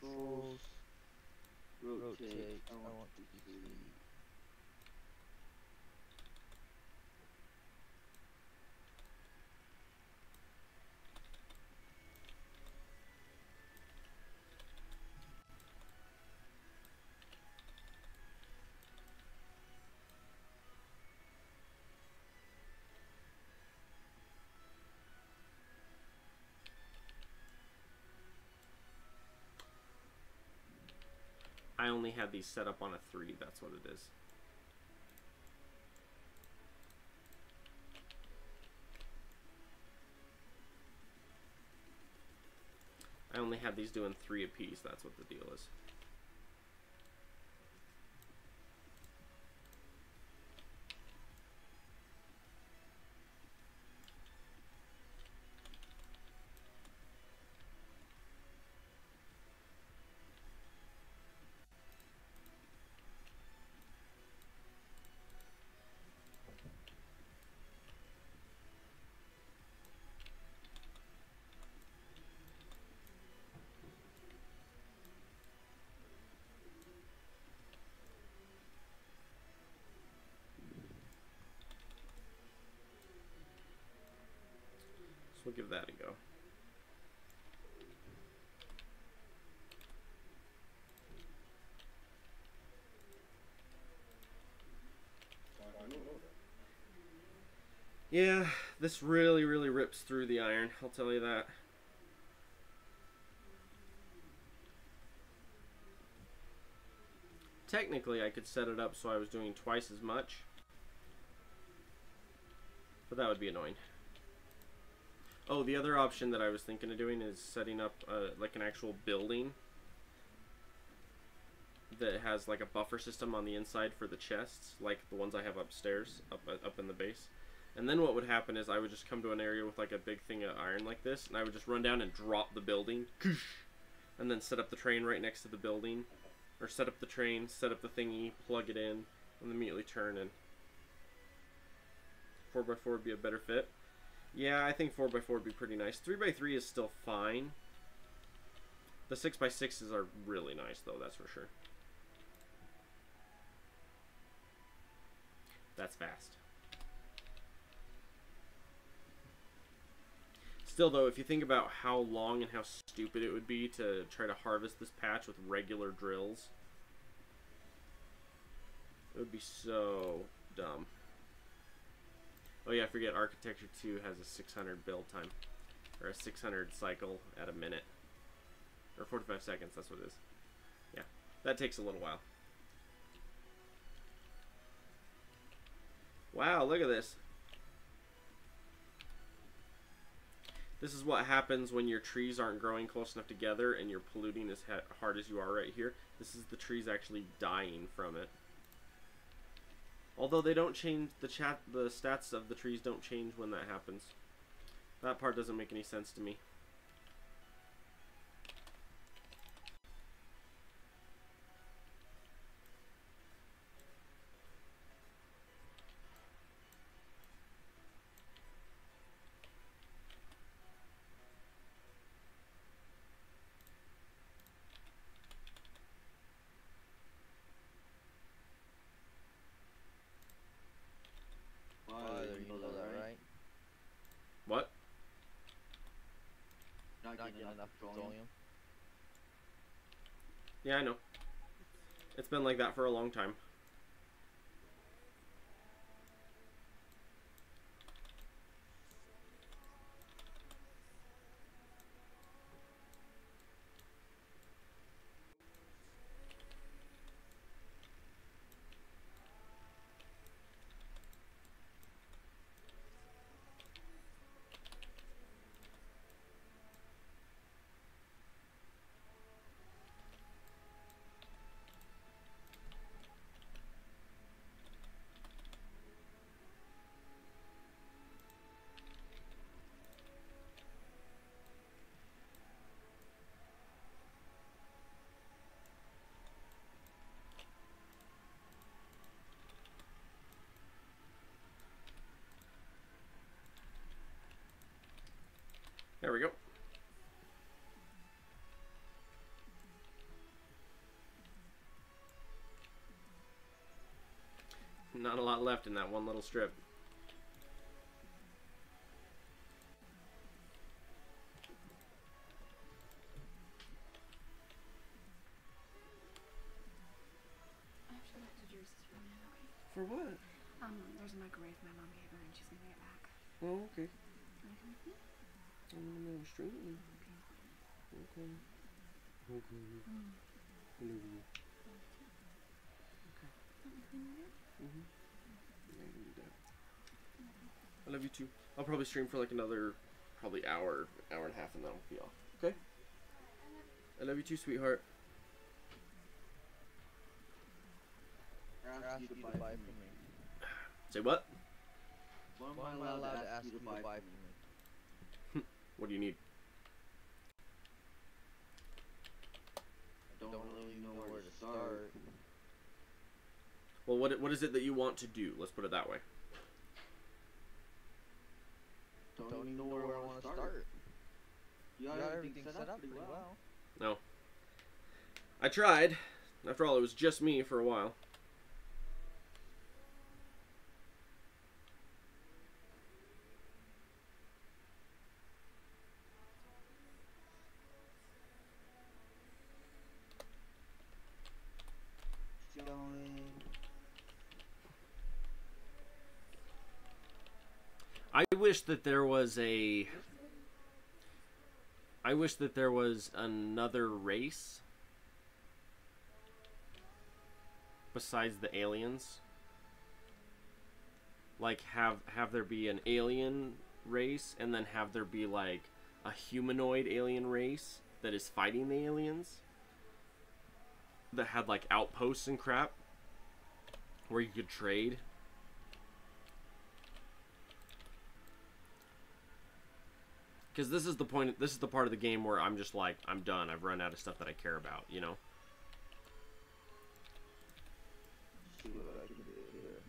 Controls. Rotate. I want to delete. I only had these set up on a 3, that's what it is. I only had these doing 3 apiece, that's what the deal is. we'll give that a go. Yeah, this really, really rips through the iron, I'll tell you that. Technically, I could set it up so I was doing twice as much, but that would be annoying. Oh, the other option that I was thinking of doing is setting up like an actual building that has like a buffer system on the inside for the chests, like the ones I have upstairs, up in the base. And then what would happen is I would just come to an area with like a big thing of iron like this, and I would just run down and drop the building, and then set up the train right next to the building, or set up the train, set up the thingy, plug it in, and immediately turn in. 4x4 would be a better fit. Yeah, I think 4x4 would be pretty nice. 3x3 is still fine. The 6x6s are really nice though, that's for sure. That's fast. Still though, if you think about how long and how stupid it would be to try to harvest this patch with regular drills, it would be so dumb. Oh yeah, I forget, Architecture 2 has a 600 build time, or a 600 cycle at a minute, or 45 seconds, that's what it is. Yeah, that takes a little while. Wow, look at this. This is what happens when your trees aren't growing close enough together and you're polluting as hard as you are right here. This is the trees actually dying from it. Although they don't change, the stats of the trees don't change when that happens. That part doesn't make any sense to me. You know that, right? What? Not getting enough petroleum. Yeah, I know. It's been like that for a long time. There we go. Not a lot left in that one little strip. I actually have to juice this for a minute, okay? For what? There's a microwave my mom gave her and she's gonna get it back. Oh, okay. Mm-hmm. No string. Okay. Okay. Hello. Okay. Mm-hmm. Yeah, I can do that. I love you too. I'll probably stream for like another hour and a half, and then I'll be off. Okay? I love you too, sweetheart. Ask you to buy from me. Say what? Why am I allowed to ask you to buy from me? What do you need? I don't really know where to start. Well, what is it that you want to do? Let's put it that way. Don't even know where I want to start. You got everything set up pretty well. No. I tried. After all, it was just me for a while. wish that there was a... I wish that there was another race besides the aliens. Like, have there be an alien race, and then have there be, like, a humanoid alien race that is fighting the aliens. That had, like, outposts and crap. Where you could trade. Because this is the point, this is the part of the game where I'm just like, I'm done. I've run out of stuff that I care about, you know? See what I can do here.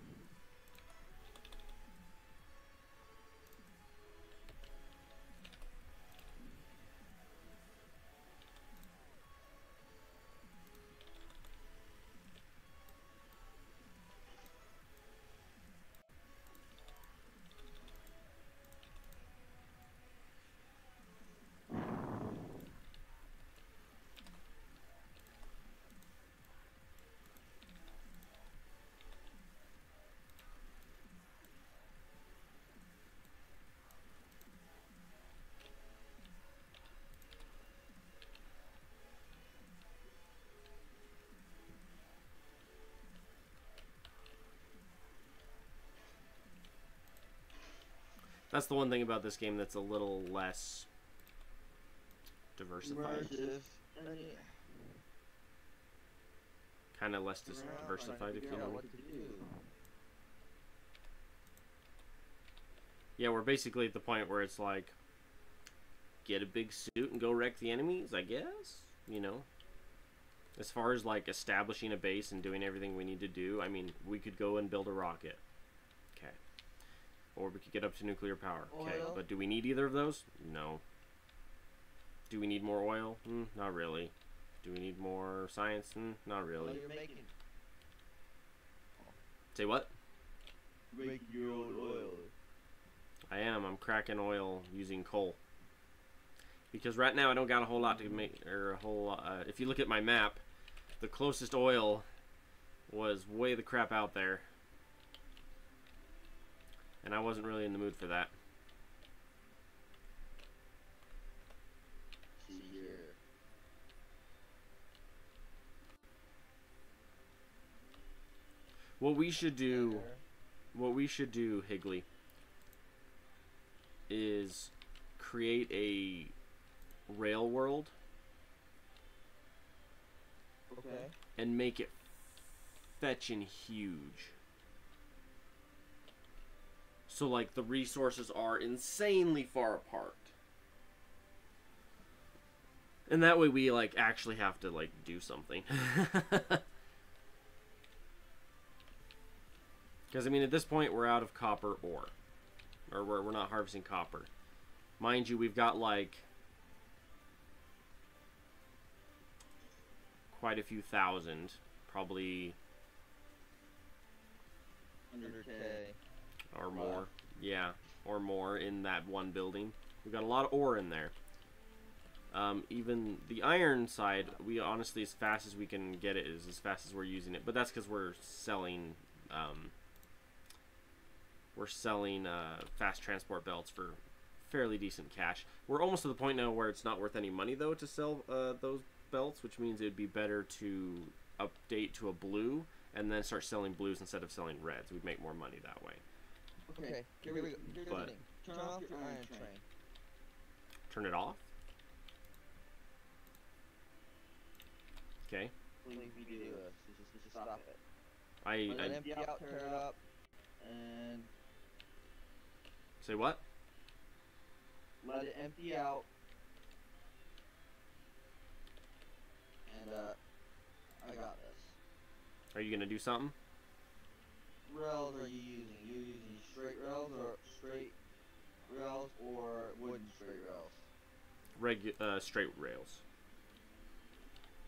That's the one thing about this game that's a little less diversified. Immersive. Kind of less diversified, if you know. What to do. Yeah, we're basically at the point where it's like, get a big suit and go wreck the enemies, I guess? You know? As far as, like, establishing a base and doing everything we need to do, I mean, we could go and build a rocket. Okay. Or we could get up to nuclear power. Okay, Oil. but do we need either of those? No. Do we need more oil? Not really. Do we need more science? Not What really. you're making? Say what? Make your own oil. I am. I'm cracking oil using coal. Because right now I don't got a whole lot to make, or a whole lot, if you look at my map, the closest oil was way the crap out there. And I wasn't really in the mood for that. See here. What we should do, Higley, is create a rail world Okay. and make it fetching huge. So, like, the resources are insanely far apart. And that way we, like, actually have to, like, do something. Because, I mean, at this point, we're out of copper ore. Or we're not harvesting copper. Mind you, we've got, like, quite a few thousand. Probably... 100K. Or more. Yeah, or more in that one building. We've got a lot of ore in there. Even the iron side, we honestly, as fast as we can get it, is as fast as we're using it. But that's because we're selling... fast transport belts for fairly decent cash. We're almost to the point now where it's not worth any money, though, to sell those belts, which means it would be better to update to a blue and then start selling blues instead of selling reds. We'd make more money that way. Okay, here we go. Here's the But- thing. Turn off your iron train. Turn it off? Okay. What do you need to do? Just stop it. I Let it empty out, turn it up, and say what? let it empty out. And I got this. Are you gonna do something? Rails are you using? You using straight rails or wooden straight rails? Straight rails.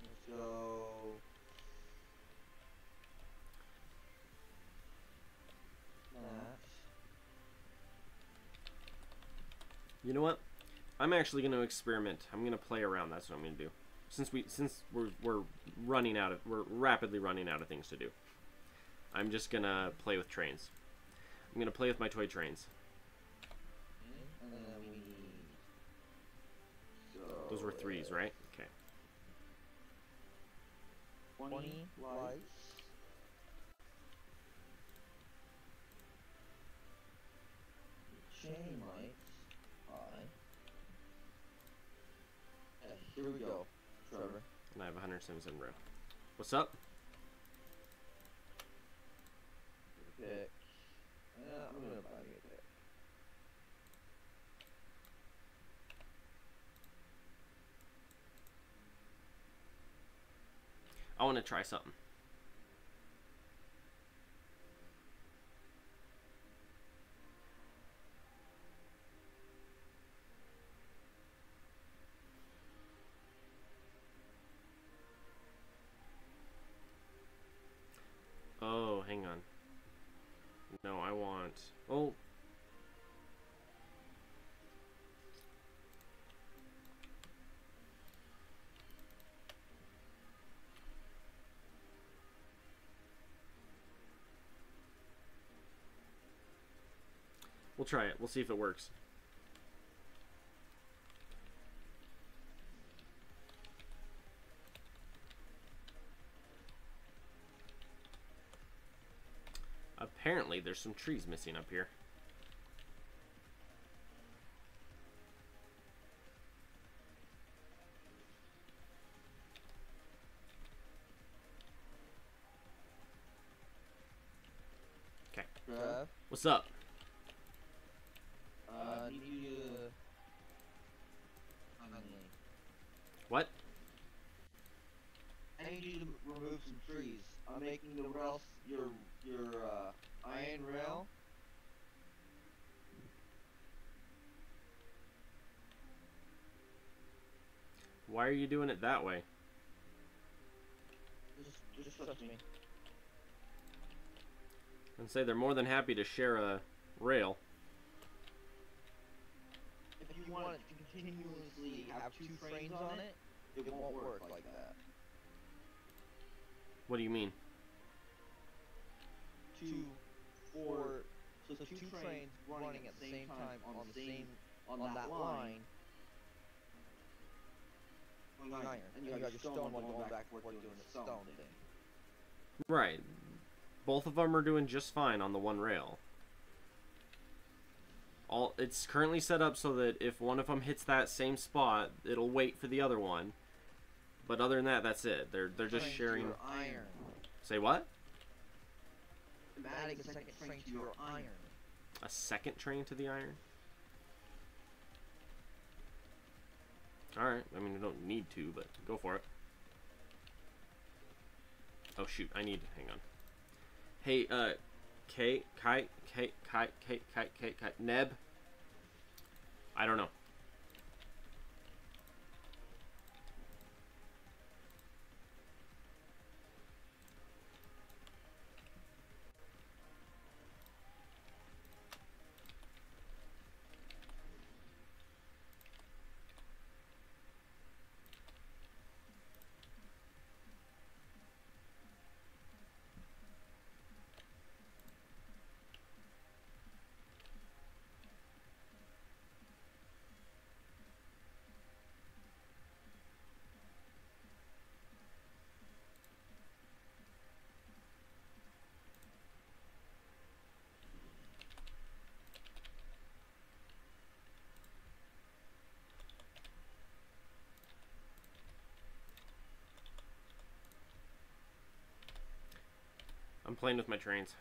Let's go. You know what? I'm actually gonna experiment. I'm gonna play around. That's what I'm gonna do. Since we're rapidly running out of things to do. I'm just gonna play with trains. I'm gonna play with my toy trains. Those were 3s, right? Okay. 20 lights. Chain lights. Here we go, Trevor. And I have 177 row. What's up? Pick. I'm gonna buy me a pick. I want to try something. Oh, hang on. No, I want... Oh. We'll try it. We'll see if it works. Apparently, there's some trees missing up here. Okay. What's up? Need you to... What? I need you to remove some trees. I'm making the rails, your iron rail. Why are you doing it that way? Just trust me. And say they're more than happy to share a rail. If you want it to continuously have 2 frames on it, it won't work like that. What do you mean? 2 trains running at the same time on that line. Iron. And you got your stone one going back and forth doing the stone thing. Right. Both of them are doing just fine on the one rail. It's currently set up so that if one of them hits that same spot, it'll wait for the other one. But other than that, that's it. They're just sharing. Iron. Say what? I'm adding a second train to your iron. A second train to the iron? Alright, I mean, I don't need to, but go for it. Oh, shoot, hang on. Hey, Kite, Neb? I don't know. I'm playing with my trains.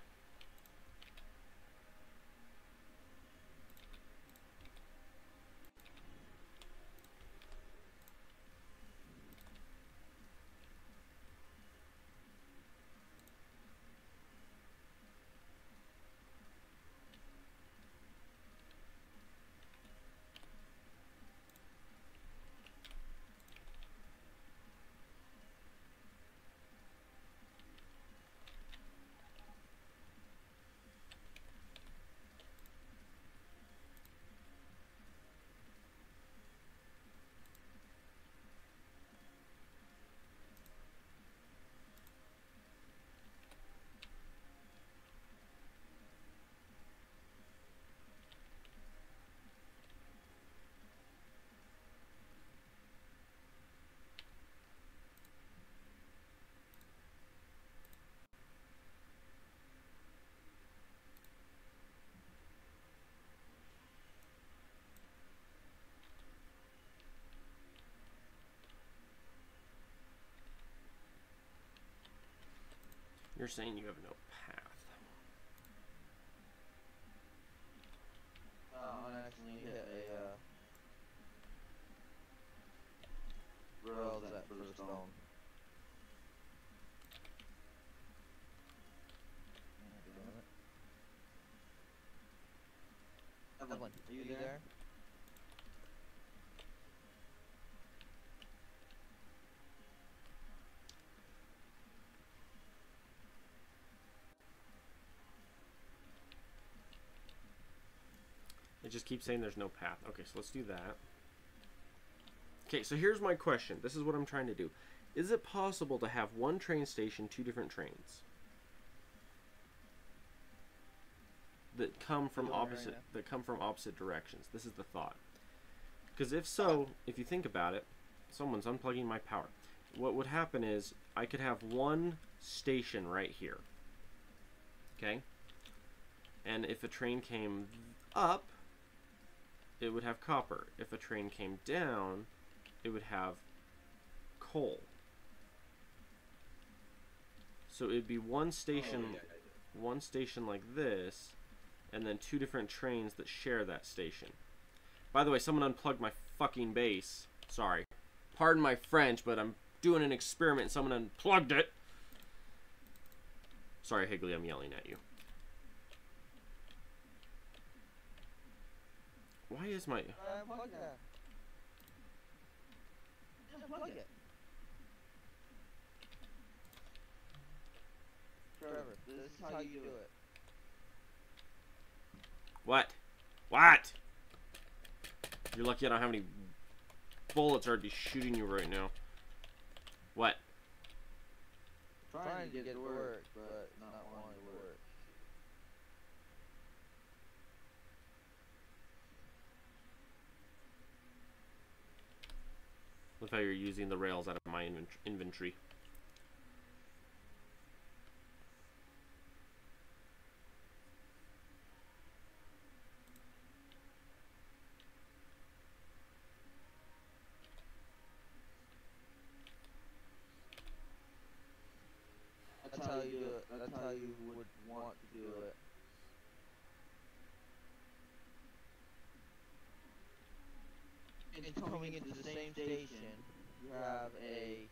You're saying you have no path. I actually hit a rails at first stone. Evelyn, are you there? It just keeps saying there's no path. Okay, so let's do that. Okay, so here's my question. This is what I'm trying to do. Is it possible to have one train station, two different trains that come from opposite directions? This is the thought. Because if so, if you think about it, someone's unplugging my power. What would happen is I could have one station right here. Okay? And if a train came up, it would have copper. If a train came down, it would have coal. So it'd be one station like this, and then two different trains that share that station. By the way, someone unplugged my fucking base. Sorry. Pardon my French, but I'm doing an experiment and someone unplugged it. Sorry, Higley, I'm yelling at you. Why is my... Plug that. Just plug it. Trevor, this is how you do it. What? What? You're lucky I don't have any bullets or I'd be shooting you right now. What? Trying to get it to work, but not wanting to work. Look how you're using the rails out of my inventory. That's how you do it. That's how you would want to do it. And coming into the same station, you have a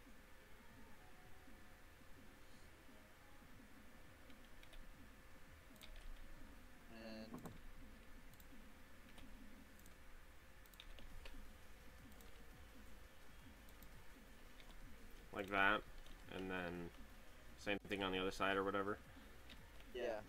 like that, and then same thing on the other side or whatever. Yeah.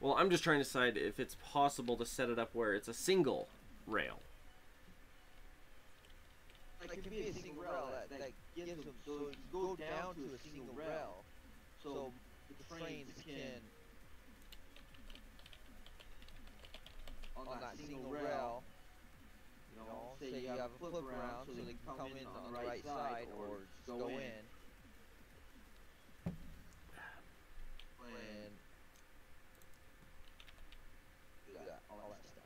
Well, I'm just trying to decide if it's possible to set it up where it's a single rail. Like it could be a single rail that gives them, so you go down to a single rail, so the trains can, on that single rail, you know, say you have a flip around, so they can come in on the right side, or just go in. And do that, all that stuff.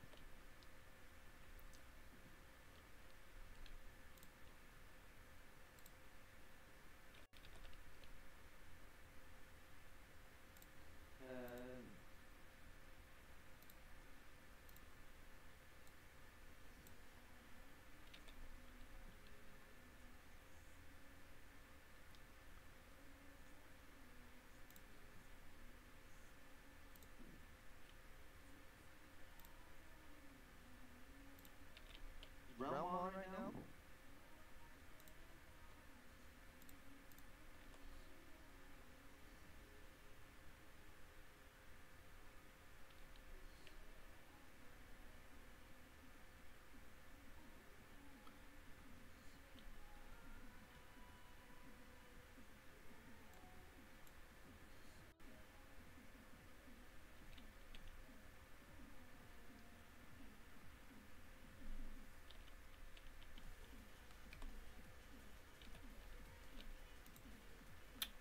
Realm on right now?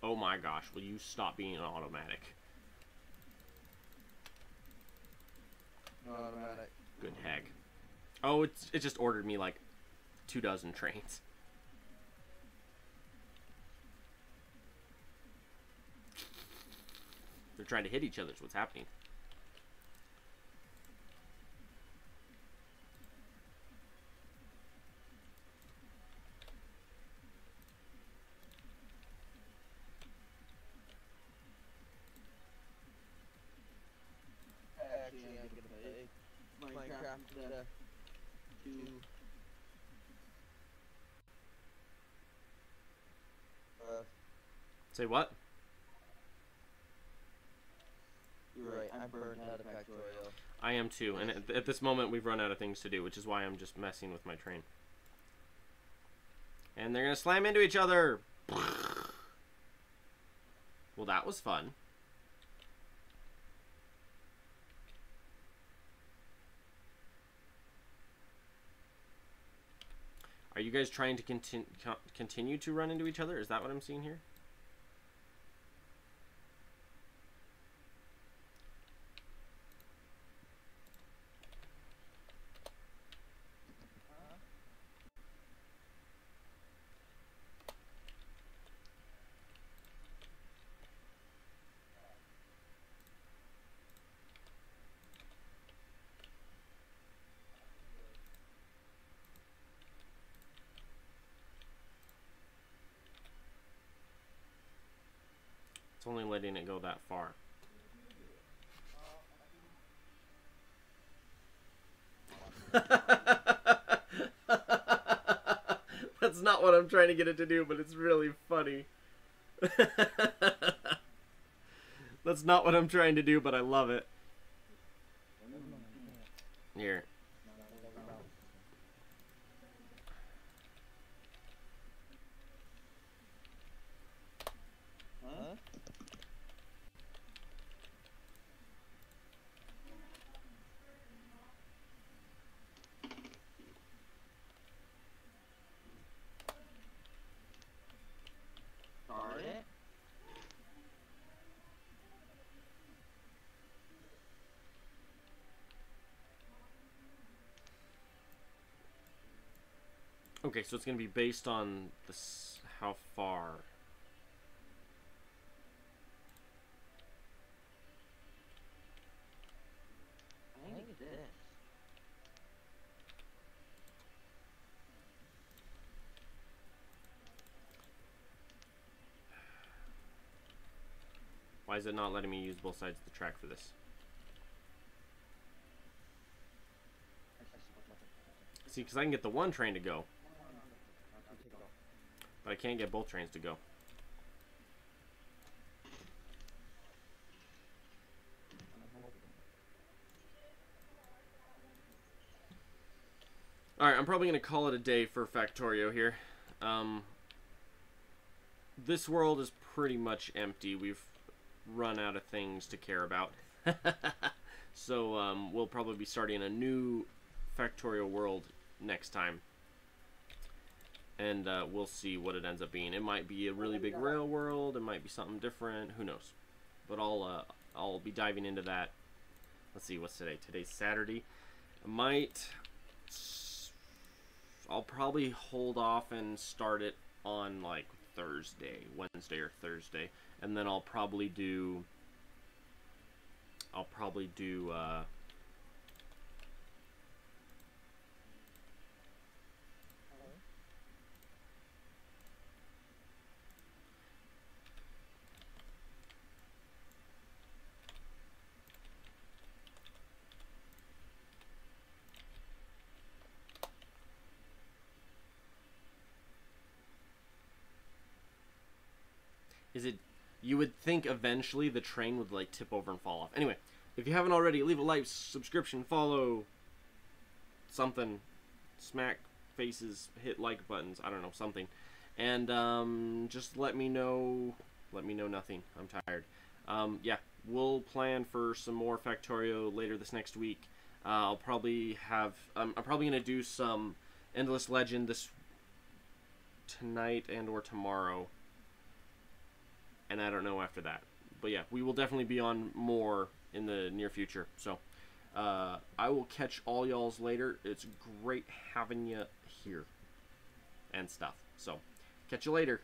Oh my gosh, will you stop being an automatic? Automatic. Good heck. Oh, it just ordered me like 24 trains. They're trying to hit each other is what's happening. Actually, I'm gonna play Minecraft to Say what? You're right, I'm burned out of Factorio. I am too, and at this moment we've run out of things to do, which is why I'm just messing with my train. And they're gonna slam into each other! Well, that was fun. Are you guys trying to continue to run into each other? Is that what I'm seeing here? It's only letting it go that far. That's not what I'm trying to get it to do, but it's really funny. That's not what I'm trying to do, but I love it. Here. Huh? Darn it. Okay, so it's going to be based on this, how far. I think this. Why is it not letting me use both sides of the track for this? See, because I can get the one train to go, but I can't get both trains to go. Alright, I'm probably going to call it a day for Factorio here. This world is pretty much empty. We've run out of things to care about. So we'll probably be starting a new Factorio world next time. And we'll see what it ends up being. It might be a really big rail world. It might be something different. Who knows? But I'll be diving into that. Let's see, what's today? Today's Saturday. I'll probably hold off and start it on like Wednesday or Thursday, and then I'll probably do you would think eventually the train would like tip over and fall off. Anyway, if you haven't already, leave a like, subscription, follow, something, smack faces, hit like buttons, I don't know, something. And just let me know nothing. I'm tired. Yeah, we'll plan for some more Factorio later this next week. I'm probably gonna do some Endless Legend tonight and or tomorrow. And I don't know after that. But yeah, we will definitely be on more in the near future. So, I will catch all y'all's later. It's great having you here and stuff. So, catch you later.